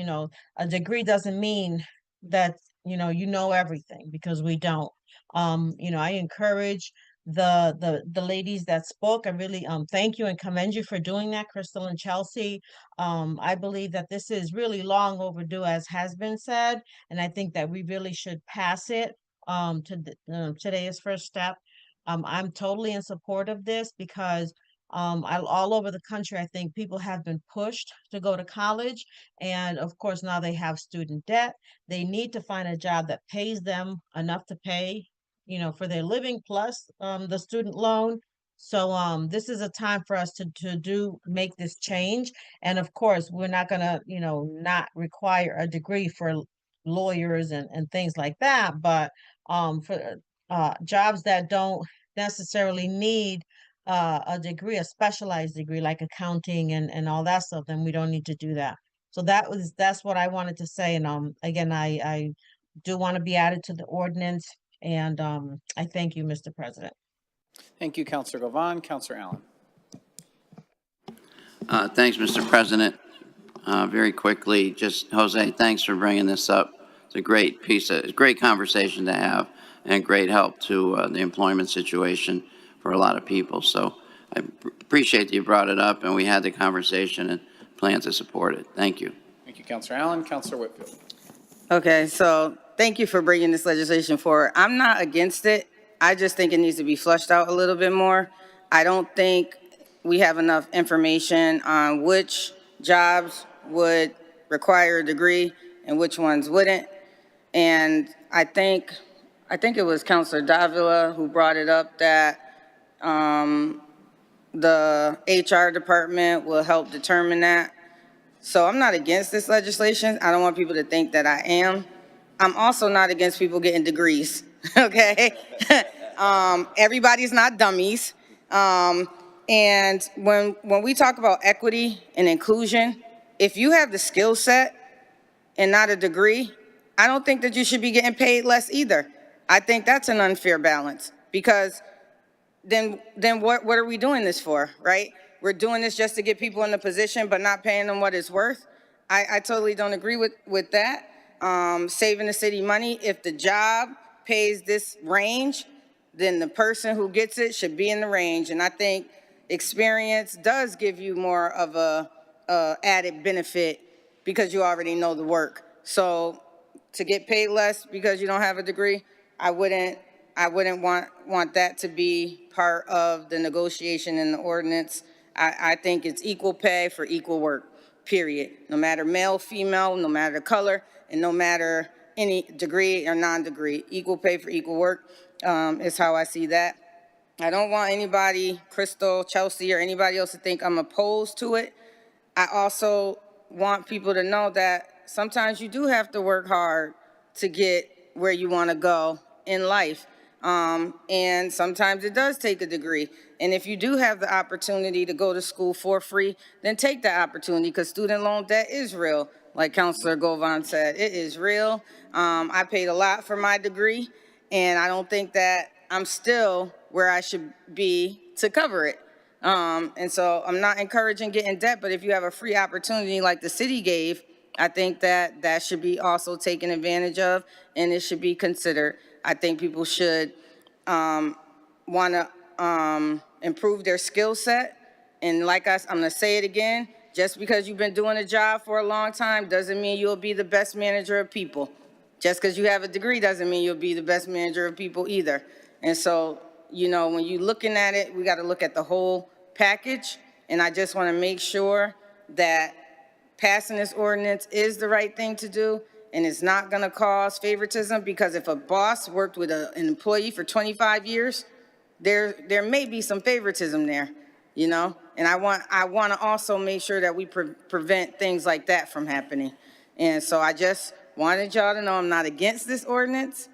a degree doesn't mean that, you know everything, because we don't. I encourage the ladies that spoke. I really thank you and commend you for doing that, Crystal and Chelsea. I believe that this is really long overdue, as has been said, and I think that we really should pass it today is first step. I'm totally in support of this because all over the country, I think people have been pushed to go to college. And of course, now they have student debt. They need to find a job that pays them enough to pay, for their living plus the student loan. So this is a time for us to make this change. And of course, we're not gonna, not require a degree for lawyers and things like that, but for jobs that don't necessarily need a degree, a specialized degree like accounting and all that stuff, then we don't need to do that. So that's what I wanted to say. And again, I do want to be added to the ordinance, and I thank you, Mr. President. Thank you, Councilor Govan. Councilor Allen. Thanks, Mr. President. Very quickly, just Jose, thanks for bringing this up. It's a great great conversation to have, and great help to the employment situation for a lot of people. So I appreciate that you brought it up, and we had the conversation and plan to support it. Thank you. Thank you, Councilor Allen. Councilor Whitfield. Okay, so thank you for bringing this legislation forward. I'm not against it. I just think it needs to be flushed out a little bit more. I don't think we have enough information on which jobs would require a degree and which ones wouldn't. And I think it was Councilor Davila who brought it up that the HR department will help determine that. So I'm not against this legislation. I don't want people to think that I am. I'm also not against people getting degrees, okay? Everybody's not dummies. And when we talk about equity and inclusion, if you have the skill set and not a degree, I don't think that you should be getting paid less either. I think that's an unfair balance, because then what are we doing this for, right? We're doing this just to get people in the position but not paying them what it's worth. I totally don't agree with that. Saving the city money, if the job pays this range, then the person who gets it should be in the range. And I think experience does give you more of a added benefit because you already know the work. So to get paid less because you don't have a degree, I wouldn't want that to be part of the negotiation in the ordinance. I think it's equal pay for equal work, period. No matter male, female, no matter the color, and no matter any degree or non-degree. Equal pay for equal work is how I see that. I don't want anybody, Crystal, Chelsea, or anybody else to think I'm opposed to it. I also want people to know that sometimes you do have to work hard to get where you want to go in life. And sometimes it does take a degree. And if you do have the opportunity to go to school for free, then take that opportunity, because student loan debt is real. Like Councilor Govan said, it is real. I paid a lot for my degree, and I don't think that I'm still where I should be to cover it. And so I'm not encouraging getting debt, but if you have a free opportunity like the city gave, I think that that should be also taken advantage of, and it should be considered. I think people should want to improve their skill set. And like I'm going to say it again, just because you've been doing a job for a long time doesn't mean you'll be the best manager of people. Just because you have a degree doesn't mean you'll be the best manager of people either. And so, you know, when you're looking at it, we got to look at the whole package. And I just want to make sure that passing this ordinance is the right thing to do, and it's not going to cause favoritism, because if a boss worked with an employee for 25 years, there may be some favoritism there, you know? And I want to also make sure that we prevent things like that from happening. And so I just wanted y'all to know I'm not against this ordinance,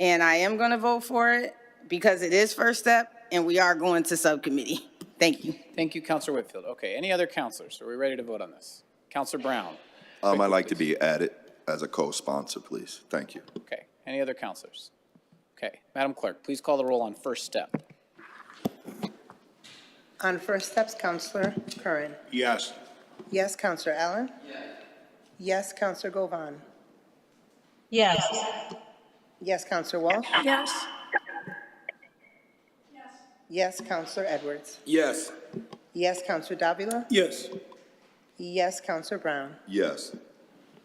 and I am going to vote for it because it is first step, and we are going to subcommittee. Thank you. Thank you, Councilor Whitfield. Okay, any other councilors? Are we ready to vote on this? Councilor Brown. I'd like to be added as a co-sponsor, please. Thank you. Okay, any other councilors? Okay, Madam Clerk, please call the roll on first step. On first steps, Counselor Curran. Yes. Yes, Counselor Allen. Yes, Counselor Govan. Yes. Yes, Counselor Walsh. Yes. Yes, Counselor Edwards. Yes. Yes, Counselor Davila. Yes. Yes, Counselor Brown. Yes.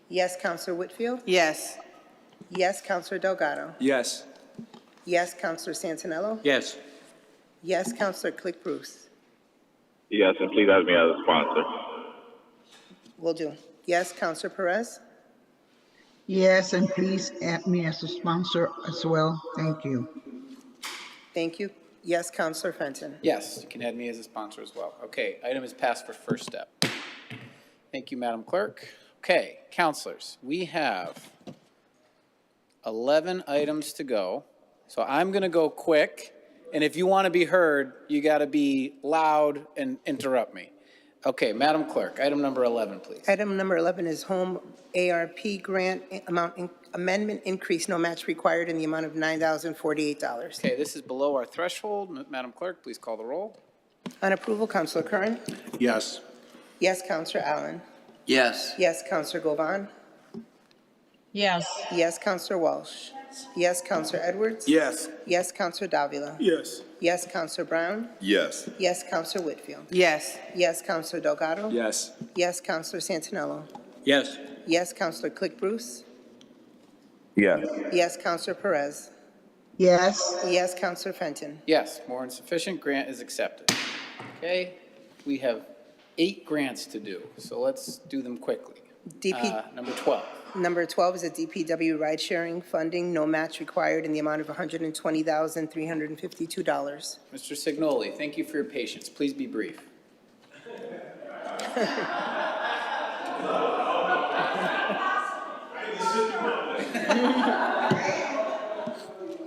Yes, Counselor Whitfield. Yes. Yes, Counselor Delgado. Yes. Yes, Counselor Santinello. Yes. Yes, Counselor Click Bruce. Yes, and please add me as a sponsor. Will do. Yes, Counselor Perez. Yes, and please add me as a sponsor as well. Thank you. Thank you. Yes, Counselor Fenton. Yes, you can add me as a sponsor as well. Okay, item is passed for first step. Thank you, Madam Clerk. Okay, counselors, we have 11 items to go. So I'm going to go quick, and if you want to be heard, you got to be loud and interrupt me. Okay, Madam Clerk, item number 11, please. Item number 11 is home ARP grant amendment increase, no match required in the amount of $9,048. Okay, this is below our threshold. Madam Clerk, please call the roll. On approval, Counselor Curran. Yes. Yes, Counselor Allen. Yes. Yes, Counselor Govan. Yes. Yes, Counselor Walsh. Yes, Counselor Edwards. Yes. Yes, Counselor Davila. Yes. Yes, Counselor Brown. Yes. Yes, Counselor Whitfield. Yes. Yes, Counselor Delgado. Yes. Yes, Counselor Santinello. Yes. Yes, Counselor Click Bruce. Yes. Yes, Counselor Perez. Yes. Yes, Counselor Fenton. Yes, more than sufficient. Grant is accepted. Okay, we have 8 grants to do, so let's do them quickly. Number 12. Number 12 is a DPW ride-sharing funding, no match required in the amount of $120,352. Mr. Signoli, thank you for your patience. Please be brief.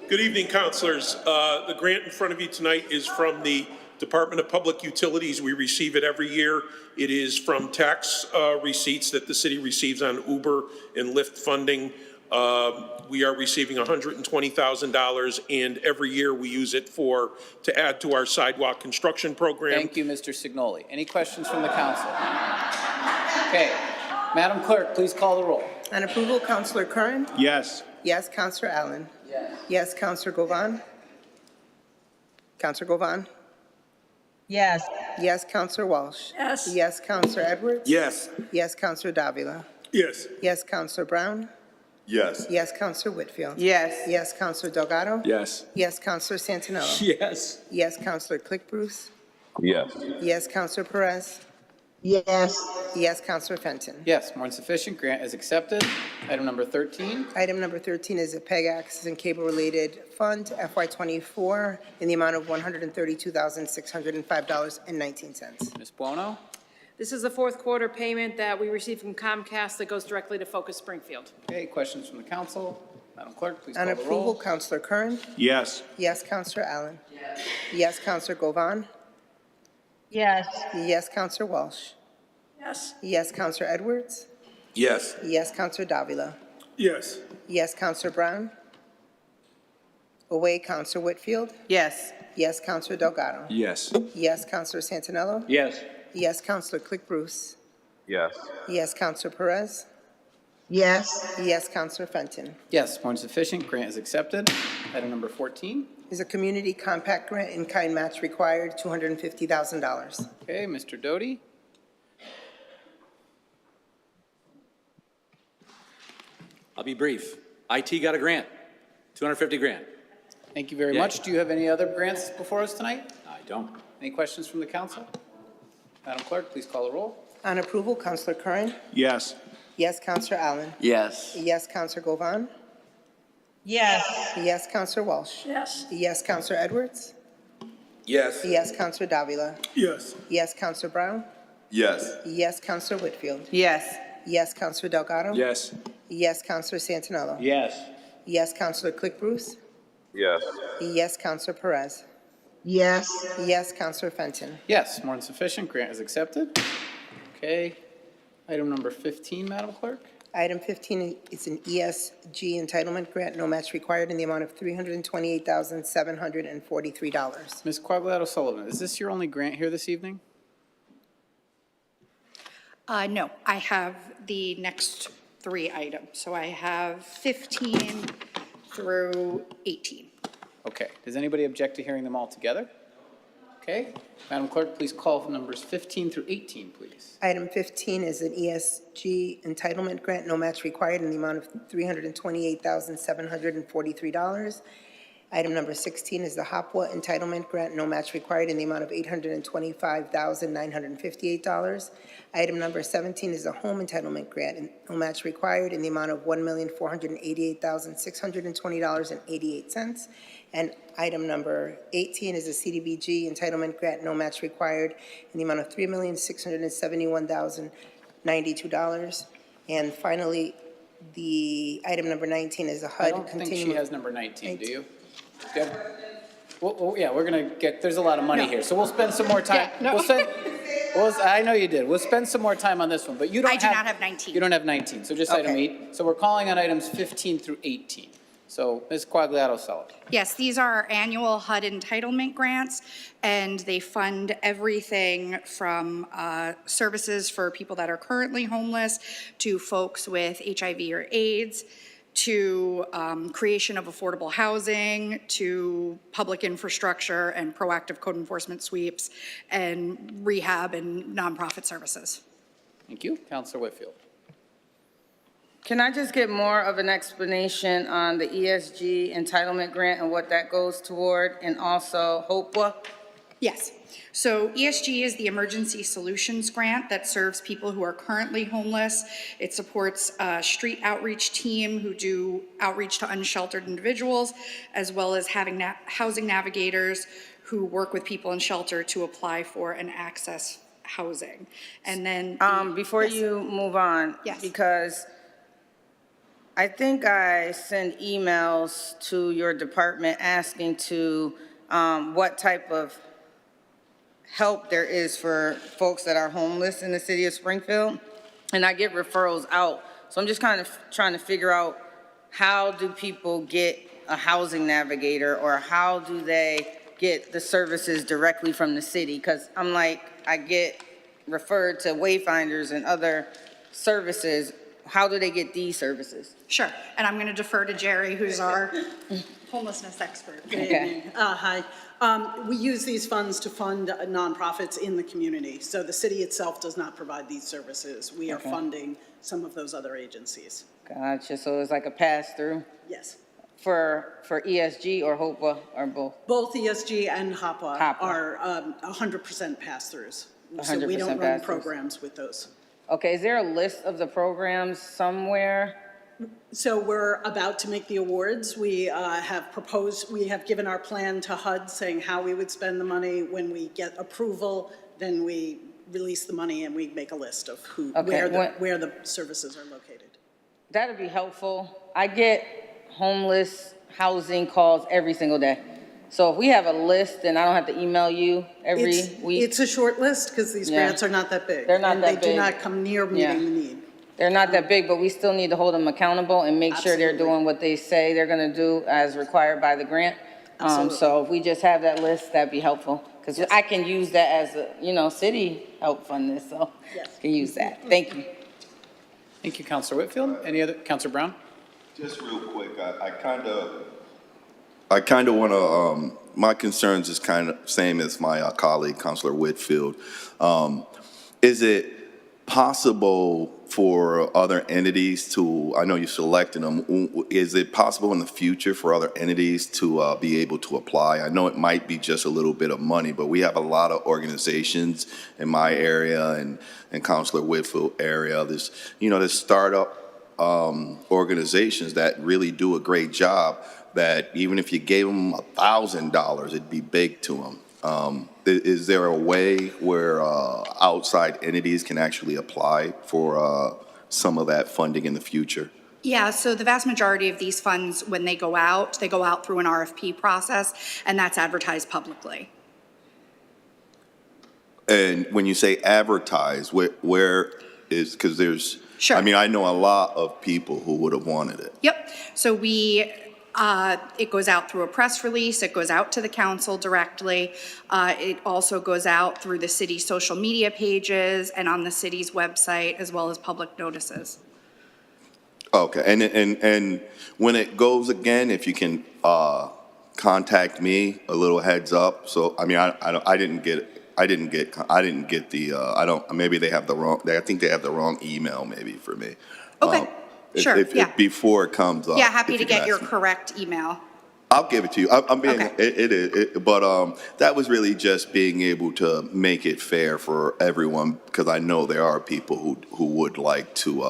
Good evening, councilors. The grant in front of you tonight is from the Department of Public Utilities. We receive it every year. It is from tax receipts that the city receives on Uber and Lyft funding. We are receiving $120,000, and every year we use it to add to our sidewalk construction program. Thank you, Mr. Signoli. Any questions from the council? Okay, Madam Clerk, please call the roll. On approval, Counselor Curran. Yes. Yes, Counselor Allen. Yes, Counselor Govan. Counselor Govan. Yes. Yes, Counselor Walsh. Yes. Yes, Counselor Edwards. Yes. Yes, Counselor Davila. Yes. Yes, Counselor Brown. Yes. Yes, Counselor Whitfield. Yes. Yes, Counselor Delgado. Yes. Yes, Counselor Santinello. Yes. Yes, Counselor Click Bruce. Yes. Yes, Counselor Perez. Yes. Yes, Counselor Fenton. Yes, more than sufficient. Grant is accepted. Item number 13. Item number 13 is a PEG access and cable-related fund, FY24, in the amount of $132,605.19. Ms. Buono? This is the fourth quarter payment that we received from Comcast that goes directly to Focus Springfield. Okay, questions from the council? Madam Clerk, please On call the approval, roll. Counselor Curran. Yes. Yes, Counselor Allen. Yes, Counselor Govan. Yes. Yes, Counselor Walsh. Yes. Yes, Counselor Edwards. Yes. Yes, Counselor Davila. Yes. Yes, Counselor Brown. Away, Counselor Whitfield. Yes. Yes, Counselor Delgado. Yes. Yes, Counselor Santinello. Yes. Yes, Counselor Click Bruce. Yes. Yes, Counselor Perez. Yes. Yes, Counselor Fenton. Yes, more than sufficient. Grant is accepted. Item number 14. Is a community compact grant in kind match required, $250,000. Okay, Mr. Doty? I'll be brief. IT got a grant, 250 grand. Thank you very Yay. much. Do you have any other grants before us tonight? I don't. Any questions from the council? Madam Clerk, please call the roll. On approval, Counselor Curran. Yes. Yes, Counselor Allen. Yes. Yes, Counselor Govan. Yes. Yes, Counselor Walsh. Yes. Yes, Counselor Edwards. Yes. Yes, Counselor Davila. Yes. Yes, Counselor Brown. Yes. Yes, Counselor Whitfield. Yes. Yes, Counselor Delgado. Yes. Yes, Counselor Santinello. Yes. Yes, Counselor Click Bruce. Yes. Yes, Counselor Perez. Yes. Yes, Counselor Fenton. Yes, more than sufficient. Grant is accepted. Okay. Item number 15, Madam Clerk. Item 15 is an ESG entitlement grant, no match required, in the amount of $328,743. Ms. Quagliato Sullivan, is this your only grant here this evening? No, I have the next 3 items. So I have 15 through 18. Okay, does anybody object to hearing them all together? Okay, Madam Clerk, please call numbers 15 through 18, please. Item 15 is an ESG entitlement grant, no match required, in the amount of $328,743. Item number 16 is the HOPWA entitlement grant, no match required, in the amount of $825,958. Item number 17 is a home entitlement grant, no match required, in the amount of $1,488,620.88. And item number 18 is a CDBG entitlement grant, no match required, in the amount of $3,671,092. And finally, the item number 19 is a HUD I don't think she has number 19, do you? Deb? Well, yeah, we're gonna get, there's a lot of money here, so we'll spend some more time. I know you did. We'll spend some more time on this one, but you don't have. I do not have 19. You don't have 19, so just item 8. So we're calling on items 15 through 18. So Ms. Quagliato Sullivan. Yes, these are our annual HUD entitlement grants, and they fund everything from services for people that are currently homeless to folks with HIV or AIDS, to creation of affordable housing, to public infrastructure and proactive code enforcement sweeps, and rehab and nonprofit services. Thank you. Councilor Whitfield. Can I just get more of an explanation on the ESG entitlement grant and what that goes toward, and also HOPWA? Yes. So ESG is the Emergency Solutions Grant that serves people who are currently homeless. It supports a street outreach team who do outreach to unsheltered individuals, as well as having housing navigators who work with people in shelter to apply for and access housing. And then before you move on, yes, because I think I send emails to your department asking to what type of help there is for folks that are homeless in the city of Springfield, and I get referrals out. So I'm just kind of trying to figure out, how do people get a housing navigator, or how do they get the services directly from the city? Because I'm like, I get referred to Wayfinders and other services. How do they get these services? Sure, and I'm going to defer to Jerry, who's our homelessness expert. Good evening. Hi. We use these funds to fund nonprofits in the community. So the city itself does not provide these services. We are funding some of those other agencies. Gotcha. So it's like a pass-through? Yes. For ESG or HOPWA, or both? Both ESG and HOPWA are 100% pass-throughs. So we don't run programs with those. Okay, is there a list of the programs somewhere? So we're about to make the awards. We have given our plan to HUD saying how we would spend the money. When we get approval, then we release the money and we make a list of where the services are located. That'd be helpful. I get homeless housing calls every single day. So if we have a list, then I don't have to email you every week? It's a short list because these grants are not that big. They're not that big. And they do not come near meeting the need. They're not that big, but we still need to hold them accountable and make sure they're doing what they say they're going to do as required by the grant. So if we just have that list, that'd be helpful. Because I can use that as a, city help fund this, so I can use that. Thank you. Thank you, Councilor Whitfield. Any other, Councilor Brown? Just real quick, I kind of want to, my concerns is kind of same as my colleague, Councilor Whitfield. Is it possible for other entities to, I know you selected them, is it possible in the future for other entities to be able to apply? I know it might be just a little bit of money, but we have a lot of organizations in my area and Councilor Whitfield area. There's startup organizations that really do a great job, that even if you gave them $1,000, it'd be big to them. Is there a way where outside entities can actually apply for some of that funding in the future? Yeah, so the vast majority of these funds, when they go out through an RFP process, and that's advertised publicly. And when you say advertise, where is, because there's Sure. I mean, I know a lot of people who would have wanted it. Yep. So it goes out through a press release, it goes out to the council directly. It also goes out through the city's social media pages and on the city's website, as well as public notices. Okay, and when it goes again, if you can contact me, a little heads up. So I mean, I didn't get the maybe they have the wrong. I think they have the wrong email maybe for me. Okay, sure, yeah. Before it comes up. Yeah, happy if to you can get your ask me. correct email. I'll give it to you. I'm being, Okay. it is, but that was really just being able to make it fair for everyone, because I know there are people who would like to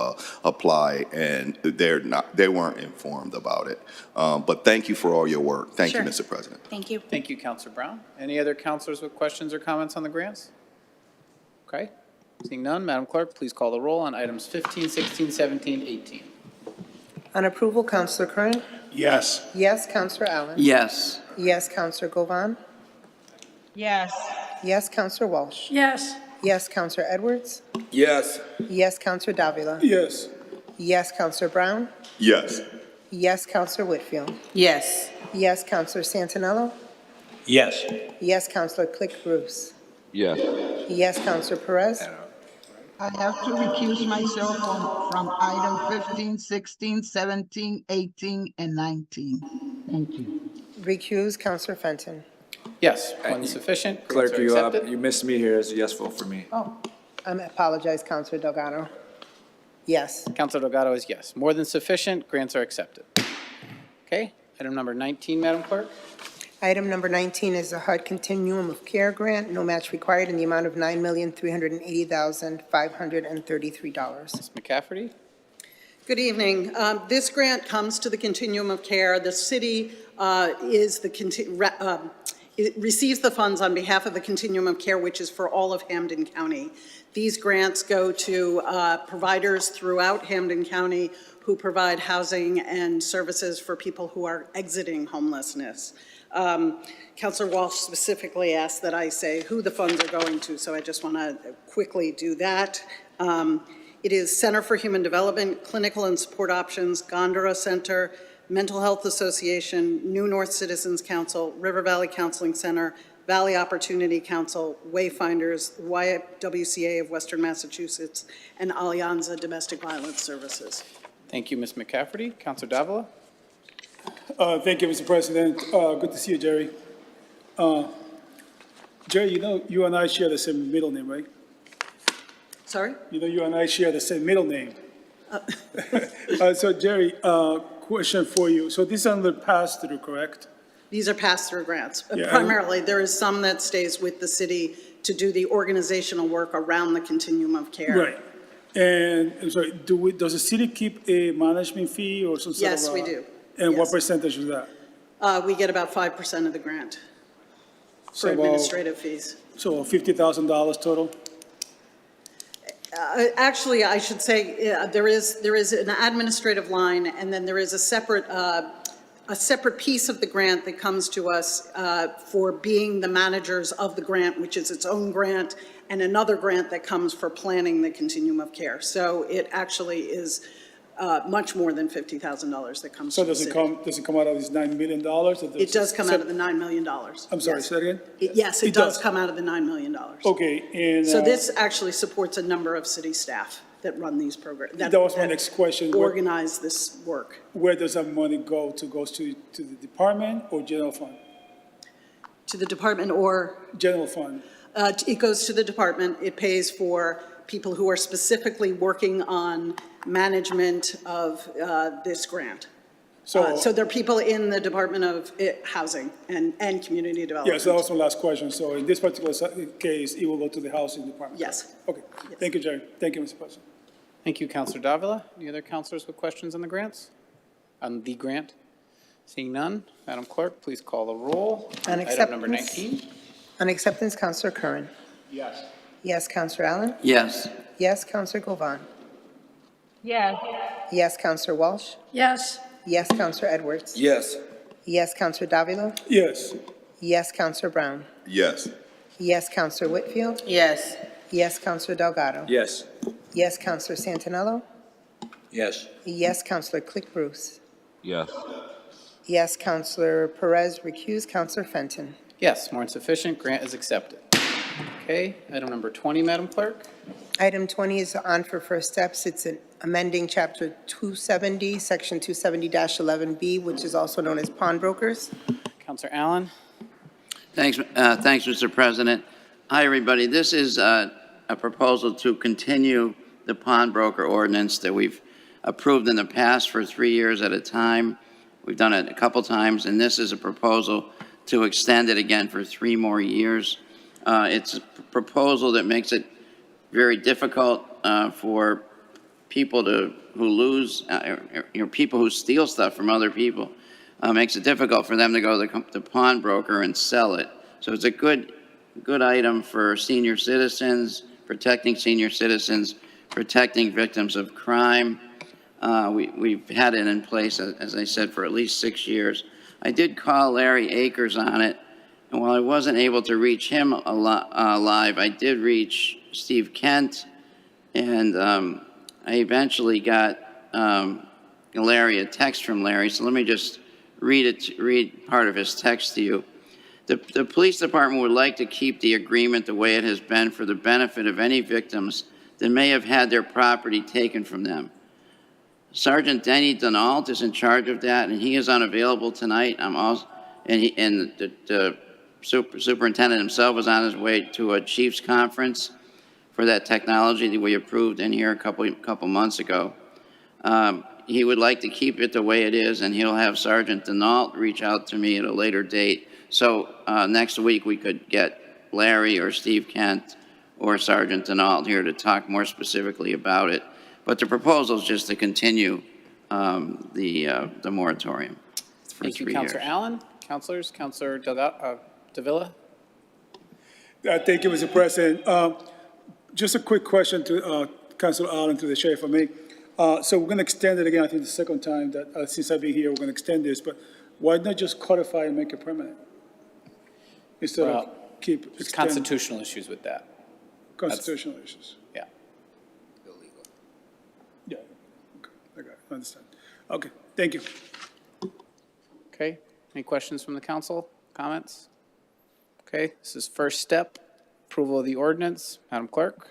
apply, and they weren't informed about it. But thank you for all your work. Thank you, Sure. Mr. President. Thank you. Thank you, Counselor Brown. Any other counselors with questions or comments on the grants? Okay, seeing none, Madam Clerk, please call the roll on items 15, 16, 17, 18. On approval, Counselor Curran? Yes. Yes, Counselor Allen? Yes. Yes, Counselor Govan? Yes. Yes, Counselor Walsh? Yes. Yes, Counselor Edwards? Yes. Yes, Counselor Davila? Yes. Yes, Counselor Brown? Yes. Yes, Counselor Whitfield? Yes. Yes, Counselor Santinello? Yes. Yes, Counselor Click Bruce? Yes. Yes, Counselor Perez? I have to recuse myself from item 15, 16, 17, 18, and 19. Thank you. Recuse, Counselor Fenton? Yes, when sufficient, grants Clerk, are you, accepted. you missed me here as a yes vote for me. Oh, I apologize, Counselor Delgado. Yes. Counselor Delgado is yes. More than sufficient, grants are accepted. Okay, item number 19, Madam Clerk. Item number 19 is the HUD Continuum of Care Grant, no match required, in the amount of $9,380,533. Ms. McCafferty? Good evening. This grant comes to the Continuum of Care. The city it receives the funds on behalf of the Continuum of Care, which is for all of Hampden County. These grants go to providers throughout Hampden County who provide housing and services for people who are exiting homelessness. Councilor Walsh specifically asked that I say who the funds are going to, so I just want to quickly do that. It is Center for Human Development, Clinical and Support Options, Gondara Center, Mental Health Association, New North Citizens Council, River Valley Counseling Center, Valley Opportunity Council, Wayfinders, YWCA of Western Massachusetts, and Alianza Domestic Violence Services. Thank you, Ms. McCafferty. Counselor Davila? Thank you, Mr. President. Good to see you, Jerry. Jerry, you know, you and I share the same middle name, right? Sorry? You know, you and I share the same middle name. So, Jerry, question for you. So this is under pass-through, correct? These are pass-through grants. Yeah. Primarily, there is some that stays with the city to do the organizational work around the continuum of care. Right. And I'm sorry, does the city keep a management fee or some sort of? Yes, we do. And what Yes. percentage is that? We get about 5% of the grant So for about- administrative fees. So $50,000 total? Actually, I should say, there is an administrative line, and then there is a separate piece of the grant that comes to us for being the managers of the grant, which is its own grant, and another grant that comes for planning the continuum of care. So it actually is much more than $50,000 that comes to So the does city. it come out of these $9 million? Or It does come out of the $9 million. I'm sorry, Yes. say that again? Yes, it does come out of the $9 million. Okay, and. So this actually supports a number of city staff that run these programs. That was my next question. Organize this work. Where does that money go to? Goes to the department or general fund? To the department or? General fund. It goes to the department. It pays for people who are specifically working on management of this grant. So there are people in the Department of Housing and Community Development. Yeah, so that was my last question. So in this particular case, it will go to the housing department? Yes. Okay. Thank you, Jerry. Thank you, Mr. President. Thank you, Counselor Davila. Any other counselors with questions on the grants? On the grant? Seeing none, Madam Clerk, please call the roll. On Item number acceptance. 19. On acceptance, Counselor Curran? Yes. Yes, Counselor Allen? Yes. Yes, Counselor Govan? Yes. Yes, Counselor Walsh? Yes. Yes, Counselor Edwards? Yes. Yes, Counselor Davila? Yes. Yes, Counselor Brown? Yes. Yes, Counselor Whitfield? Yes. Yes, Counselor Delgado? Yes. Yes, Counselor Santinello? Yes. Yes, Counselor Click Bruce. Yes. Yes, Counselor Perez, recuse, Counselor Fenton. Yes, more than sufficient. Grant is accepted. Okay, item number 20, Madam Clerk. Item 20 is on for first steps. It's amending Chapter 270, Section 270-11B, which is also known as pawnbrokers. Counselor Allen. Thanks, Mr. President. Hi, everybody. This is a proposal to continue the pawnbroker ordinance that we've approved in the past for 3 years at a time. We've done it a couple times, and this is a proposal to extend it again for 3 more years. It's a proposal that makes it very difficult for people who lose, people who steal stuff from other people. Makes it difficult for them to go to the pawnbroker and sell it. So it's a good item for senior citizens, protecting senior citizens, protecting victims of crime. We've had it in place, as I said, for at least 6 years. I did call Larry Akers on it, and while I wasn't able to reach him live, I did reach Steve Kent, and I eventually got Larry a text from Larry. So let me just read part of his text to you. The police department would like to keep the agreement the way it has been for the benefit of any victims that may have had their property taken from them. Sergeant Denny Denault is in charge of that, and he is unavailable tonight. The superintendent himself was on his way to a chief's conference for that technology that we approved in here a couple months ago. He would like to keep it the way it is, and he'll have Sergeant Denault reach out to me at a later date. So next week we could get Larry or Steve Kent or Sergeant Denault here to talk more specifically about it. But the proposal is just to continue the moratorium for 3 years. Thank you, Counselor Allen. Counselors, Counselor Davila. Thank you, Mr. President. Just a quick question to Councilor Allen, to the chair, if I may. So we're going to extend it again, I think the second time that since I've been here, we're going to extend this, but why not just codify and make it permanent? Instead of keep There's extending. constitutional issues with that. Constitutional issues. Yeah. Yeah, okay, I got it, I understand. Okay, thank you. Okay, any questions from the council? Comments? Okay, this is first step, approval of the ordinance. Madam Clerk,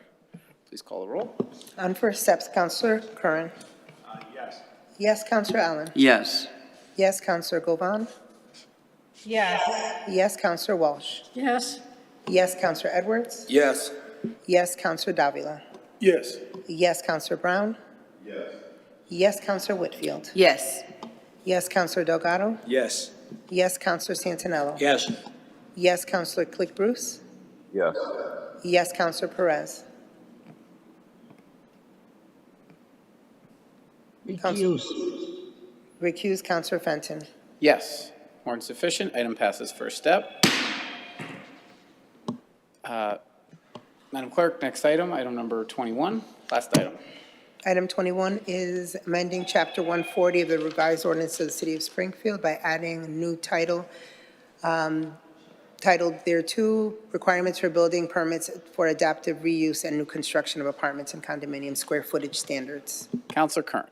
please call the roll. On first steps, Counselor Curran. Yes. Yes, Counselor Allen. Yes. Yes, Counselor Govan. Yes. Yes, Counselor Walsh. Yes. Yes, Counselor Edwards. Yes. Yes, Counselor Davila. Yes. Yes, Counselor Brown. Yes. Yes, Counselor Whitfield. Yes. Yes, Counselor Delgado. Yes. Yes, Counselor Santinello. Yes. Yes, Counselor Click Bruce. Yes. Yes, Counselor Perez. Recuse. Recuse, Counselor Fenton. Yes, more than sufficient. Item passes first step. Madam Clerk, next item, item number 21, last item. Item 21 is amending Chapter 140 of the revised ordinance of the City of Springfield by adding a new title titled thereto, requirements for building permits for adaptive reuse and new construction of apartments and condominium square footage standards. Counselor Kern.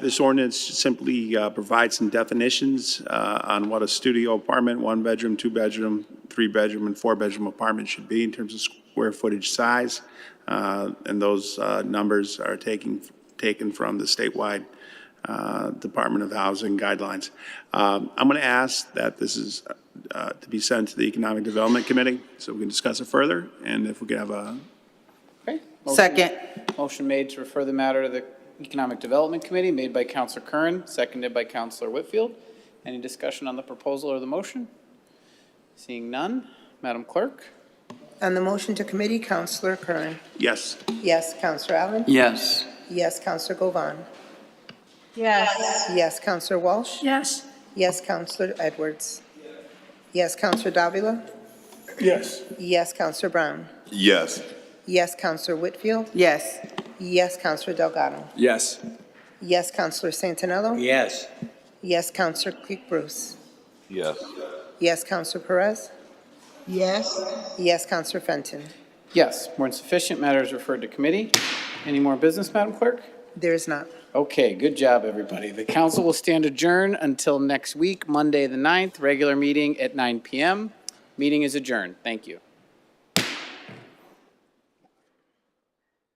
This ordinance simply provides some definitions on what a studio apartment, 1-bedroom, 2-bedroom, 3-bedroom, and 4-bedroom apartment should be in terms of square footage size. And those numbers are taken from the statewide Department of Housing guidelines. I'm going to ask that this is to be sent to the Economic Development Committee so we can discuss it further, and if we could have a... Okay. Second. Motion made to refer the matter to the Economic Development Committee, made by Counselor Kern, seconded by Counselor Whitfield. Any discussion on the proposal or the motion? Seeing none, Madam Clerk? On the motion to committee, Counselor Curran. Yes. Yes, Counselor Allen. Yes. Yes, Counselor Govan. Yes. Yes, Counselor Walsh. Yes. Yes, Counselor Edwards. Yes, Counselor Davila. Yes. Yes, Counselor Brown. Yes. Yes, Counselor Whitfield. Yes. Yes, Counselor Delgado. Yes. Yes, Counselor Santinello. Yes. Yes, Counselor Click Bruce. Yes. Yes, Counselor Perez. Yes. Yes, Counselor Fenton. Yes, more than sufficient. Matter is referred to committee. Any more business, Madam Clerk? There's not. Okay, good job, everybody. The council will stand adjourned until next week, Monday, the 9th, regular meeting at 9 p.m. Meeting is adjourned. Thank you.